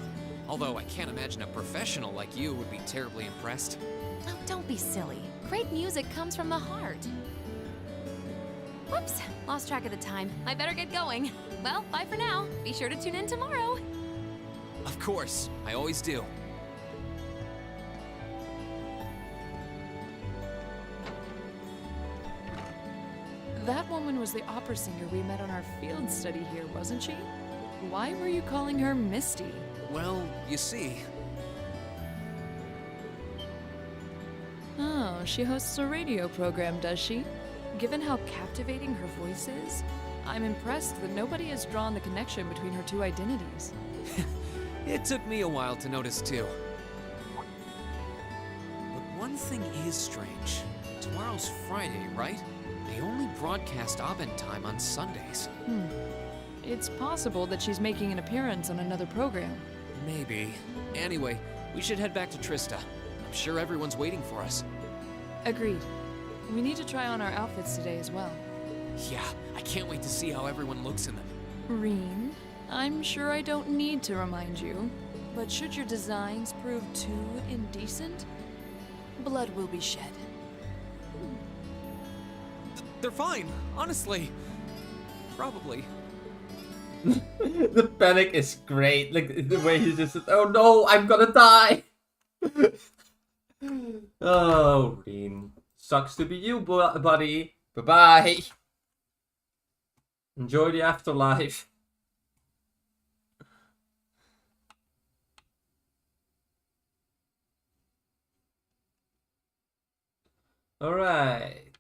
Although I can't imagine a professional like you would be terribly impressed. Oh, don't be silly. Great music comes from the heart. Whoops, lost track of the time. I better get going. Well, bye for now. Be sure to tune in tomorrow. Of course, I always do. That woman was the opera singer we met on our field study here, wasn't she? Why were you calling her Misty? Well, you see... Oh, she hosts a radio program, does she? Given how captivating her voice is, I'm impressed that nobody has drawn the connection between her two identities. It took me a while to notice too. But one thing is strange. Tomorrow's Friday, right? They only broadcast Abend time on Sundays. It's possible that she's making an appearance on another program. Maybe. Anyway, we should head back to Trista. I'm sure everyone's waiting for us. Agreed. We need to try on our outfits today as well. Yeah, I can't wait to see how everyone looks in them. Reen, I'm sure I don't need to remind you, but should your designs prove too indecent, blood will be shed. They're fine, honestly. Probably. The panic is great. Like the way he just said, "Oh no, I'm gonna die." Oh, Reen. Sucks to be you, buddy. Bye-bye. Enjoy the afterlife. Alright.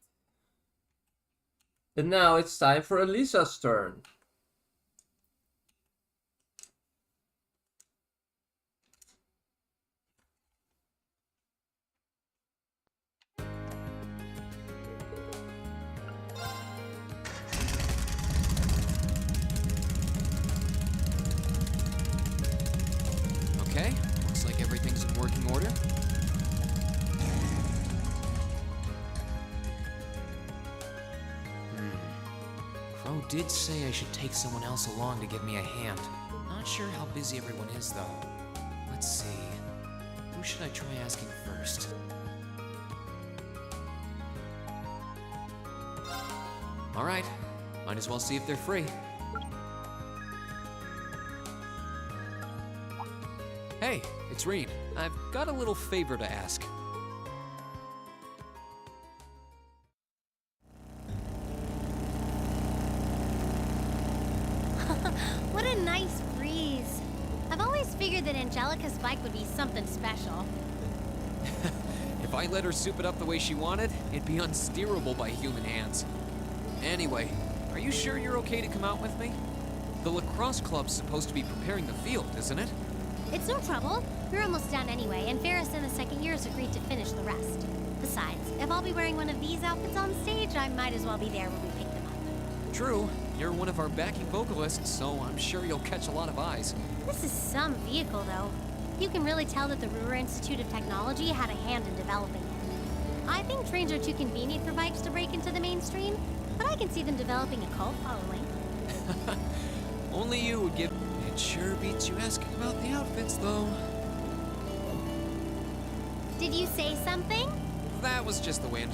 And now it's time for Alisa's turn. Okay, looks like everything's in working order. Crow did say I should take someone else along to give me a hand. Not sure how busy everyone is, though. Let's see. Who should I try asking first? Alright, might as well see if they're free. Hey, it's Reen. I've got a little favor to ask. What a nice breeze. I've always figured that Angelica's bike would be something special. If I let her soup it up the way she wanted, it'd be unsteerable by human hands. Anyway, are you sure you're okay to come out with me? The lacrosse club's supposed to be preparing the field, isn't it? It's no trouble. We're almost done anyway, and Ferris in the second year has agreed to finish the rest. Besides, if I'll be wearing one of these outfits on stage, I might as well be there when we pick them up. True. You're one of our backing vocalists, so I'm sure you'll catch a lot of eyes. This is some vehicle, though. You can really tell that the Ruhr Institute of Technology had a hand in developing it. I think trains are too convenient for bikes to break into the mainstream, but I can see them developing a cult following. Only you would give... It sure beats you asking about the outfits, though. Did you say something? That was just the wind.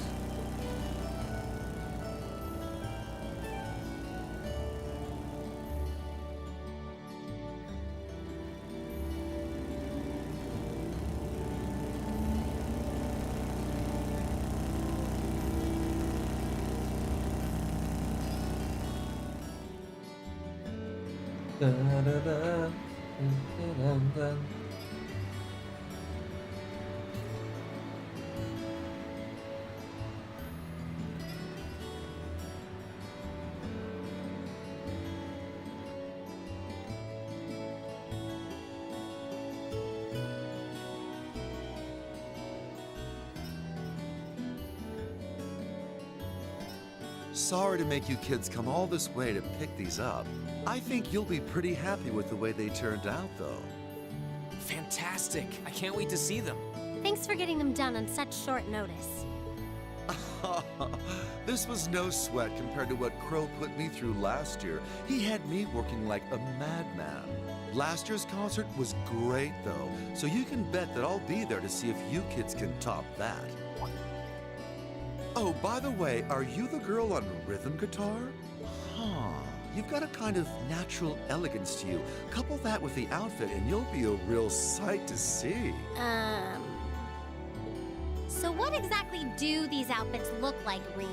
Sorry to make you kids come all this way to pick these up. I think you'll be pretty happy with the way they turned out, though. Fantastic. I can't wait to see them. Thanks for getting them done on such short notice. This was no sweat compared to what Crow put me through last year. He had me working like a madman. Last year's concert was great, though, so you can bet that I'll be there to see if you kids can top that. Oh, by the way, are you the girl on rhythm guitar? Huh. You've got a kind of natural elegance to you. Couple that with the outfit and you'll be a real sight to see. So what exactly do these outfits look like, Reen?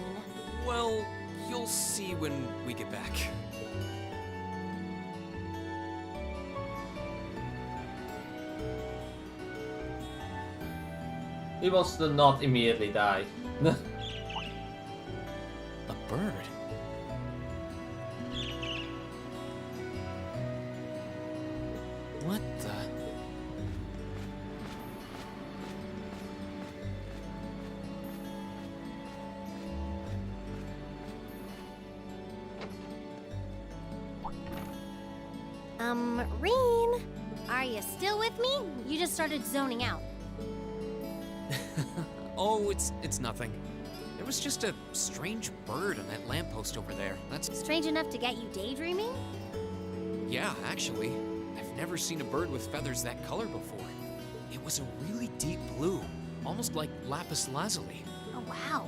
Well, you'll see when we get back. He wants to not immediately die. A bird. What the? Reen, are you still with me? You just started zoning out. Oh, it's nothing. There was just a strange bird on that lamppost over there. That's Strange enough to get you daydreaming? yeah, actually. I've never seen a bird with feathers that color before. It was a really deep blue, almost like lapis lazuli. Oh, wow.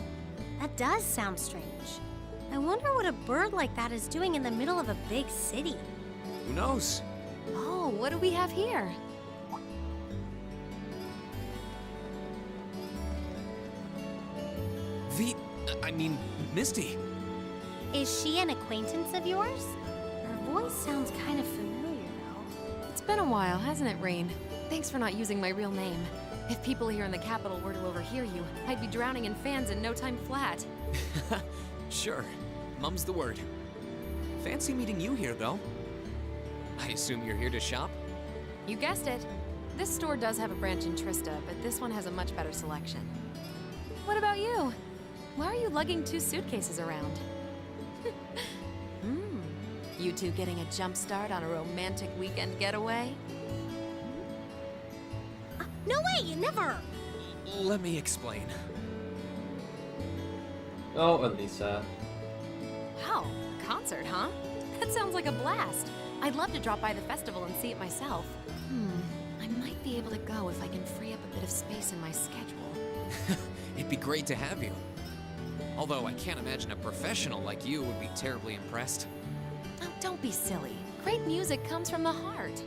That does sound strange. I wonder what a bird like that is doing in the middle of a big city. Who knows? Oh, what do we have here? Misty. Is she an acquaintance of yours? Her voice sounds kind of familiar, though. It's been a while, hasn't it, Rain? Thanks for not using my real name. If people here in the capital were to overhear you, I'd be drowning in fans in no time flat. Sure. Mum's the word. Fancy meeting you here, though. I assume you're here to shop? You guessed it. This store does have a branch in Trista, but this one has a much better selection. What about you? Why are you lugging 2 suitcases around? You two getting a jump start on a romantic weekend getaway? No way, never! Let me explain. Oh, Alisa. Wow, concert, huh? That sounds like a blast. I'd love to drop by the festival and see it myself. I might be able to go if I can free up a bit of space in my schedule. It'd be great to have you. Although I can't imagine a professional like you would be terribly impressed. Oh, don't be silly. Great music comes from the heart.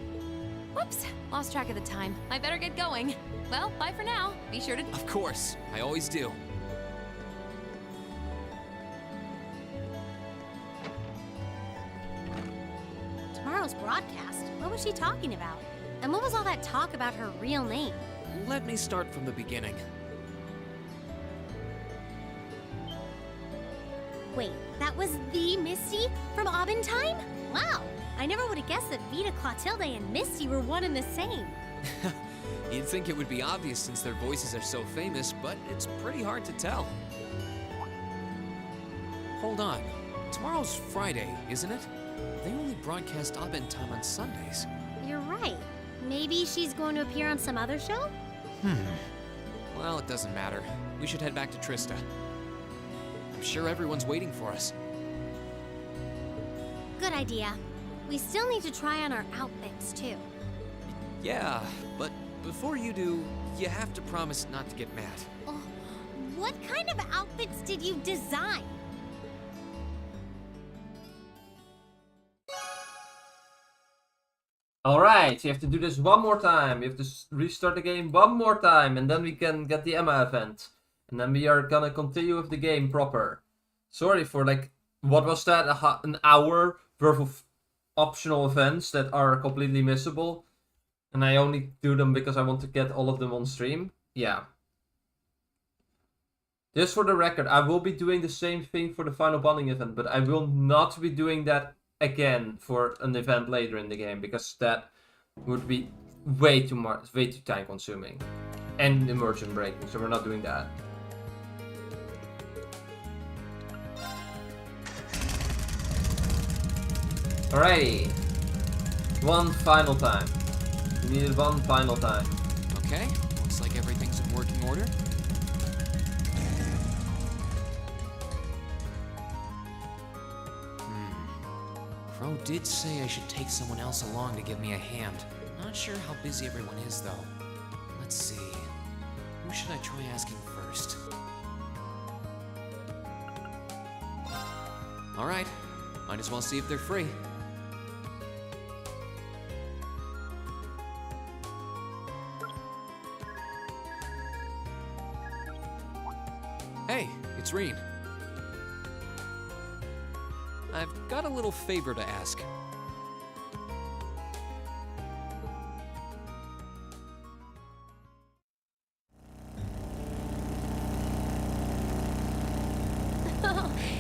Whoops, lost track of the time. I better get going. Well, bye for now. Be sure to... Of course, I always do. Tomorrow's broadcast? What was she talking about? And what was all that talk about her real name? Let me start from the beginning. Wait, that was the Misty from Abentime? Wow, I never would have guessed that Vita Clotilde and Misty were one and the same. You'd think it would be obvious since their voices are so famous, but it's pretty hard to tell. Hold on. Tomorrow's Friday, isn't it? They only broadcast Abentime on Sundays. You're right. Maybe she's going to appear on some other show? Well, it doesn't matter. We should head back to Trista. I'm sure everyone's waiting for us. Good idea. We still need to try on our outfits, too. Yeah, but before you do, you have to promise not to get mad. Oh, what kind of outfits did you design? Alright, you have to do this one more time. You have to restart the game one more time, and then we can get the Emma event. And then we are gonna continue with the game proper. Sorry for, like, what was that? An hour worth of optional events that are completely missable. And I only do them because I want to get all of them on stream. Yeah. Just for the record, I will be doing the same thing for the final bonding event, but I will not be doing that again for an event later in the game, because that would be way too much, way too time consuming. And immersion breaking, so we're not doing that. Alrighty. One final time. We needed one final time. Okay, looks like everything's in working order. Crow did say I should take someone else along to give me a hand. Not sure how busy everyone is, though. Let's see. Who should I try asking first? Alright, might as well see if they're free. Hey, it's Reen. I've got a little favor to ask.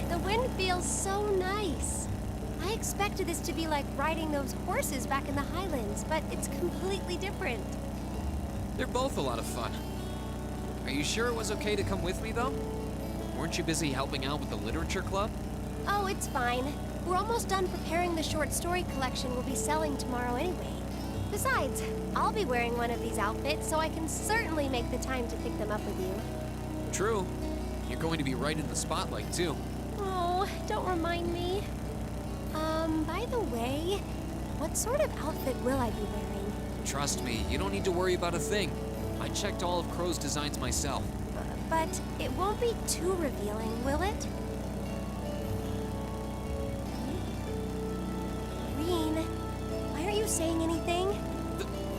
The wind feels so nice. I expected this to be like riding those horses back in the Highlands, but it's completely different. They're both a lot of fun. Are you sure it was okay to come with me, though? Weren't you busy helping out with the literature club? Oh, it's fine. We're almost done preparing the short story collection we'll be selling tomorrow anyway. Besides, I'll be wearing one of these outfits, so I can certainly make the time to pick them up with you. True. You're going to be right in the spotlight, too. Oh, don't remind me. By the way, what sort of outfit will I be wearing? Trust me, you don't need to worry about a thing. I checked all of Crow's designs myself. But it won't be too revealing, will it? Reen, why aren't you saying anything?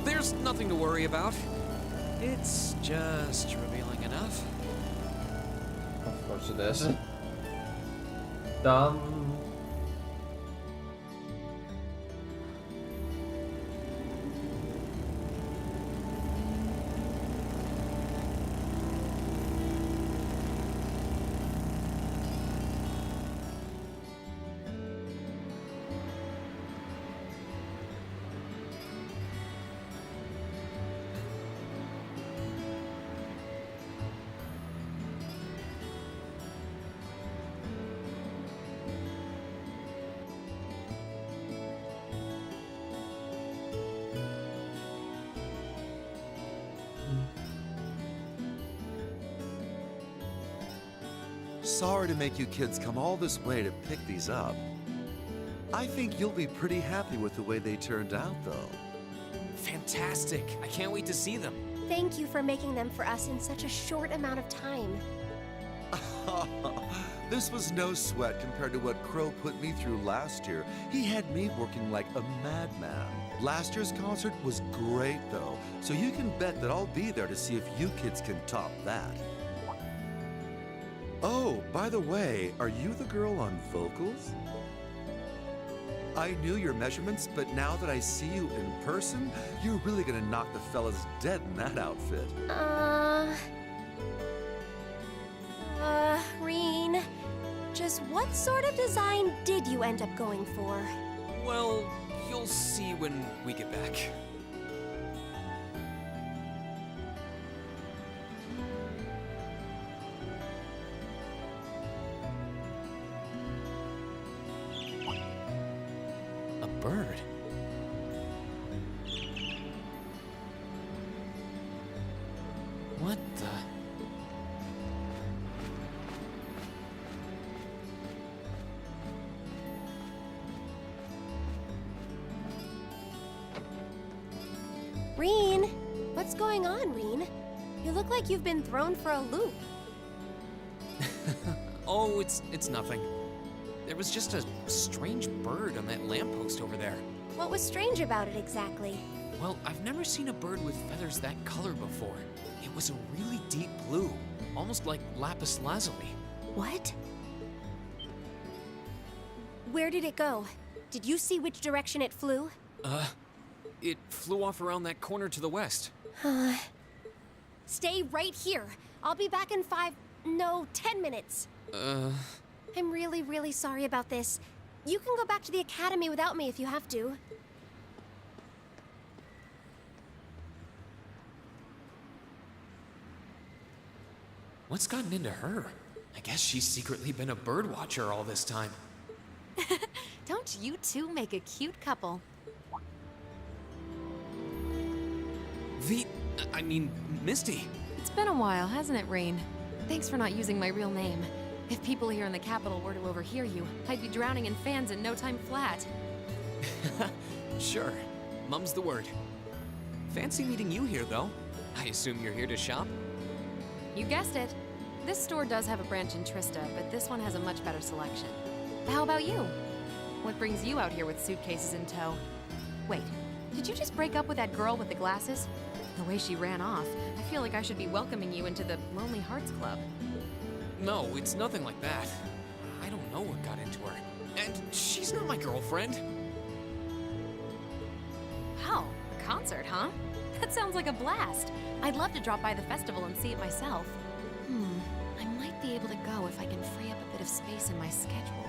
There's nothing to worry about. It's just revealing enough. Of course it is. Dumb. Sorry to make you kids come all this way to pick these up. I think you'll be pretty happy with the way they turned out, though. Fantastic. I can't wait to see them. Thank you for making them for us in such a short amount of time. This was no sweat compared to what Crow put me through last year. He had me working like a madman. Last year's concert was great, though, so you can bet that I'll be there to see if you kids can top that. Oh, by the way, are you the girl on vocals? I knew your measurements, but now that I see you in person, you're really gonna knock the fellas dead in that outfit. Reen, just what sort of design did you end up going for? Well, you'll see when we get back. A bird. What the? Reen, what's going on, Reen? You look like you've been thrown for a loop. Oh, it's nothing. There was just a strange bird on that lamppost over there. What was strange about it exactly? Well, I've never seen a bird with feathers that color before. It was a really deep blue, almost like lapis lazuli. What? Where did it go? Did you see which direction it flew? It flew off around that corner to the west. Stay right here. I'll be back in 10 minutes. I'm really, really sorry about this. You can go back to the academy without me if you have to. What's gotten into her? I guess she's secretly been a bird watcher all this time. Don't you two make a cute couple? Misty. It's been a while, hasn't it, Rain? Thanks for not using my real name. If people here in the capital were to overhear you, I'd be drowning in fans in no time flat. Sure. Mum's the word. Fancy meeting you here, though. I assume you're here to shop? You guessed it. This store does have a branch in Trista, but this one has a much better selection. How about you? What brings you out here with suitcases in tow? Wait, did you just break up with that girl with the glasses? The way she ran off, I feel like I should be welcoming you into the Lonely Hearts Club. No, it's nothing like that. I don't know what got into her. And she's not my girlfriend. Wow, a concert, huh? That sounds like a blast. I'd love to drop by the festival and see it myself. I might be able to go if I can free up a bit of space in my schedule.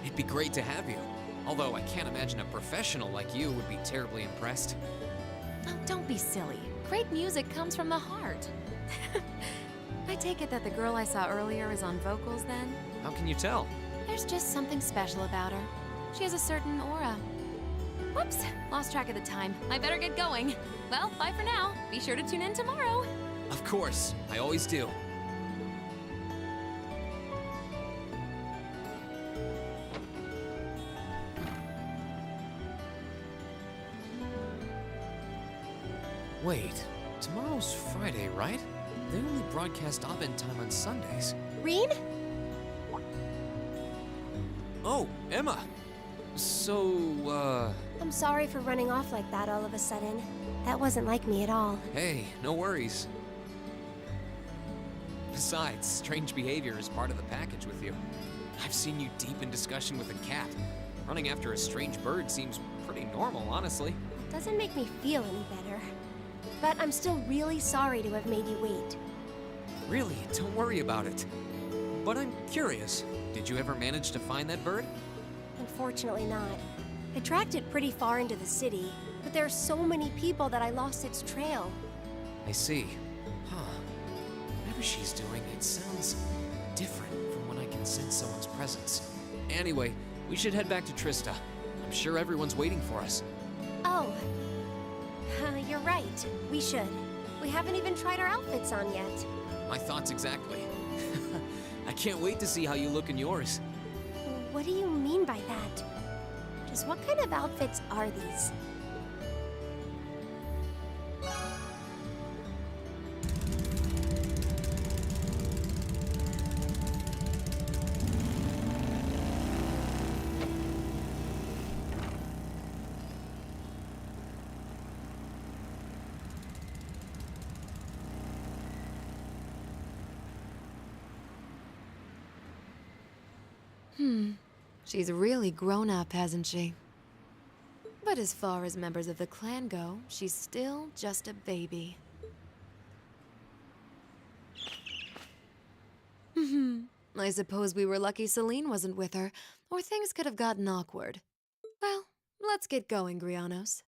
It'd be great to have you. Although I can't imagine a professional like you would be terribly impressed. Oh, don't be silly. Great music comes from the heart. I take it that the girl I saw earlier is on vocals then? How can you tell? There's just something special about her. She has a certain aura. Whoops, lost track of the time. I better get going. Well, bye for now. Be sure to tune in tomorrow. Of course, I always do. Wait, tomorrow's Friday, right? They only broadcast Abend time on Sundays. Reen? Oh, Emma! So, I'm sorry for running off like that all of a sudden. That wasn't like me at all. hey, no worries. Besides, strange behavior is part of the package with you. I've seen you deep in discussion with a cat. Running after a strange bird seems pretty normal, honestly. Doesn't make me feel any better. But I'm still really sorry to have made you wait. Really, don't worry about it. But I'm curious, did you ever manage to find that bird? Unfortunately not. I tracked it pretty far into the city, but there are so many people that I lost its trail. I see. Huh. Whatever she's doing, it sounds different from when I can sense someone's presence. Anyway, we should head back to Trista. I'm sure everyone's waiting for us. Oh. You're right. We should. We haven't even tried our outfits on yet. My thoughts exactly. I can't wait to see how you look in yours. What do you mean by that? Just what kind of outfits are these? She's really grown up, hasn't she? But as far as members of the clan go, she's still just a baby. I suppose we were lucky Celine wasn't with her, or things could have gotten awkward. Well, let's get going, Grianos.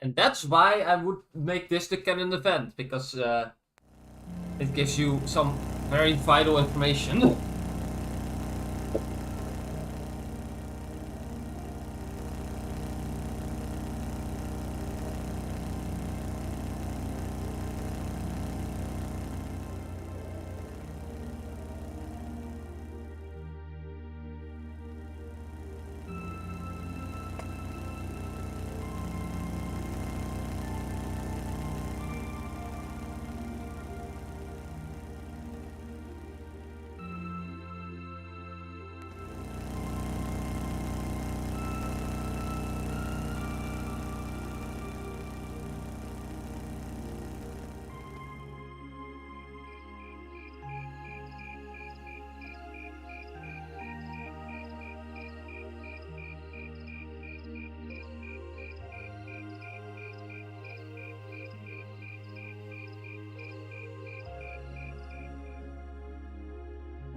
And that's why I would make this the canon event, because it gives you some very vital information.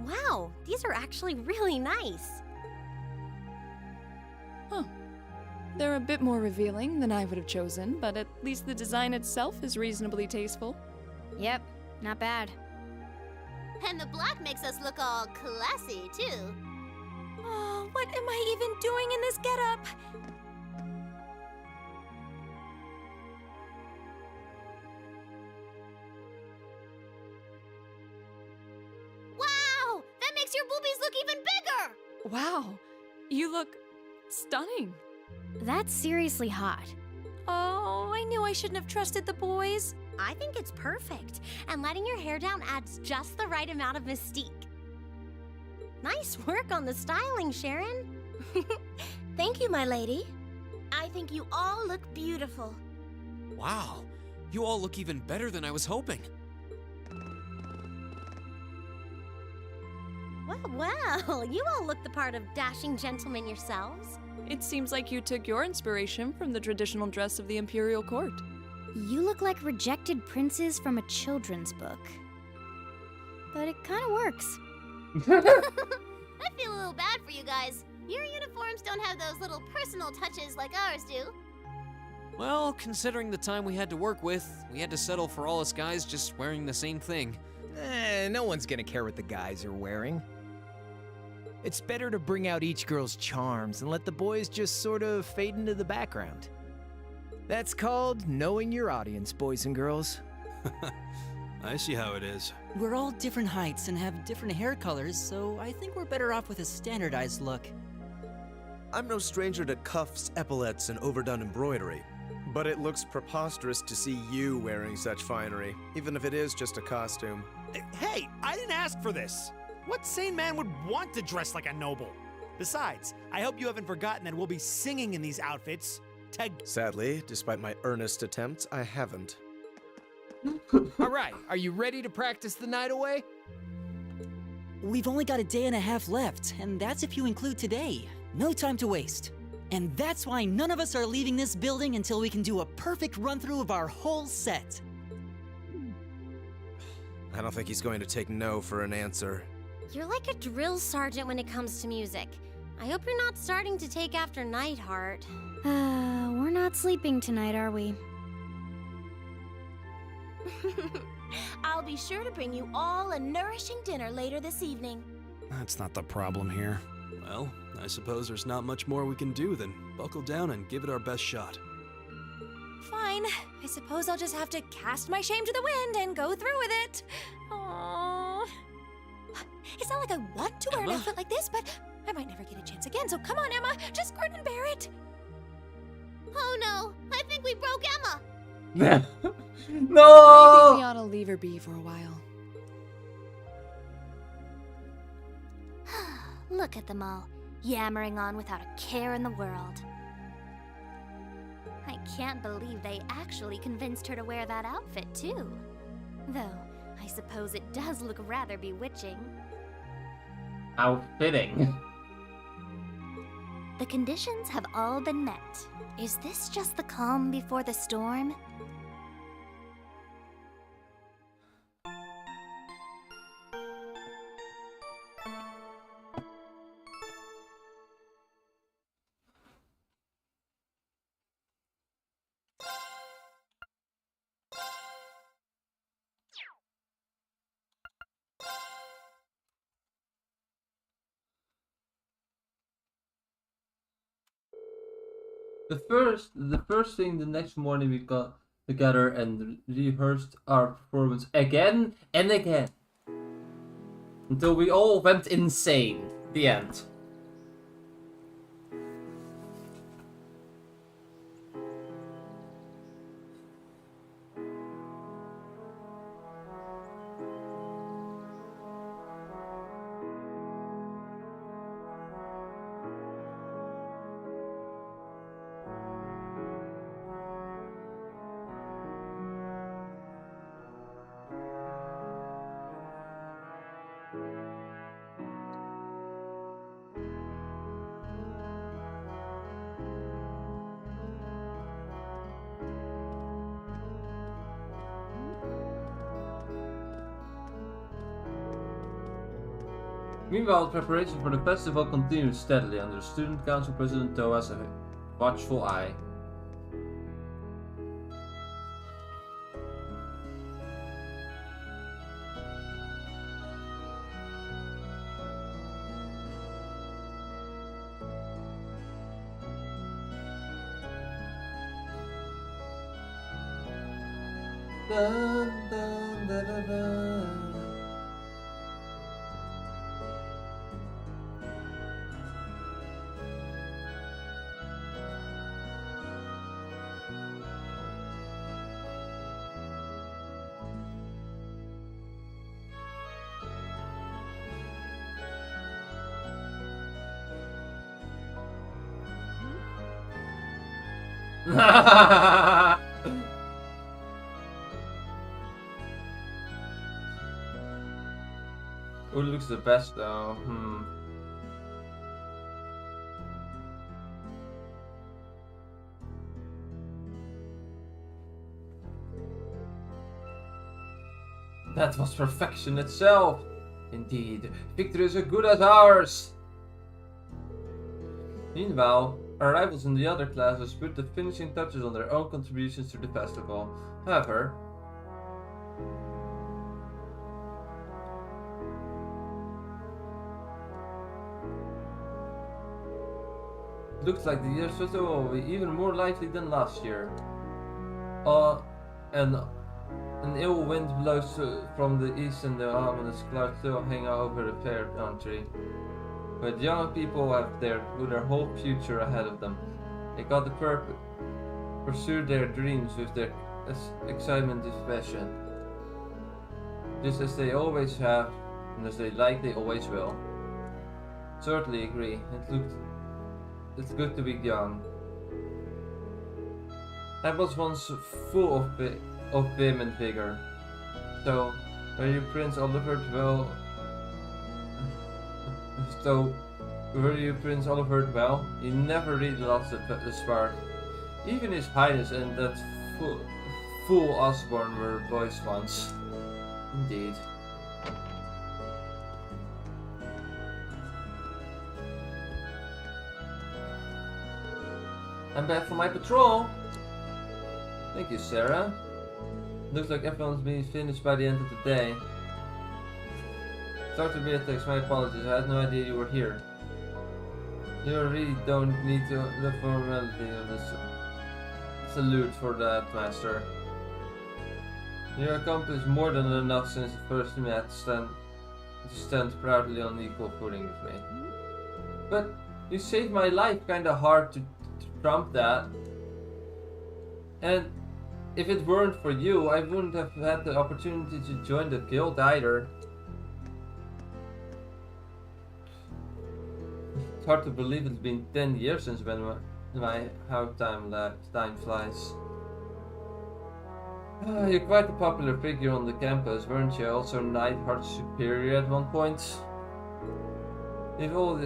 Wow, these are actually really nice. Huh. They're a bit more revealing than I would have chosen, but at least the design itself is reasonably tasteful. Yep, not bad. And the black makes us look all classy, too. Oh, what am I even doing in this getup? Wow! That makes your boobies look even bigger! Wow, you look stunning. That's seriously hot. Oh, I knew I shouldn't have trusted the boys. I think it's perfect, and letting your hair down adds just the right amount of mystique. Nice work on the styling, Sharon. Thank you, my lady. I think you all look beautiful. Wow, you all look even better than I was hoping. Well, you all look the part of dashing gentlemen yourselves. It seems like you took your inspiration from the traditional dress of the Imperial Court. You look like rejected princes from a children's book. But it kind of works. I feel a little bad for you guys. Your uniforms don't have those little personal touches like ours do. Well, considering the time we had to work with, we had to settle for all us guys just wearing the same thing. No one's gonna care what the guys are wearing. It's better to bring out each girl's charms and let the boys just sort of fade into the background. That's called knowing your audience, boys and girls. I see how it is. We're all different heights and have different hair colors, so I think we're better off with a standardized look. I'm no stranger to cuffs, epaulets, and overdone embroidery. But it looks preposterous to see you wearing such finery, even if it is just a costume. Hey, I didn't ask for this. What sane man would want to dress like a noble? Besides, I hope you haven't forgotten that we'll be singing in these outfits. Sadly, despite my earnest attempts, I haven't. All right, are you ready to practice the night away? We've only got a day and a half left, and that's if you include today. No time to waste. And that's why none of us are leaving this building until we can do a perfect run-through of our whole set. I don't think he's going to take no for an answer. You're like a drill sergeant when it comes to music. I hope you're not starting to take after Nightheart. We're not sleeping tonight, are we? I'll be sure to bring you all a nourishing dinner later this evening. That's not the problem here. Well, I suppose there's not much more we can do than buckle down and give it our best shot. Fine. I suppose I'll just have to cast my shame to the wind and go through with it. Aww. It's not like I want to wear an outfit like this, but I might never get a chance again, so come on, Emma. Just grin and bear it. Oh no, I think we broke Emma. I No! think we ought to leave her be for a while. Look at them all, yammering on without a care in the world. I can't believe they actually convinced her to wear that outfit, too. Though, I suppose it does look rather bewitching. Outfitting. The conditions have all been met. Is this just the calm before the storm? The first thing the next morning we got together and rehearsed our performance again and again. Until we all went insane. The end. Meanwhile, preparation for the festival continues steadily under the Student Council President Towa's watchful eye. Dun, dun, da, da, da. Who looks the best though? That was perfection itself! Indeed, victory is as good as ours! Meanwhile, our rivals in the other classes put the finishing touches on their own contributions to the festival. However, looks like the year's festival will be even more lively than last year. And an ill wind blows from the east and the ominous clouds still hang over the fair country. But young people have their whole future ahead of them. They got the purpose, pursue their dreams with their excitement and passion. Just as they always have, and as they always will. Certainly agree. It's good to be young. I was once full of vim and vigor. So, were you Prince Oliver well? He never really lost the spark. Even His Highness and that fool Osborne were boys once. Indeed. I'm back for my patrol. Thank you, Sarah. Looks like everyone's been finished by the end of the day. Dr. Beatrix, my apologies. I had no idea you were here. You really don't need to the formality of this salute for that, Master. You accomplished more than enough since the first met to stand proudly on equal footing with me. But you saved my life, kinda hard to trump that. And if it weren't for you, I wouldn't have had the opportunity to join the guild either. It's hard to believe it's been 10 years since how time flies. You're quite a popular figure on the campus, weren't you? Also Nightheart's superior at one point. With all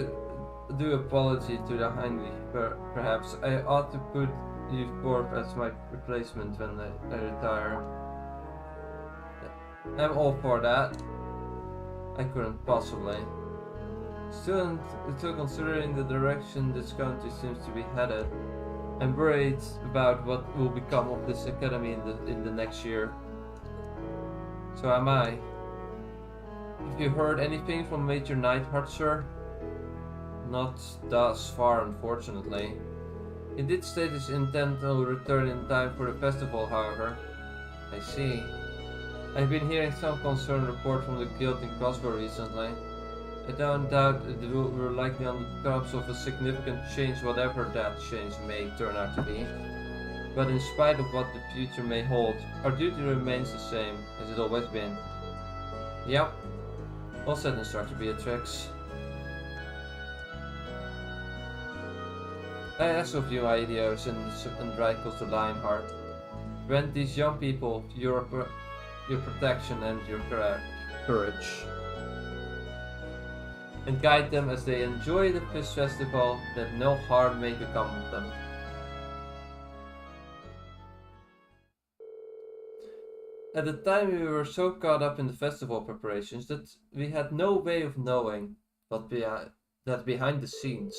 due apology to the Heinrich, perhaps I ought to put you forth as my replacement when I retire. I'm all for that. I couldn't possibly. Still considering the direction this country seems to be headed, I'm worried about what will become of this academy in the next year. So am I. Have you heard anything from Major Nightheart, sir? Not thus far, unfortunately. He did state his intent to return in time for the festival, however. I see. I've been hearing some concerned report from the guild in Crossbow recently. I don't doubt we're likely on the cusp of a significant change, whatever that change may turn out to be. But in spite of what the future may hold, our duty remains the same, as it always been. Yep. Well said, Instructor Beatrix. I ask of you, Aidios and Rikos the Lionheart, grant these young people your protection and your courage. And guide them as they enjoy the Fish Festival, that no harm may become of them. At the time we were so caught up in the festival preparations that we had no way of knowing that behind the scenes,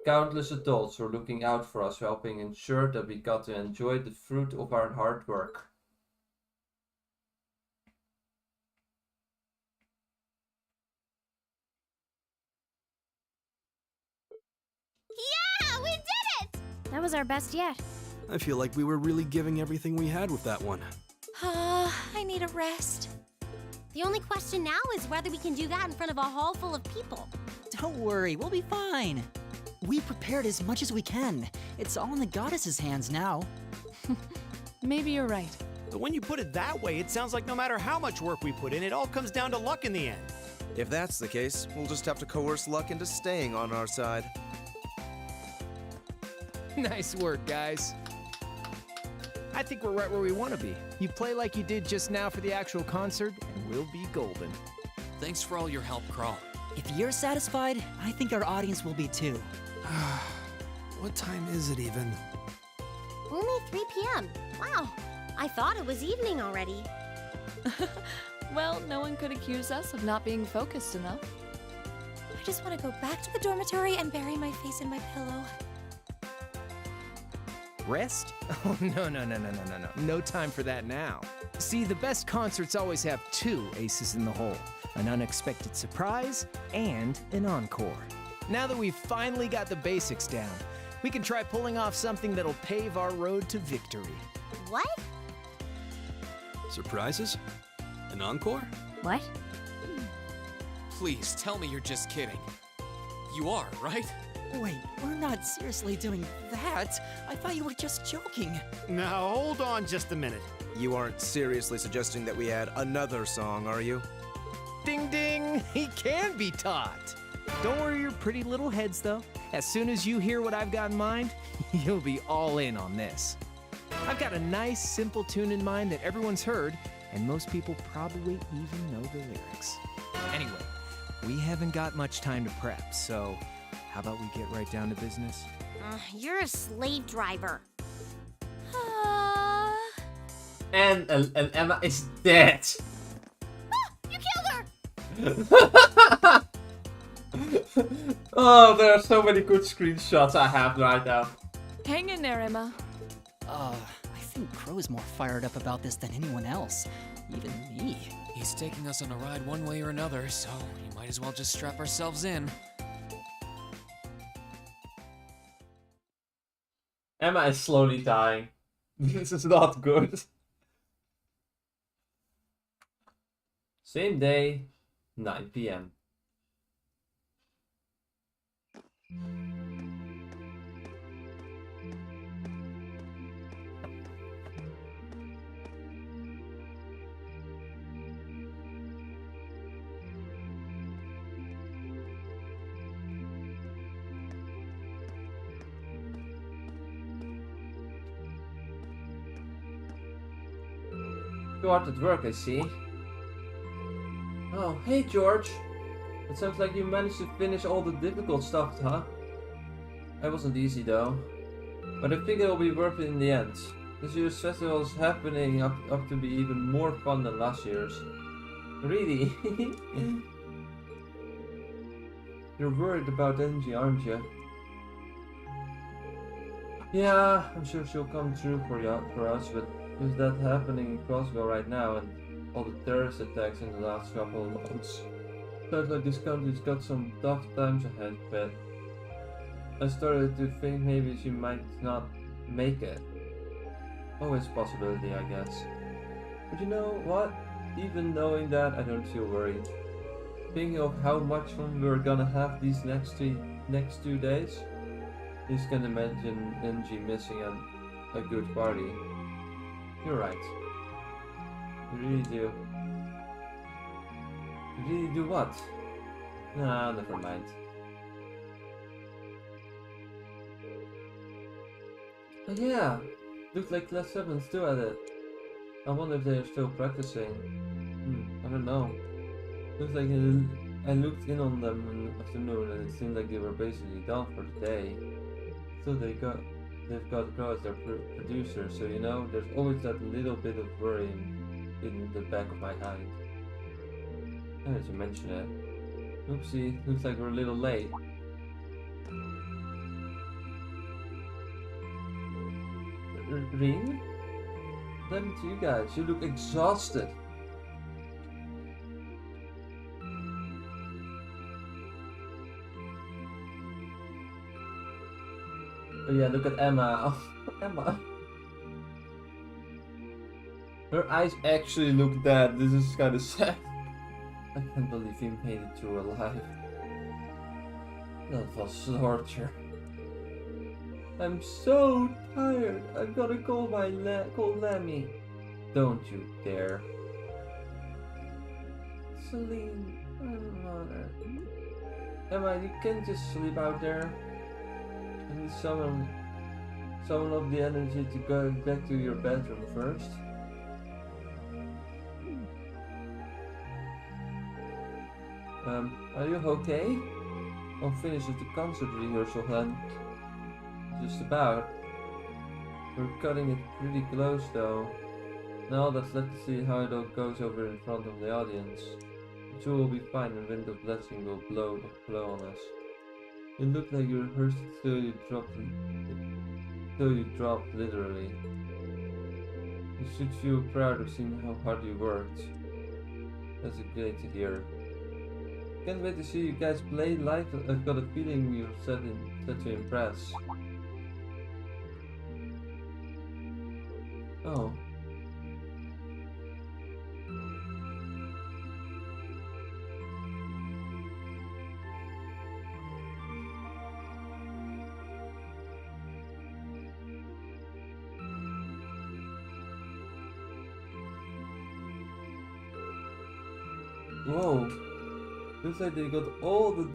countless adults were looking out for us, helping ensure that we got to enjoy the fruit of our hard work. Yeah, we did it! That was our best yet. I feel like we were really giving everything we had with that one. I need a rest. The only question now is whether we can do that in front of a hall full of people. Don't worry, we'll be fine. We prepared as much as we can. It's all in the goddess's hands now. Maybe you're right. But when you put it that way, it sounds like no matter how much work we put in, it all comes down to luck in the end. If that's the case, we'll just have to coerce luck into staying on our side. Nice work, guys. I think we're right where we want to be. You play like you did just now for the actual concert, and we'll be golden. Thanks for all your help, Crawl. If you're satisfied, I think our audience will be too. What time is it even? Only 3 p.m. Wow, I thought it was evening already. Well, no one could accuse us of not being focused enough. I just want to go back to the dormitory and bury my face in my pillow. Rest? Oh, no. No time for that now. See, the best concerts always have 2 aces in the hole. An unexpected surprise and an encore. Now that we've finally got the basics down, we can try pulling off something that'll pave our road to victory. What? Surprises? An encore? What? Please tell me you're just kidding. You are, right? Wait, we're not seriously doing that. I thought you were just joking. Now, hold on just a minute. You aren't seriously suggesting that we add another song, are you? Ding ding! He can be taught! Don't worry your pretty little heads, though. As soon as you hear what I've got in mind, you'll be all in on this. I've got a nice, simple tune in mind that everyone's heard, and most people probably even know the lyrics. Anyway, we haven't got much time to prep, so how about we get right down to business? You're a slave driver. And Emma is dead. You killed her! Oh, there are so many good screenshots I have right now. Hang in there, Emma. I think Crow's more fired up about this than anyone else. Even me. He's taking us on a ride one way or another, so we might as well just strap ourselves in. Emma is slowly dying. This is not good. Same day, 9 p.m. You are at work, I see. Oh, hey George. It sounds like you managed to finish all the difficult stuff, huh? That wasn't easy though. But I think it'll be worth it in the end. This year's festival is happening up to be even more fun than last year's. Really? You're worried about Angie, aren't you? Yeah, I'm sure she'll come through for us, but with that happening in Crossville right now and all the terrorist attacks in the last couple of months, sounds like this country's got some tough times ahead, but I started to think maybe she might not make it. Always a possibility, I guess. But you know what? Even knowing that, I don't feel worried. Thinking of how much fun we're gonna have these next 2 days, I just can't imagine Angie missing a good party. You're right. You really do. You really do what? Nah, never mind. Oh yeah, looks like Class 7's still at it. I wonder if they're still practicing. I don't know. Looks like I looked in on them in the afternoon and it seemed like they were basically done for the day. So they've got Crow as their producer, so you know, there's always that little bit of worry in the back of my mind. Now that you mention it. Oopsie, looks like we're a little late. Reen? Damn to you guys, you look exhausted. Oh yeah, look at Emma. Oh, Emma. Her eyes actually look dead. This is kind of sad. I can't believe he made it through alive. That was torture. I'm so tired. I'm gonna call call Lemmy. Don't you dare. Celine, I'm honored. Emma, you can't just sleep out there. I need someone of the energy to go back to your bedroom first. Are you okay? I'll finish with the concert rehearsal then. Just about. We're cutting it pretty close though. Now let's see how it all goes over in front of the audience. The two will be fine and wind of blessing will blow on us. You look like you rehearsed till you dropped literally. You should feel proud of seeing how hard you worked. That's great to hear. Can't wait to see you guys play live. I've got a feeling you're set to impress. Oh. Whoa. Looks like they got all the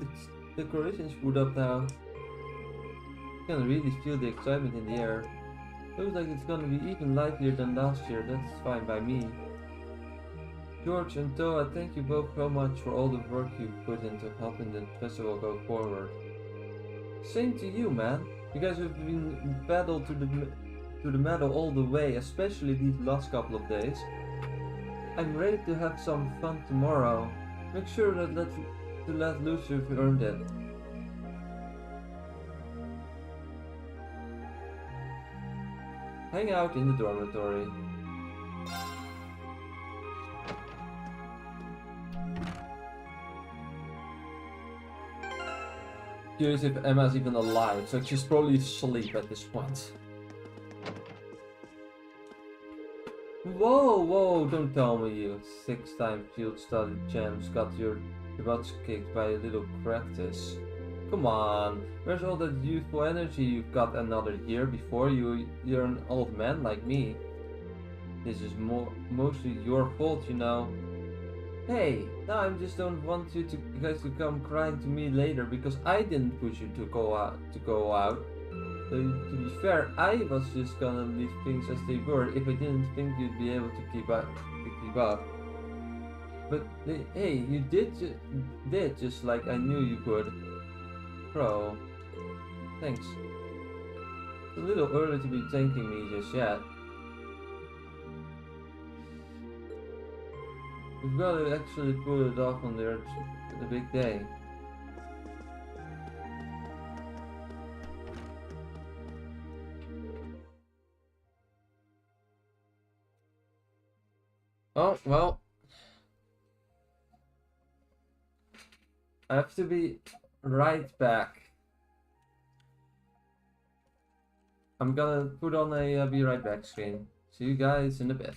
decorations put up now. You can really feel the excitement in the air. Looks like it's gonna be even livelier than last year. That's fine by me. George and Towa, thank you both so much for all the work you put into helping the festival go forward. Same to you, man. You guys have been battled to the medal all the way, especially these last couple of days. I'm ready to have some fun tomorrow. Make sure to let loose if you earned it. Hang out in the dormitory. Curious if Emma's even alive, so she's probably asleep at this point. Whoa, don't tell me you 6-time field study champs got your butts kicked by a little practice. Come on, where's all that youthful energy you've got another year before you're an old man like me? This is mostly your fault, you know. Hey, now I just don't want you guys to come crying to me later because I didn't push you to go out. To be fair, I was just gonna leave things as they were if I didn't think you'd be able to keep up. But hey, you did just like I knew you would. Bro, thanks. It's a little early to be thanking me just yet. We've got to actually pull it off on the big day. Oh, well. I have to be right back. I'm gonna put on a be right back screen. See you guys in a bit.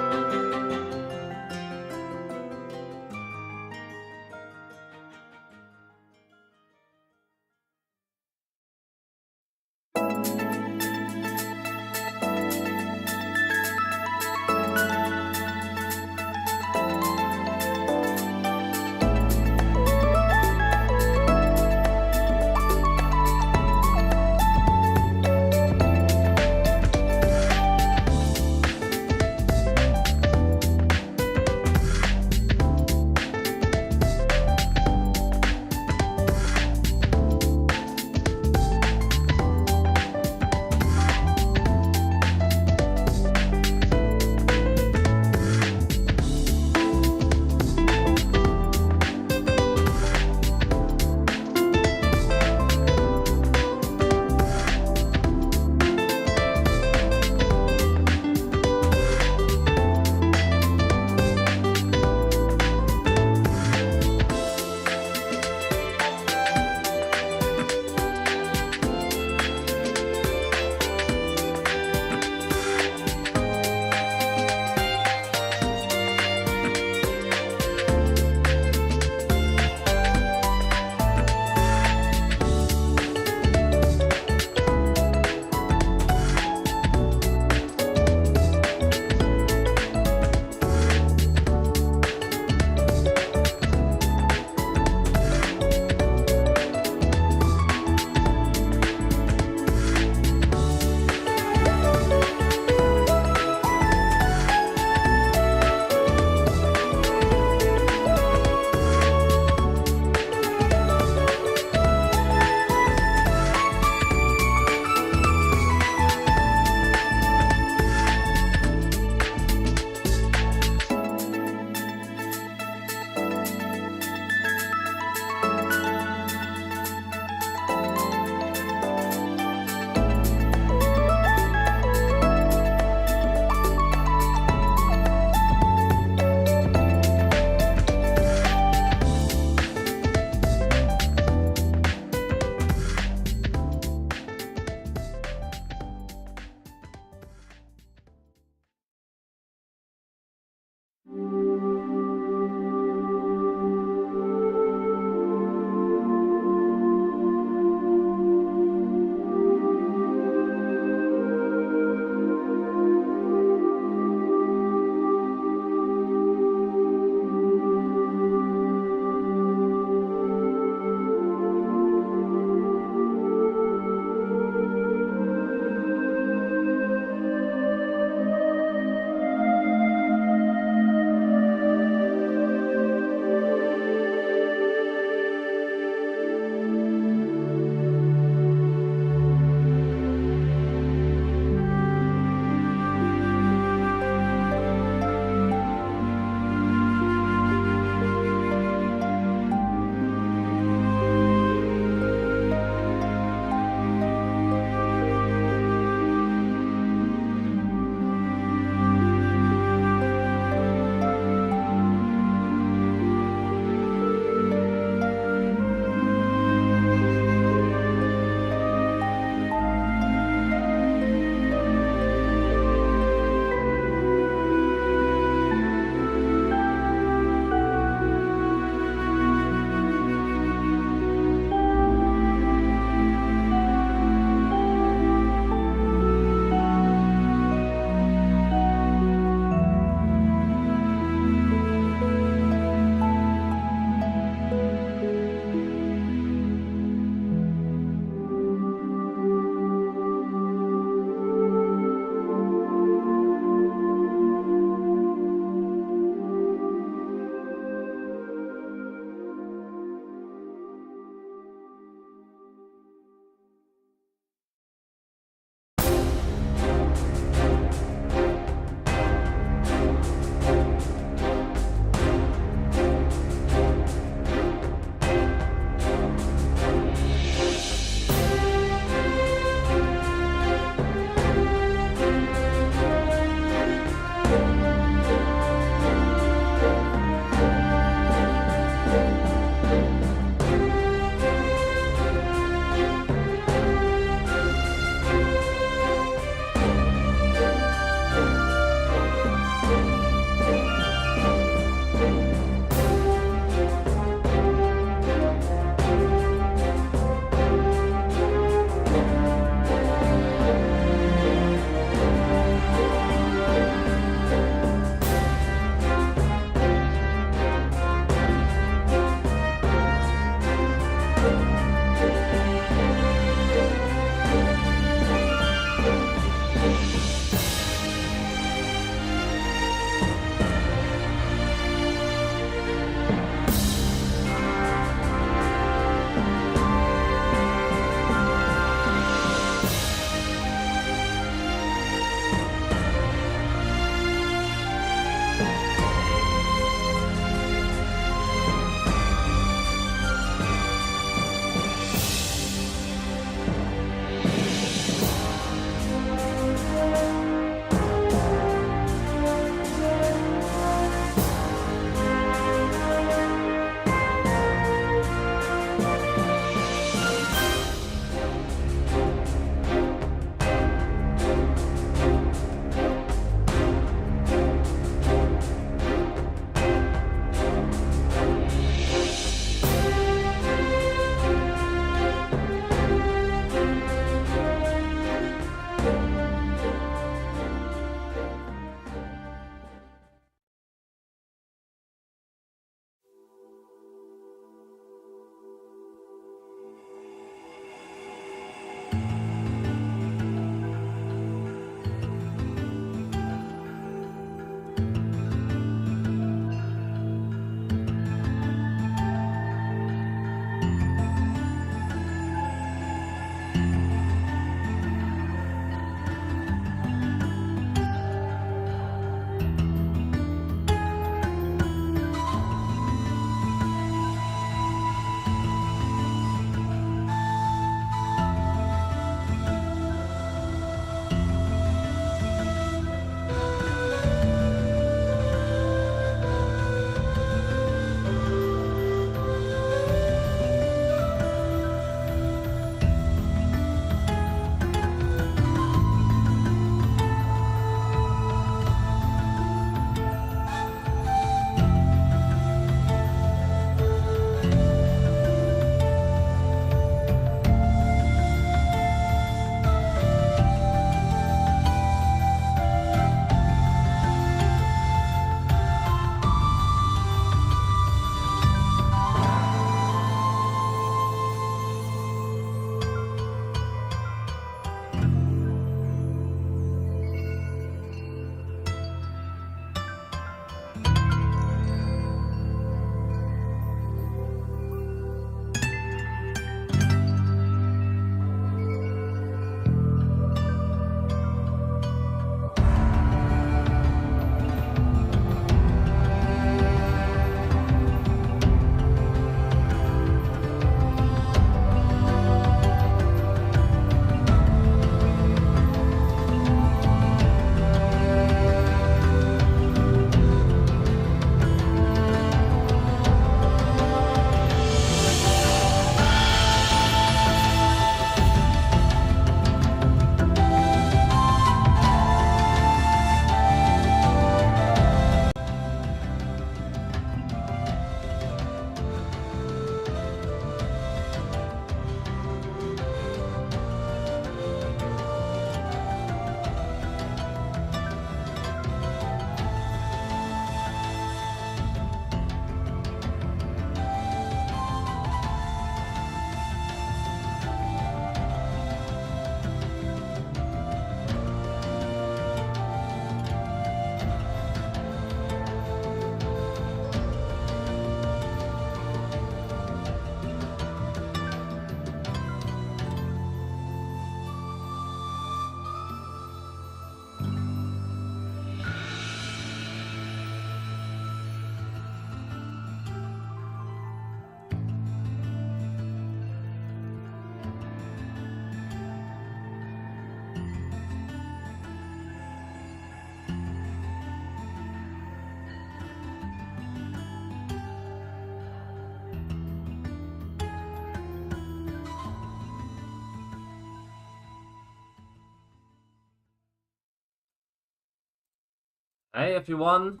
Hey everyone,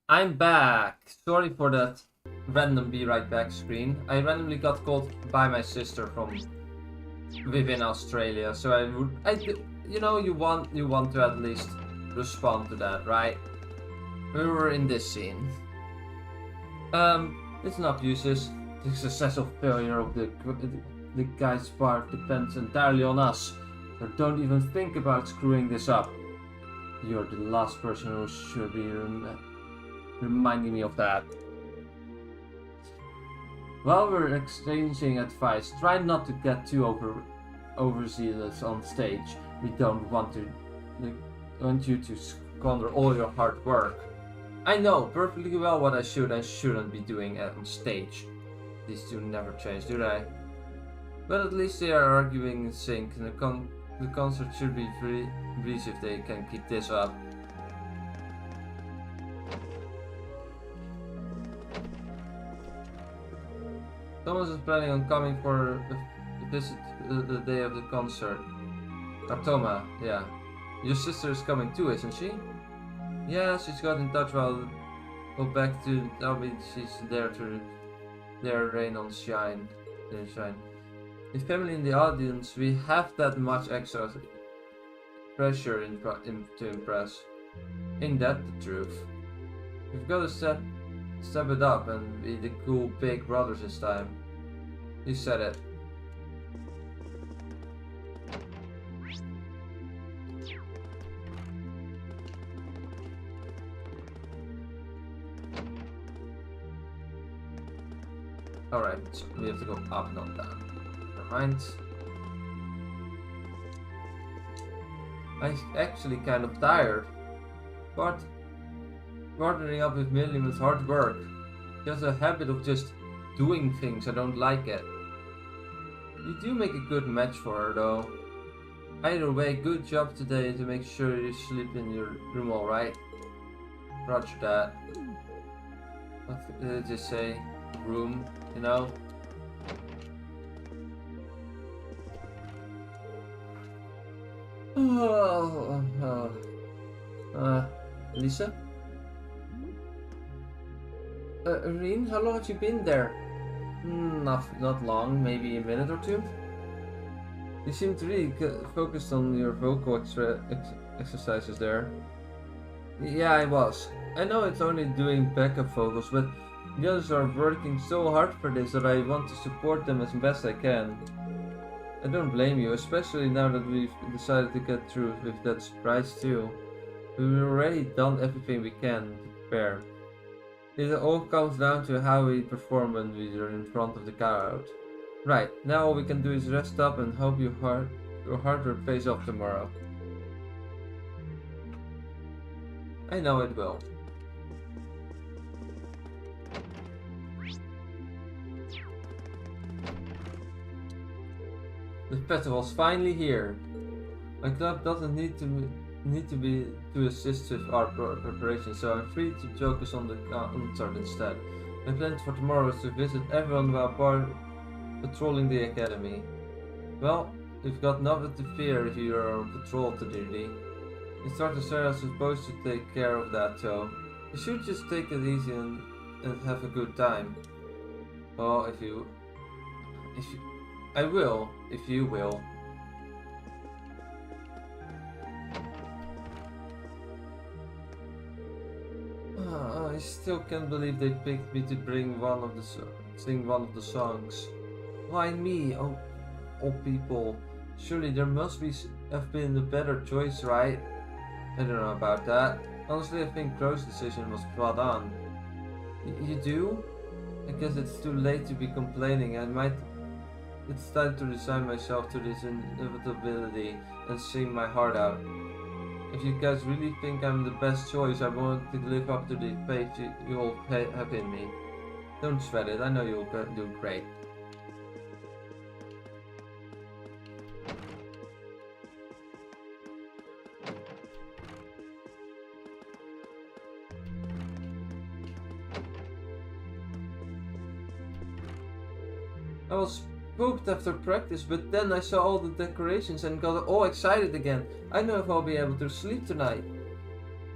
I'm back. Sorry for that random be right back screen. I randomly got called by my sister from within Australia, so you know, you want to at least respond to that, right? We were in this scene. Listen up, Jusis. The successful failure of the Gaius part depends entirely on us. So don't even think about screwing this up. You're the last person who should be reminding me of that. While we're exchanging advice, try not to get too overzealous on stage. We don't want you to squander all your hard work. I know perfectly well what I should and shouldn't be doing on stage. These two never change, do they? But at least they are arguing in sync, and the concert should be breezy if they can keep this up. Thomas is planning on coming for a visit the day of the concert. Toma, yeah. Your sister is coming too, isn't she? Yeah, she's got in touch while go back to tell me she's there to rain on shine. With family in the audience, we have that much extra pressure to impress. Ain't that the truth? We've got to step it up and be the cool big brothers this time. You said it. Alright, so we have to go up, not down. Never mind. I'm actually kind of tired. But partnering up with Millium is hard work. He has a habit of just doing things. I don't like it. You do make a good match for her though. Either way, good job today to make sure you sleep in your room alright. Roger that. What did I just say? Room, you know? Alisa? Reen, how long have you been there? Not long, maybe a minute or two. You seemed really focused on your vocal exercises there. Yeah, I was. I know it's only doing backup vocals, but the others are working so hard for this that I want to support them as best I can. I don't blame you, especially now that we've decided to get through with that surprise too. We've already done everything we can to prepare. It all comes down to how we perform when we are in front of the crowd. Right, now all we can do is rest up and hope your hard work pays off tomorrow. I know it will. The festival's finally here. My club doesn't need to assist with our preparations, so I'm free to focus on the concert instead. My plan for tomorrow is to visit everyone while patrolling the academy. Well, you've got nothing to fear if you are on patrol today. Instructor Sarah's supposed to take care of that, so you should just take it easy and have a good time. Well, I will, if you will. I still can't believe they picked me to sing one of the songs. Why me? Oh people. Surely there must have been a better choice, right? I don't know about that. Honestly, I think Crow's decision was spot on. You do? I guess it's too late to be complaining. It's time to resign myself to this inevitability and sing my heart out. If you guys really think I'm the best choice, I want to live up to the faith you all have in me. Don't sweat it, I know you'll do great. I was spooked after practice, but then I saw all the decorations and got all excited again. I know if I'll be able to sleep tonight.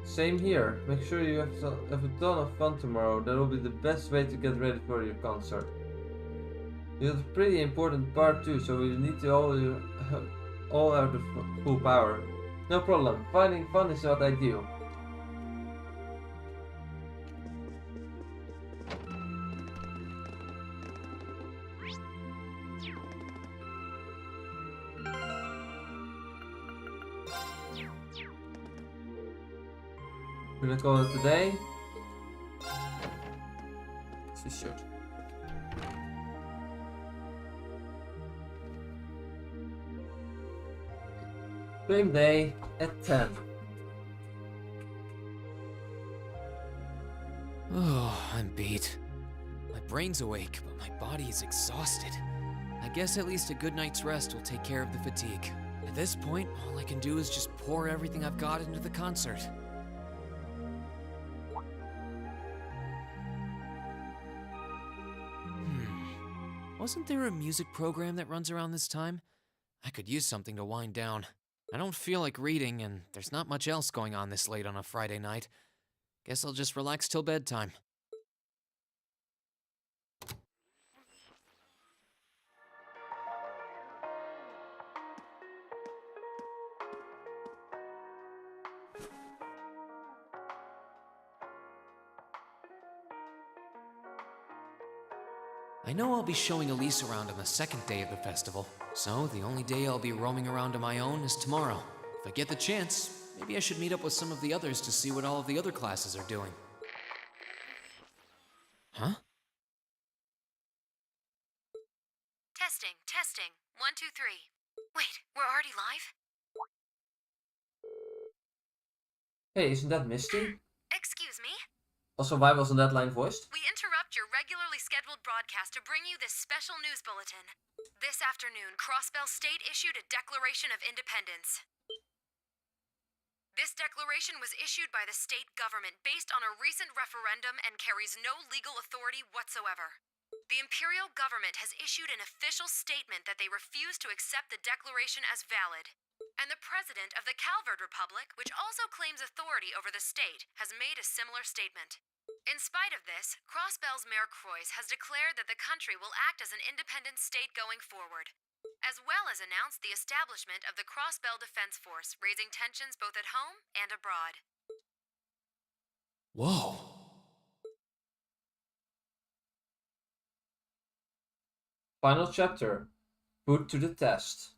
Same here. Make sure you have a ton of fun tomorrow. That will be the best way to get ready for your concert. You have a pretty important part too, so we need to all out of full power. No problem. Finding fun is what I do. Should I call it today? She should. Same day at 10. Oh, I'm beat. My brain's awake, but my body is exhausted. I guess at least a good night's rest will take care of the fatigue. At this point, all I can do is just pour everything I've got into the concert. Wasn't there a music program that runs around this time? I could use something to wind down. I don't feel like reading, and there's not much else going on this late on a Friday night. Guess I'll just relax till bedtime. I know I'll be showing Alisa around on the second day of the festival, so the only day I'll be roaming around on my own is tomorrow. If I get the chance, maybe I should meet up with some of the others to see what all of the other classes are doing. Huh? Testing, testing. 1, 2, 3. Wait, we're already live? Hey, isn't that Misty? Excuse me? Also, why wasn't that line voiced? We interrupt your regularly scheduled broadcast to bring you this special news bulletin. This afternoon, Crossbell State issued a Declaration of Independence. This declaration was issued by the state government based on a recent referendum and carries no legal authority whatsoever. The imperial government has issued an official statement that they refuse to accept the declaration as valid. And the president of the Calvard Republic, which also claims authority over the state, has made a similar statement. In spite of this, Crossbell's Mayor Croix has declared that the country will act as an independent state going forward, as well as announced the establishment of the Crossbell Defense Force, raising tensions both at home and abroad. Whoa. Final chapter. Put to the test.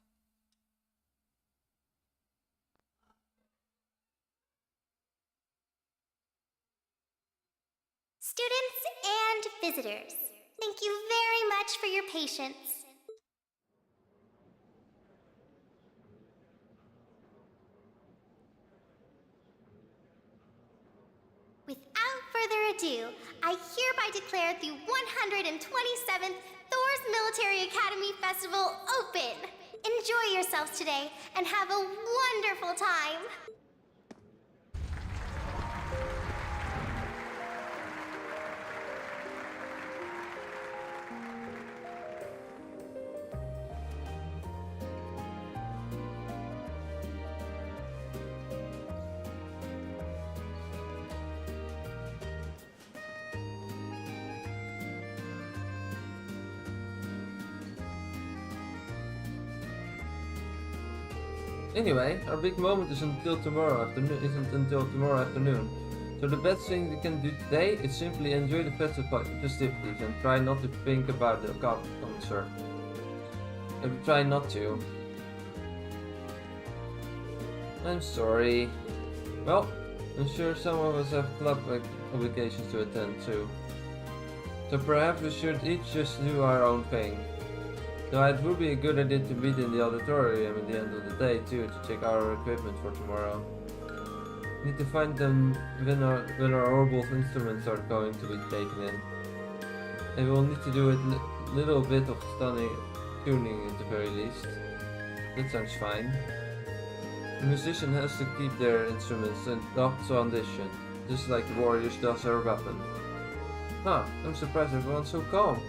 Students and visitors, thank you very much for your patience. Without further ado, I hereby declare the 127th Thor's Military Academy Festival open! Enjoy yourselves today and have a wonderful time! Anyway, our big moment isn't until tomorrow afternoon. So the best thing we can do today is simply enjoy the festivities and try not to think about the concert. And we try not to. I'm sorry. Well, I'm sure some of us have club obligations to attend too. So perhaps we should each just do our own thing. Though it would be a good idea to meet in the auditorium at the end of the day too, to check our equipment for tomorrow. We need to find them when our horrible instruments are going to be taken in. And we'll need to do a little bit of tuning at the very least. That sounds fine. The musician has to keep their instruments in top condition, just like the warriors does their weapon. Huh, I'm surprised everyone's so calm.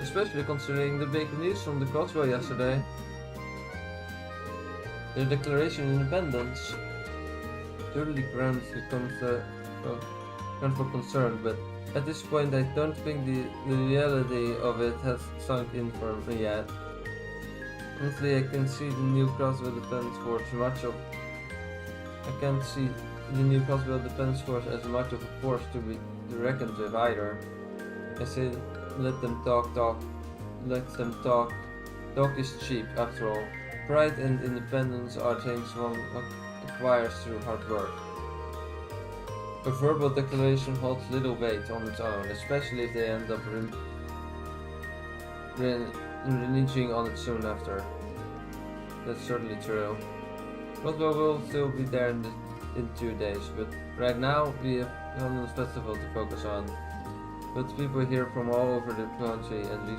Especially considering the big news from the Crossbell yesterday. The Declaration of Independence. surely grounds for concern, but at this point I don't think the reality of it has sunk in for me yet. Honestly, I can see the new crossbow defense force as much of a force to be reckoned with either. I say let them talk. Talk is cheap after all. Pride and independence are things one acquires through hard work. A verbal declaration holds little weight on its own, especially if they end up reneging on it soon after. That's certainly true. Crossbow will still be there in 2 days, but right now we have London's festival to focus on. But people here from all over the country, and we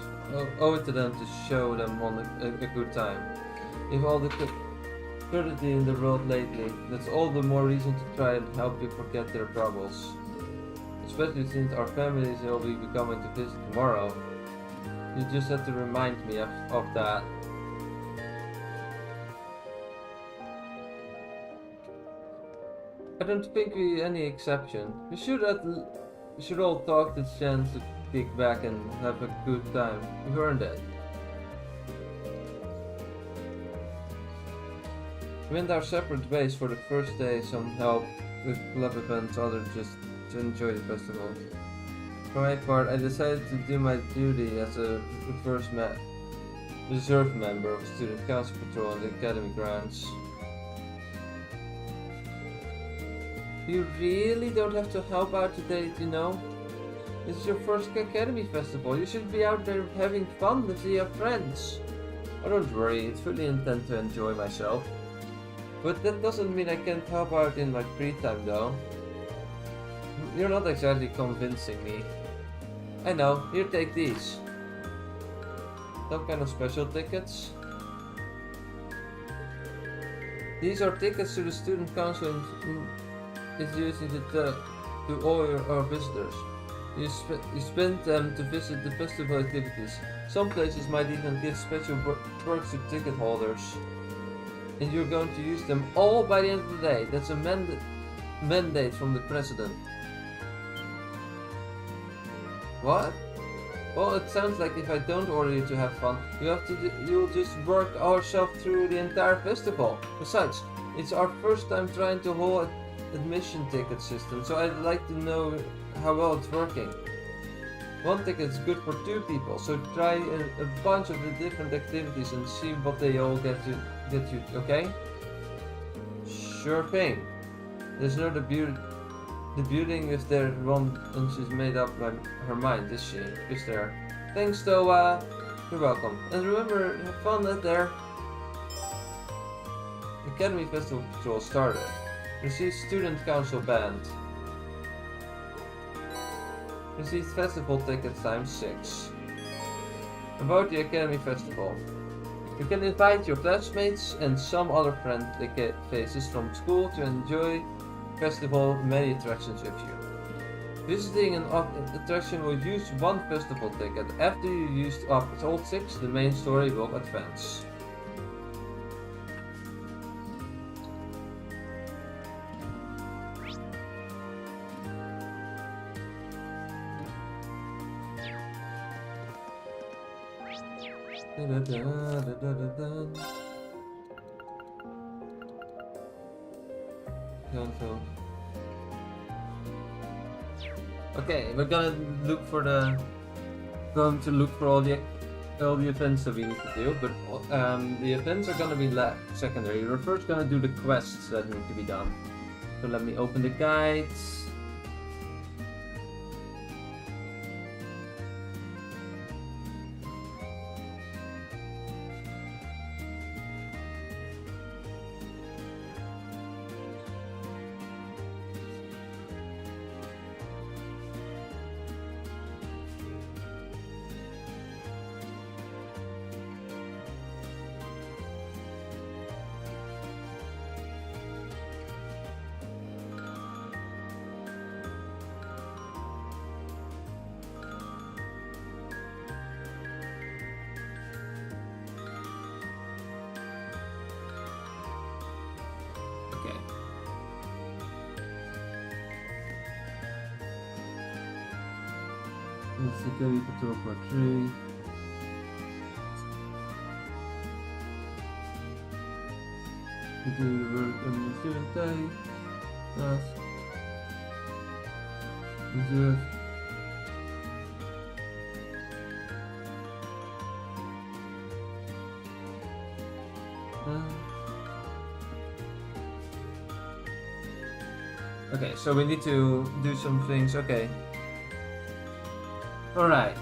owe it to them to show them a good time. If all the courtesy in the world lately, that's all the more reason to try and help you forget their troubles. Especially since our families will be coming to visit tomorrow. You just have to remind me of that. I don't think we're any exception. We should all talk the chance to kick back and have a good time. We've earned it. We went our separate ways for the first day, some help with club events, others just to enjoy the festival. For my part, I decided to do my duty as a reserve member of Student Council Patrol on the Academy grounds. You really don't have to help out today, you know? This is your first Academy Festival. You should be out there having fun with your friends. Oh, don't worry, I fully intend to enjoy myself. But that doesn't mean I can't help out in my free time, though. You're not exactly convincing me. I know, here, take these. Some kind of special tickets. These are tickets to the Student Council is using to all our visitors. You spend them to visit the festival activities. Some places might even give special perks to ticket holders. And you're going to use them all by the end of the day. That's a mandate from the president. What? Well, it sounds like if I don't order you to have fun, you'll just work ourselves through the entire festival. Besides, it's our first time trying to hold admission ticket system, so I'd like to know how well it's working. One ticket is good for 2 people, so try a bunch of the different activities and see what they all get you, okay? Sure thing. There's no debuting if there one and she's made up her mind, is she? Is there? Thanks, Towa. You're welcome. And remember, have fun out there. Academy Festival Patrol started. Receive Student Council Band. Receive Festival Tickets times 6. About the Academy Festival. You can invite your classmates and some other friendly faces from school to enjoy festival many attractions with you. Visiting an attraction will use 1 festival ticket. After you used up all 6, the main story will advance. Okay, we're going to look for all the events that we need to do, but the events are going to be secondary. We're first going to do the quests that need to be done. So let me open the guides. Let's see, can we put 2.3? We do the work on the student day. Nice. Reserve. Okay, so we need to do some things. Okay. Alright.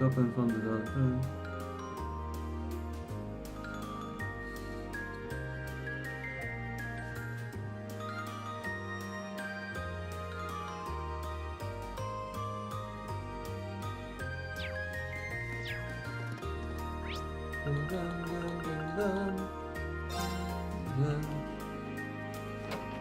Open from the door.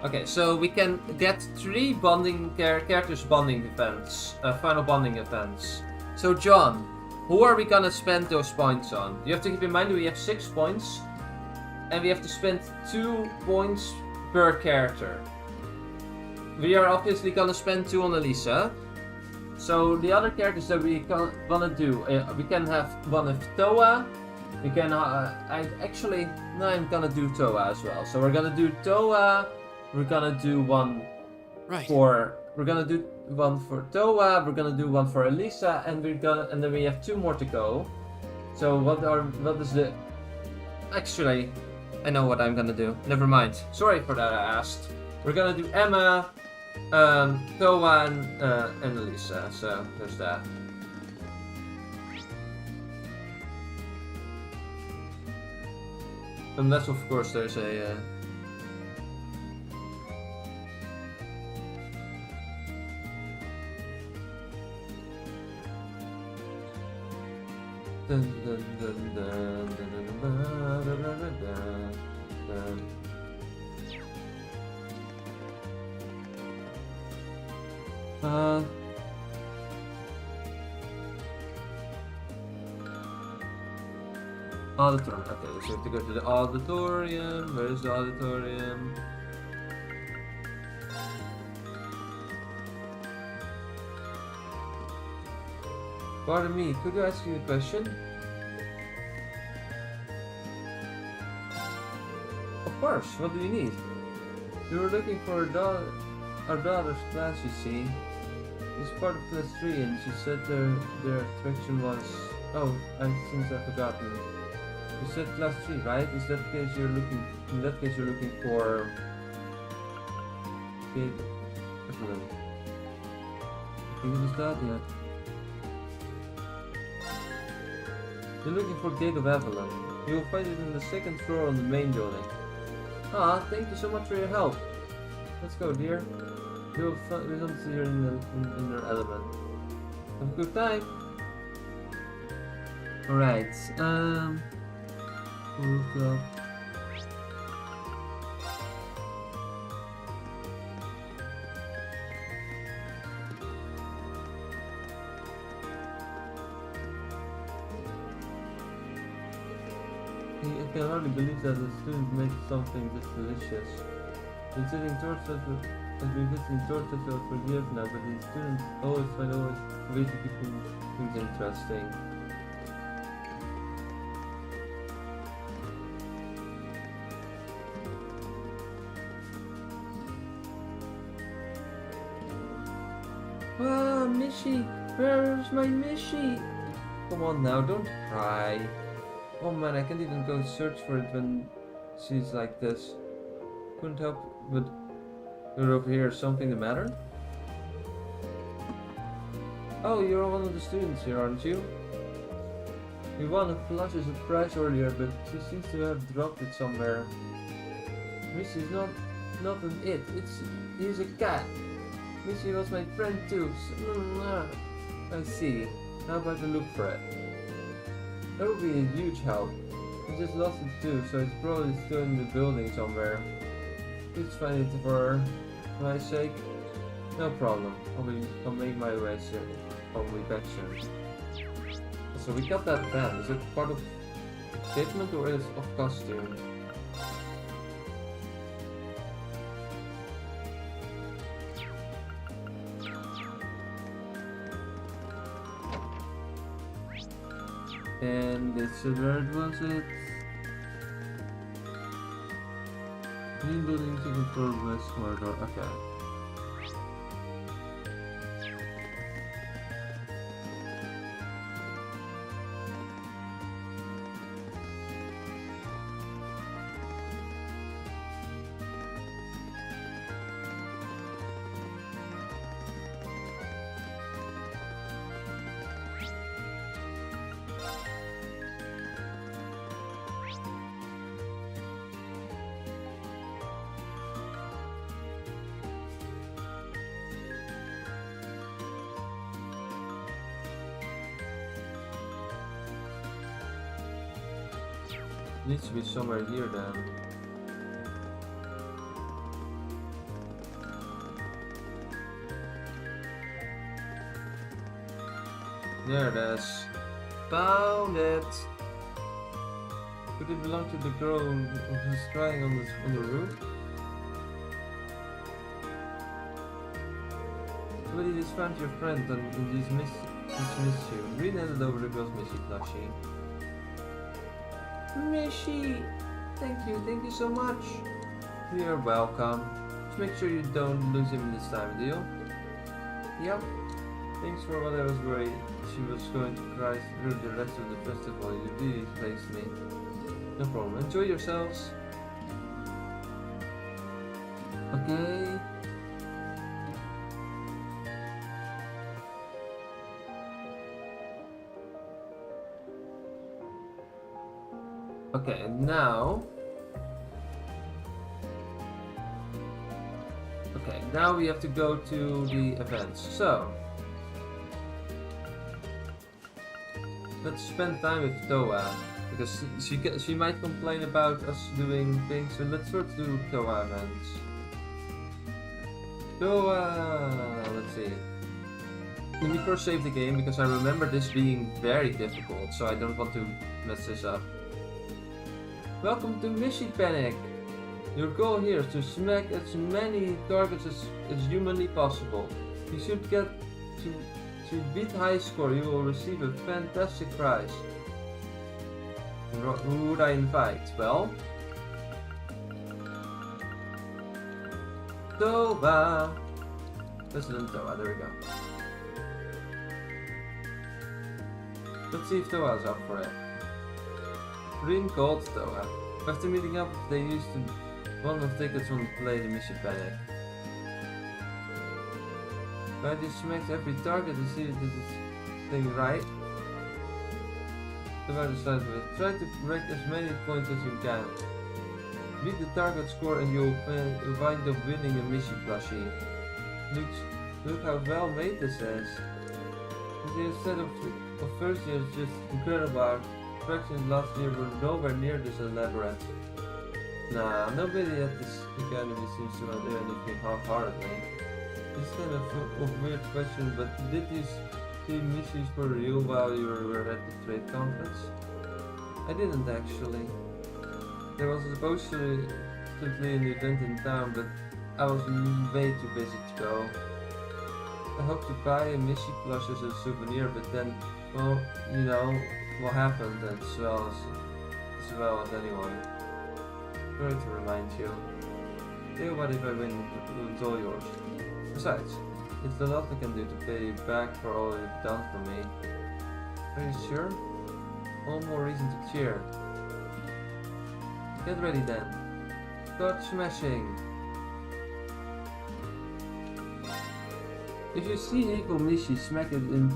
Okay, so we can get 3 bonding characters bonding events, final bonding events. So John, who are we gonna spend those points on? You have to keep in mind we have 6 points, and we have to spend 2 points per character. We are obviously gonna spend 2 on Alisa. So the other characters that we gonna do, we can have one of Towa. We can, I'm gonna do Towa as well. So we're gonna do Towa. We're gonna do one for Towa. We're gonna do one for Alisa, and then we have 2 more to go. So what is the? Actually, I know what I'm gonna do. Never mind. Sorry for that. I asked. We're gonna do Emma, Towa, and Alisa. So there's that. Unless of course there's a. Auditorium. Okay, so we have to go to the auditorium. Where is the auditorium? Pardon me, could I ask you a question? Of course, what do you need? We were looking for our daughter's class, you see. She's part of class 3 and she said their attraction was... Oh, since I've forgotten. You said class 3, right? In that case you're looking for... Okay, I think it was that, yeah. You're looking for Gate of Avalon. You will find it in the 2nd floor on the main building. Ah, thank you so much for your help. Let's go, dear. We don't see her in her element. Have a good time. Alright, rooftop. I can hardly believe that a student made something this delicious. Been sitting has been visiting Torch Festival for years now, but the students always find ways to keep things interesting. Ah, Mishy! Where's my Mishy? Come on now, don't cry. Oh man, I can't even go search for it when she's like this. Couldn't help but you're over here. Is something the matter? Oh, you're one of the students here, aren't you? We won a flash as a prize earlier, but she seems to have dropped it somewhere. Missy's not an it. He's a cat. Mishy was my friend too. So, I see. How about we look for it? That would be a huge help. We just lost it too, so it's probably still in the building somewhere. Please find it for my sake. No problem. I'll make my way soon. I'll be back soon. So we got that band. Is it part of statement or is it of costume? And this is where it was it. Green building to control west corridor. Okay. Needs to be somewhere here then. There it is. Found it! Could it belong to the girl who's crying on the roof? Somebody just found your friend and dismissed you. Read handed over the girl's Mishy plushie. Mishy! Thank you so much! You're welcome. Just make sure you don't lose him this time, deal? Yep. Thanks for what I was worried she was going to cry through the rest of the festival. You really placed me. No problem. Enjoy yourselves. Okay. Okay, and now... Okay, now we have to go to the events. So... let's spend time with Towa, because she might complain about us doing things, so let's first do Towa events. Towa, let's see. Let me first save the game, because I remember this being very difficult, so I don't want to mess this up. Welcome to Mishy Panic! Your goal here is to smack as many targets as humanly possible. You should get to beat high score, you will receive a fantastic prize. Who would I invite? Well... Towa! President Towa, there we go. Let's see if Towa is up for it. Green called Towa. After meeting up, they used to one of tickets on play the Mishy Panic. But you smacked every target to see if you did this thing right. Towa decided with it. Try to break as many points as you can. Beat the target score and you'll wind up winning a Mishy plushie. Look how well made this is. Instead of first year, it's just incredible. Our fractions last year were nowhere near this elaborate. Nah, nobody at this academy seems to do anything half-heartedly. It's kind of a weird question, but did you see Mishy's for real while you were at the trade conference? I didn't actually. There was supposed to be an event in town, but I was way too busy to go. I hoped to buy a Mishy plush as a souvenir, but then, well, you know what happened as well as anyone. Sorry to remind you. Tell what if I win, it's all yours. Besides, it's a lot I can do to pay you back for all you've done for me. Are you sure? All more reason to cheer. Get ready then. Start smashing! If you see evil Mishy, smack him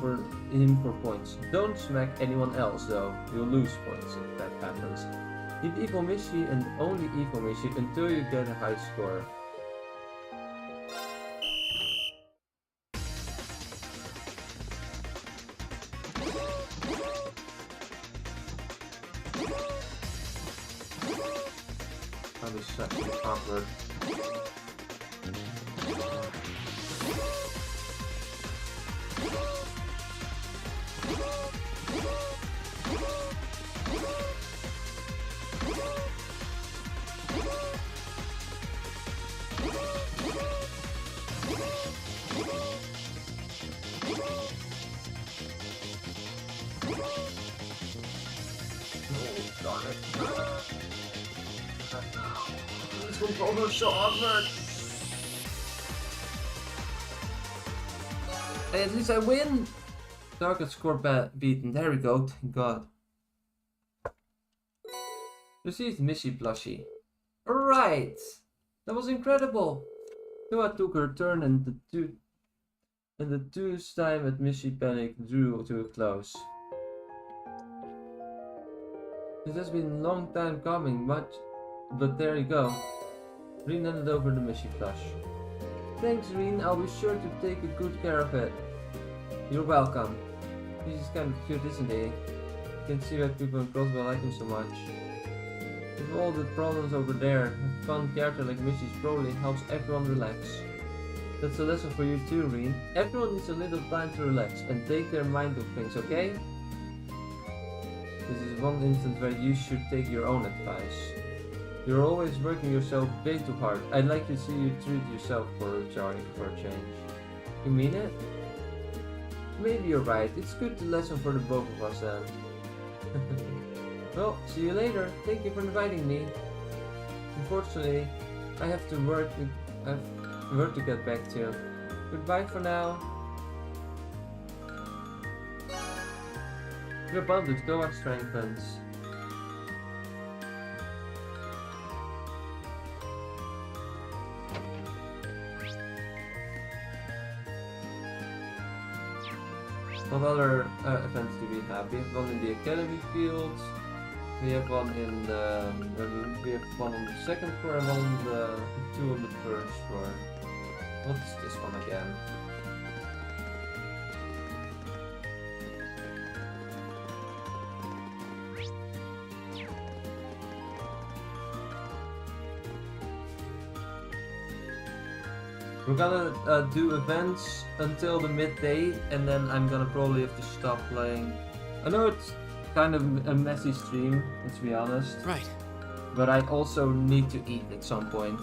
for points. Don't smack anyone else though, you'll lose points if that happens. Hit evil Mishy and only evil Mishy until you get a high score. Probably such a awkward. These controls are so awkward. Hey, at least I win! Target score beaten. There we go, thank God. Received Mishy plushie. Alright! That was incredible! Towa took her turn and the two's time at Mishy Panic drew to a close. This has been a long time coming, but there you go. Reen handed over the Mishy plush. Thanks, Reen. I'll be sure to take good care of it. You're welcome. He's kind of cute, isn't he? You can see why people in Crossbow like him so much. With all the problems over there, a fun character like Mishy probably helps everyone relax. That's a lesson for you too, Reen. Everyone needs a little time to relax and take their mind off things, okay? This is one instance where you should take your own advice. You're always working yourself way too hard. I'd like to see you treat yourself for a change. You mean it? Maybe you're right. It's good lesson for the both of us then. Well, see you later. Thank you for inviting me. Unfortunately, I have work to get back to. Goodbye for now. Your bond with Towa strengthens. What other events do we have? We have one in the academy field. We have one in the we have one on the second floor and one on the two on the first floor. What's this one again? We're gonna do events until the midday, and then I'm gonna probably have to stop playing. I know it's kind of a messy stream, let's be honest. Right. But I also need to eat at some point.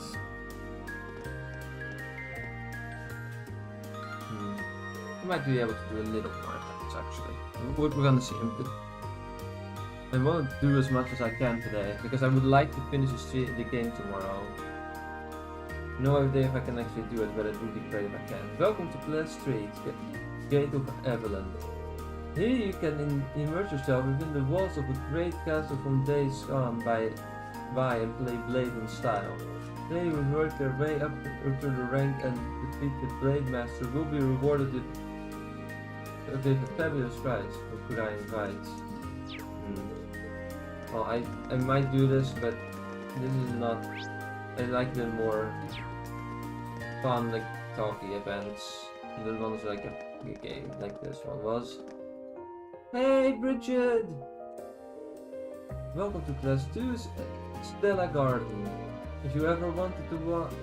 I might be able to do a little more events actually. We're gonna see. I won't do as much as I can today, because I would like to finish the game tomorrow. No idea if I can actually do it, but it would be great if I can. Welcome to Plant Street, Gate of Evelyn. Here you can immerse yourself within the walls of a great castle from days gone by and play Blade in style. They who work their way up to the rank and defeat the Blade Master will be rewarded with a fabulous prize. Or could I invite? Well, I might do this, but this is not... I like the more fun, like, talky events. The ones like a game, like this one was. Hey, Bridget! Welcome to Class 2's Stella Garten. If you ever wanted to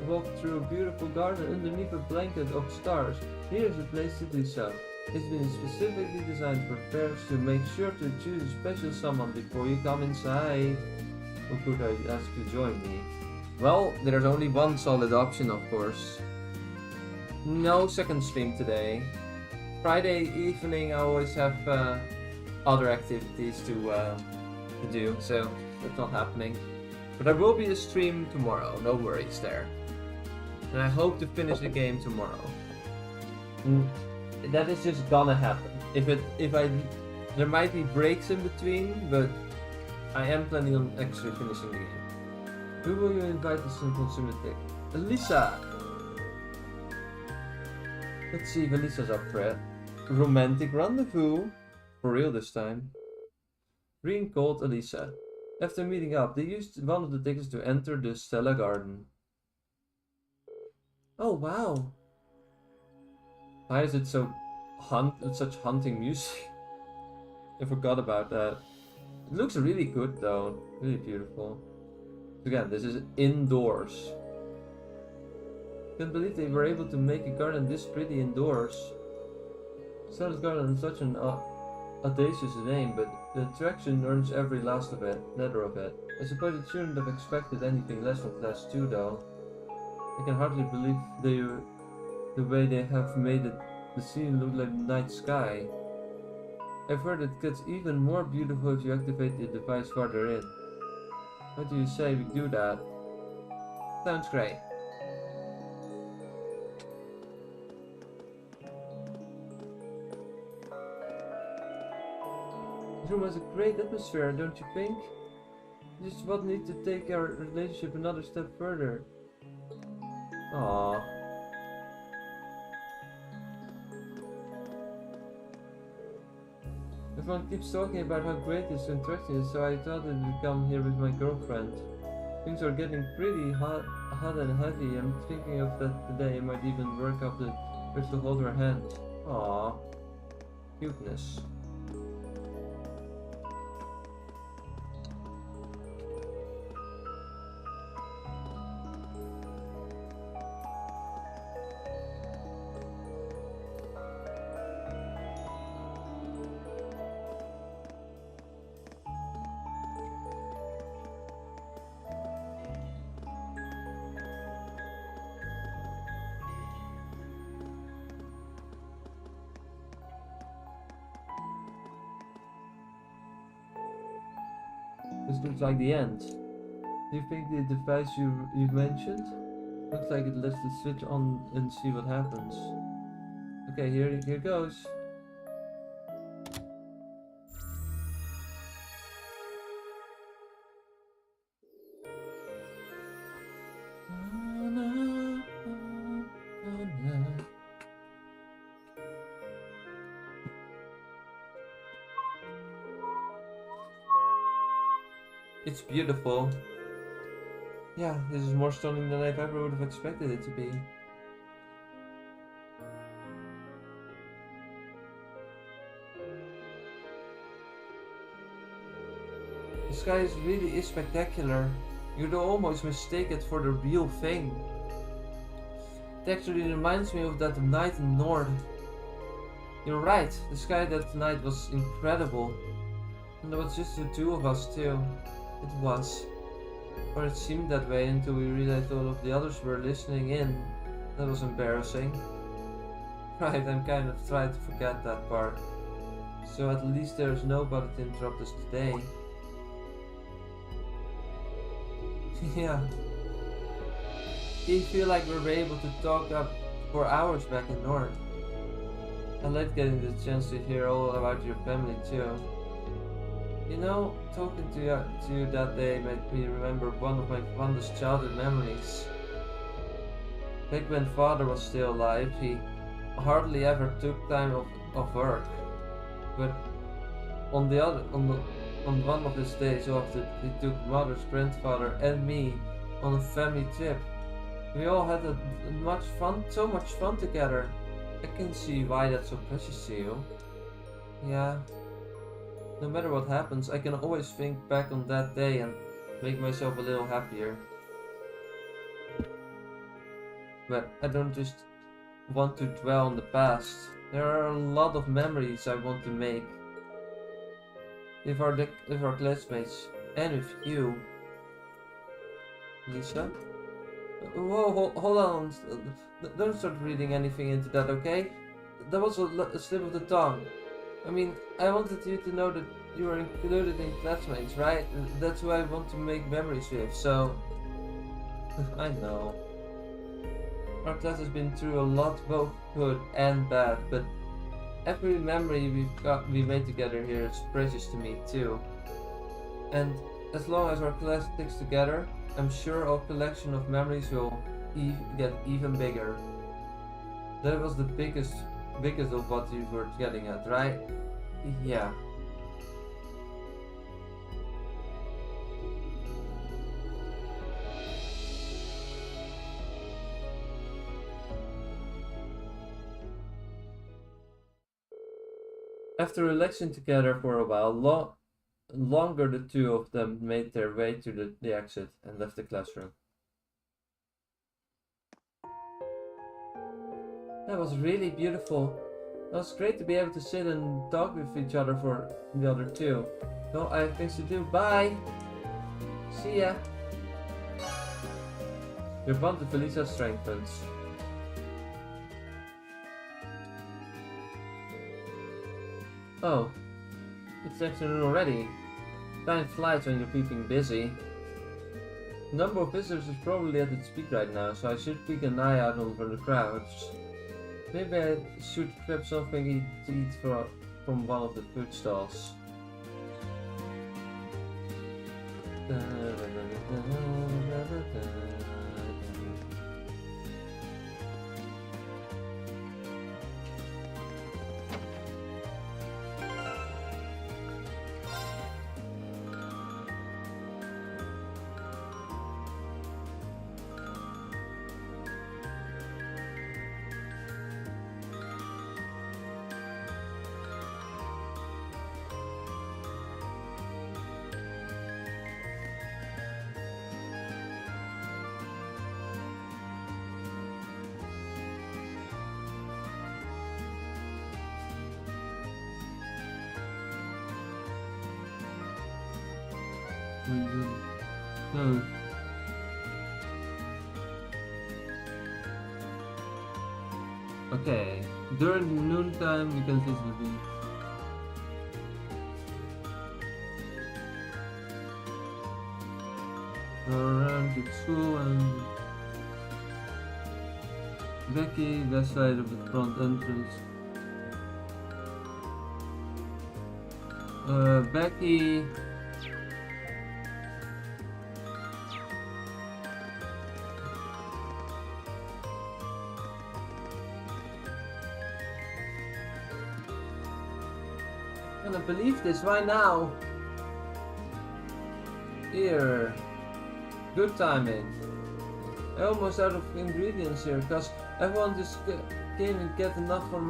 walk through a beautiful garden underneath a blanket of stars, here's a place to do so. It's been specifically designed for pairs, so make sure to choose a special someone before you come inside. Or could I ask to join me? Well, there's only one solid option, of course. No second stream today. Friday evening I always have other activities to do, so that's not happening. But there will be a stream tomorrow, no worries there. And I hope to finish the game tomorrow. That is just gonna happen. There might be breaks in between, but I am planning on actually finishing the game. Who will you invite to some consumative? Alisa! Let's see if Alisa's up for it. Romantic rendezvous. For real this time. Reen called Alisa. After meeting up, they used one of the tickets to enter the Stella Garten. Oh wow! Why is it so such hunting music? I forgot about that. It looks really good though. Really beautiful. Again, this is indoors. Can't believe they were able to make a garden this pretty indoors. Stella's Garden is such an audacious name, but the attraction earns every last letter of it. I suppose it shouldn't have expected anything less from Class 2 though. I can hardly believe the way they have made the scene look like the night sky. I've heard it gets even more beautiful if you activate the device farther in. What do you say we do that? Sounds great. This room has a great atmosphere, don't you think? Just what need to take our relationship another step further. Aww. Everyone keeps talking about how great this interaction is, so I thought it would come here with my girlfriend. Things are getting pretty hot and heavy. I'm thinking of that today. I might even work up the urge to hold her hand. Aww. Cuteness. This looks like the end. Do you think the device you've mentioned? Looks like it lets the switch on and see what happens. Okay, here goes. It's beautiful. Yeah, this is more stunning than I ever would have expected it to be. The sky really is spectacular. You'd almost mistake it for the real thing. It actually reminds me of that night in North. You're right, the sky that night was incredible. And there was just the two of us too. It was. Or it seemed that way until we realized all of the others were listening in. That was embarrassing. Right, I'm kind of trying to forget that part. So at least there's nobody to interrupt us today. Yeah. I feel like we were able to talk up for hours back in North. I like getting the chance to hear all about your family too. You know, talking to you that day made me remember one of my fondest childhood memories. Back when father was still alive, he hardly ever took time off work. But on one of his days off, he took mother's grandfather and me on a family trip. We all had so much fun together. I can see why that's so precious to you. Yeah. No matter what happens, I can always think back on that day and make myself a little happier. But I don't just want to dwell on the past. There are a lot of memories I want to make. With our classmates and with you. Lisa? Whoa, hold on. Don't start reading anything into that, okay? That was a slip of the tongue. I mean, I wanted you to know that you were included in classmates, right? That's who I want to make memories with, so... I know. Our class has been through a lot, both good and bad, but every memory we made together here is precious to me too. And as long as our class sticks together, I'm sure our collection of memories will get even bigger. That was the biggest of what you were getting at, right? Yeah. After relaxing together for a while, longer the two of them made their way to the exit and left the classroom. That was really beautiful. It was great to be able to sit and talk with each other for the other two. No, I have things to do. Bye! See ya! Your bond with Alisa strengthens. Oh, it's afternoon already. Time flies when you're keeping busy. Number of visitors is probably at its peak right now, so I should keep an eye out for the crowds. Maybe I should grab something to eat from one of the food stalls. No. Okay, during noontime you can visit the around the school and Becky, west side of the front entrance. Becky. I can't believe this, why now? Here. Good timing. I'm almost out of ingredients here, cause everyone just came and get enough of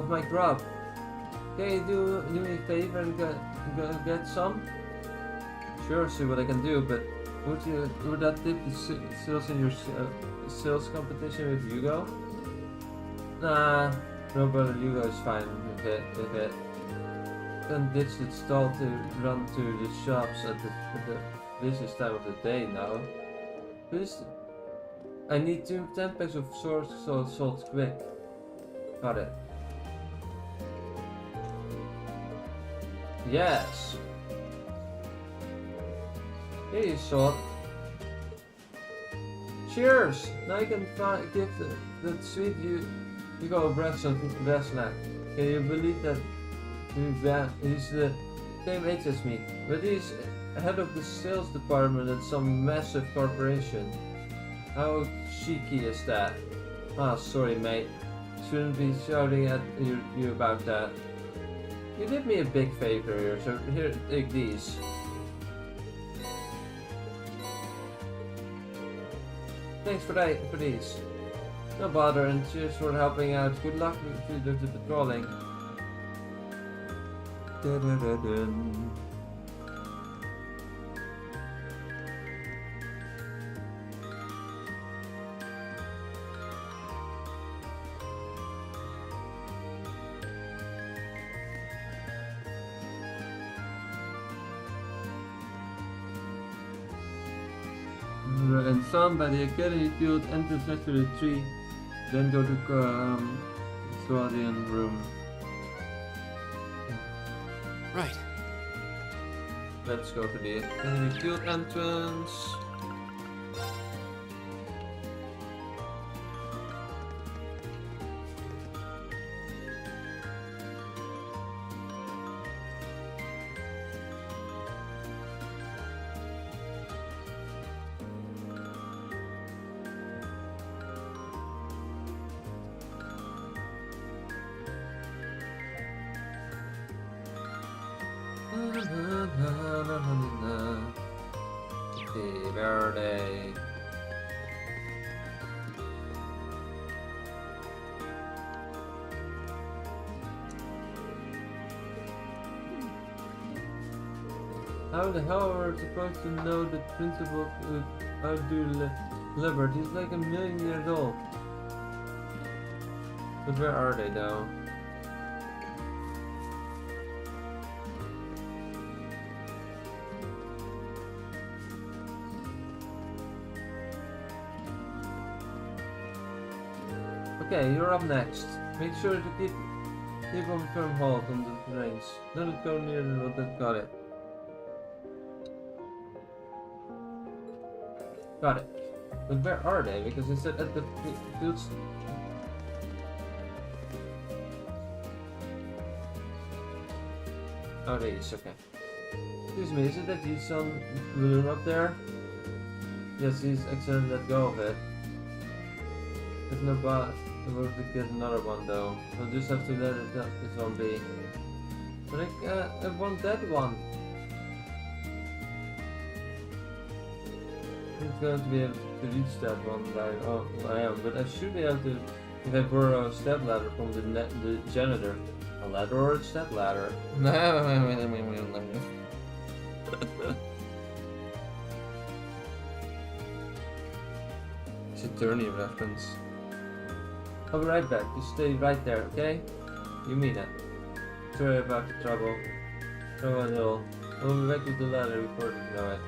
my grub. Can you do me a favor and get some? Sure, see what I can do, but would that tip the sales in your sales competition with Hugo? Nah, no brother, Hugo is fine with it. Can ditch the stall to run to the shops at the busiest time of the day now. Please, I need 10 packs of salt quick. Got it. Yes. Here you salt. Cheers! Now you can give that sweet you go breath something to best snack. Can you believe that? He's the same age as me, but he's head of the sales department at some massive corporation. How cheeky is that? Ah, sorry mate. Shouldn't be shouting at you about that. You did me a big favor here, so here, take these. Thanks for these. No bother, and cheers for helping out. Good luck with the patrolling. Da-da-da-dun. And some by the Academy Field entrance next to the tree, then go to custodian room. Right. Let's go to the Academy Field entrance. Verde. How the hell are we supposed to know the principle of how to liberty? He's like 1,000,000 years old. But where are they though? Okay, you're up next. Make sure to keep on firm hold on the reins. Don't go near the road that got it. Got it. But where are they? Because they said at the fields. Oh, there is, okay. Excuse me, is it that you some balloon up there? Yes, he's excellent, let go of it. There's no bot. We'll have to get another one though. We'll just have to let it this one be. But I want that one. I'm going to be able to reach that one, I am, but I should be able to if I borrow a step ladder from the janitor. A ladder or a step ladder? It's a Journey reference. I'll be right back. Just stay right there, okay? You mean it. Sorry about the trouble. No, I know. I'll be back with the ladder before you know it.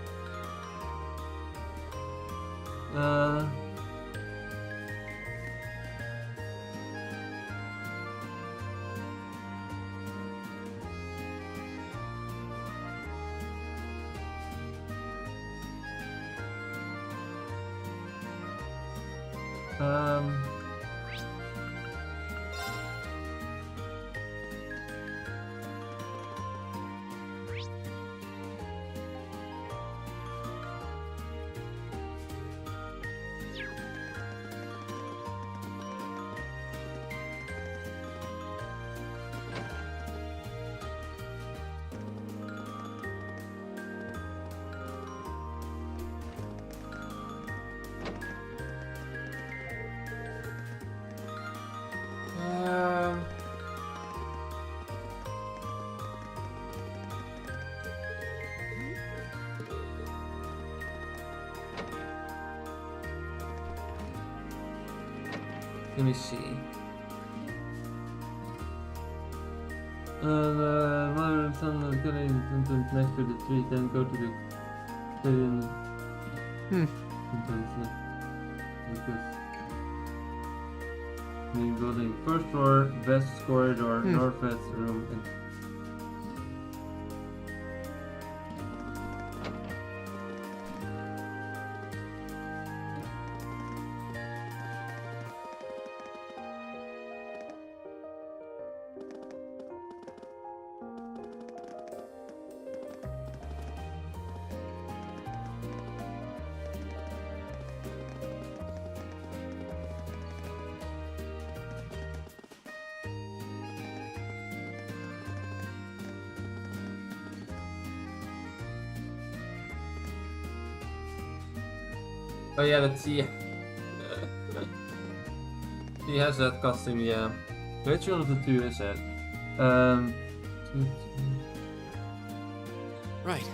Let me see. Mother and son are getting next to the tree, then go to the stadium. Main building, first floor, west corridor, northwest room. Oh yeah, let's see. He has that costume, yeah. Which one of the two is it? Right.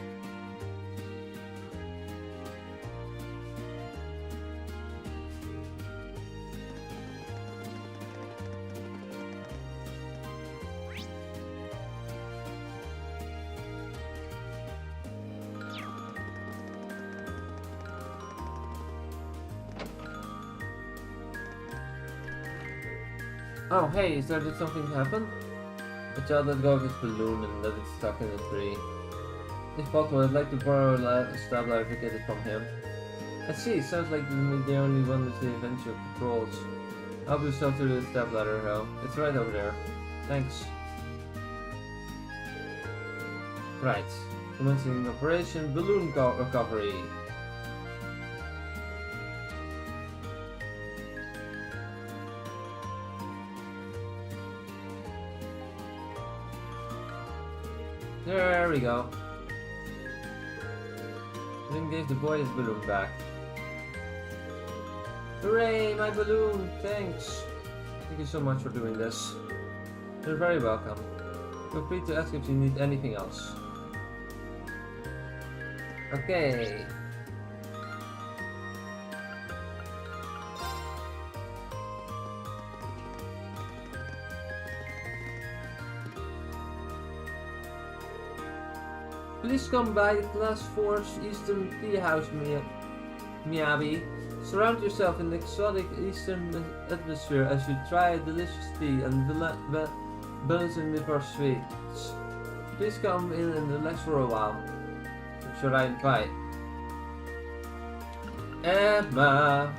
Oh hey, did something happen? A child let go of his balloon and let it stuck in the tree. If possible, I'd like to borrow a stab ladder to get it from him. I see, sounds like the only one with the eventual controls. I'll be yourself to the stab ladder, Hal. It's right over there. Thanks. Right. Commencing operation, balloon recovery. There we go. Then gave the boy his balloon back. Hooray, my balloon! Thanks! Thank you so much for doing this. You're very welcome. Feel free to ask if you need anything else. Okay. Please come by the Class 4's Eastern Teahouse, Miyabi. Surround yourself in the exotic Eastern atmosphere as you try a delicious tea and balance in with our sweets. Please come in and relax for a while. Should I invite? Emma!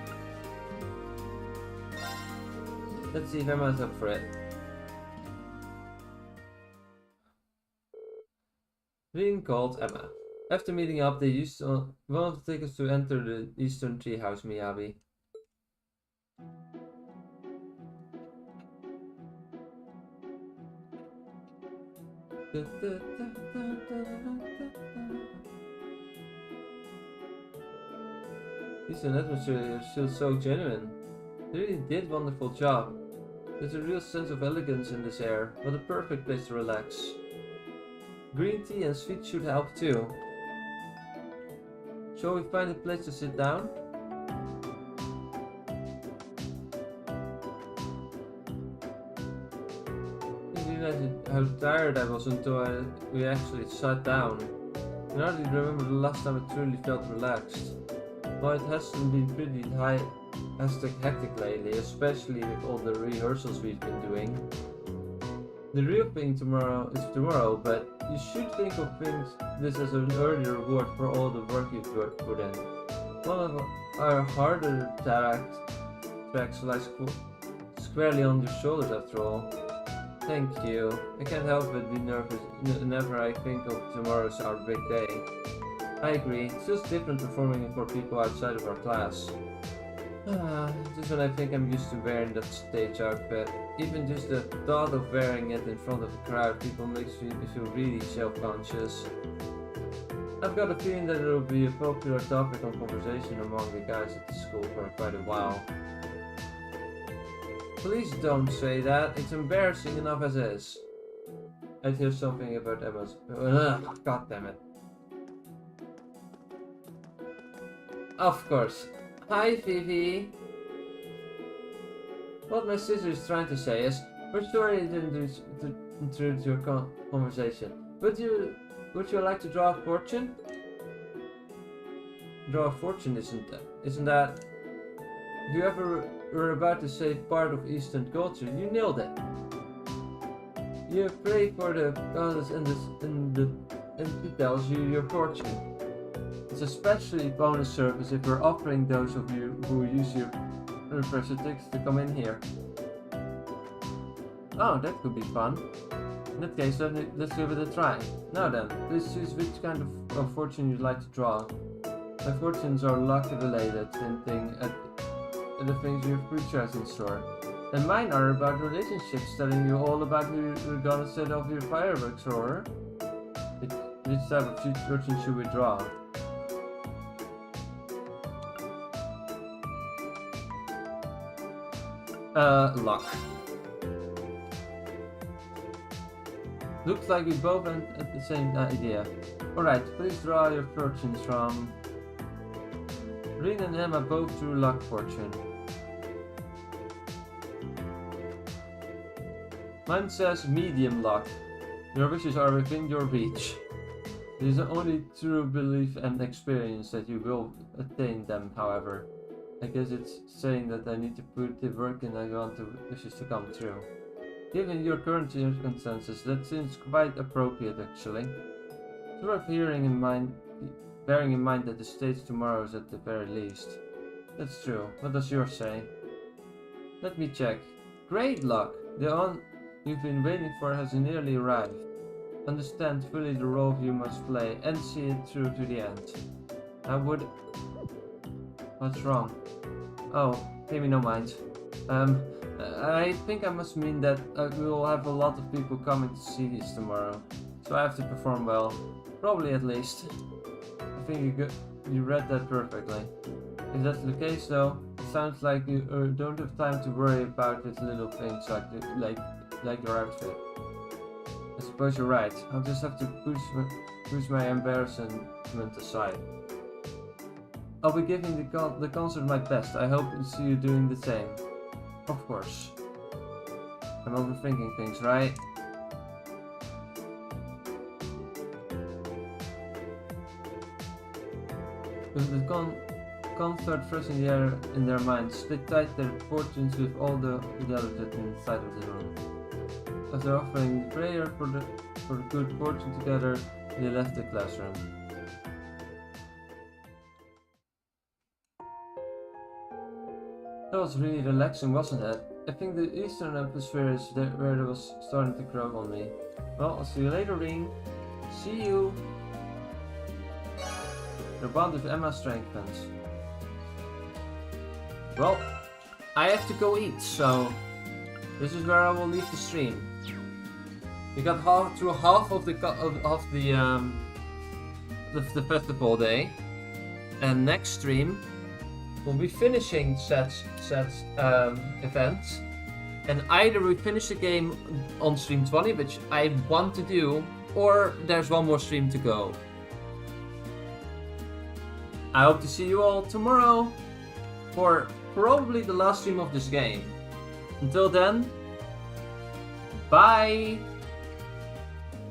Let's see if Emma's up for it. Being called Emma. After meeting up, they used one of the tickets to enter the Eastern Treehouse, Miyabi. Eastern atmosphere feels so genuine. They really did a wonderful job. There's a real sense of elegance in this air. What a perfect place to relax. Green tea and sweet should help too. Shall we find a place to sit down? I didn't realize how tired I was until we actually sat down. I can hardly remember the last time I truly felt relaxed. Well, it hasn't been pretty hectic lately, especially with all the rehearsals we've been doing. The real thing tomorrow is tomorrow, but you should think of this as an early reward for all the work you've put in. One of our harder tracks lies squarely on your shoulders after all. Thank you. I can't help but be nervous whenever I think of tomorrow's our big day. I agree, it's just different performing for people outside of our class. Just when I think I'm used to wearing that stage outfit. Even just the thought of wearing it in front of a crowd people makes me feel really self-conscious. I've got a feeling that it will be a popular topic of conversation among the guys at the school for quite a while. Please don't say that, it's embarrassing enough as is. I'd hear something about Emma's... God damn it. Of course. Hi, Vivi. What my sister is trying to say is, we're sorry I didn't introduce your conversation. Would you like to draw a fortune? Draw a fortune, isn't that? If you ever were about to say part of Eastern culture, you nailed it. You pray for the goddess and he tells you your fortune. It's especially bonus service if we're offering those of you who use your university tickets to come in here. Oh, that could be fun. In that case, let's give it a try. Now then, please choose which kind of fortune you'd like to draw. My fortunes are luck related, hinting at the things your future has in store. And mine are about relationships, telling you all about who you're gonna set off your fireworks for. Which type of fortune should we draw? Luck. Looks like we both went at the same idea. Alright, please draw your fortunes from... Reen and Emma both drew luck fortune. Mine says medium luck. Your wishes are within your reach. It is the only true belief and experience that you will attain them, however. I guess it's saying that I need to put the work in I want the wishes to come true. Given your current circumstances, that seems quite appropriate actually. It's worth bearing in mind that the stage tomorrow is at the very least. That's true. What does yours say? Let me check. Great luck! The one you've been waiting for has nearly arrived. Understand fully the role you must play and see it through to the end. What's wrong? Oh, pay me no mind. I think I must mean that we will have a lot of people coming to see this tomorrow. So I have to perform well. Probably at least. I think you read that perfectly. If that's the case though, it sounds like you don't have time to worry about these little things like your outfit. I suppose you're right. I'll just have to push my embarrassment aside. I'll be giving the concert my best. I hope to see you doing the same. Of course. I'm overthinking things, right? With the concert first in the air in their minds, they tied their fortunes with all the delegates inside of the room. After offering prayer for good fortune together, they left the classroom. That was really relaxing, wasn't it? I think the eastern atmosphere is where it was starting to grow on me. Well, I'll see you later, Reen. See you. Your bond with Emma strengthens. Well, I have to go eat, so this is where I will leave the stream. We got through half of the festival day, and next stream we'll be finishing said events, and either we finish the game on stream 20, which I want to do, or there's one more stream to go. I hope to see you all tomorrow for probably the last stream of this game. Until then, bye!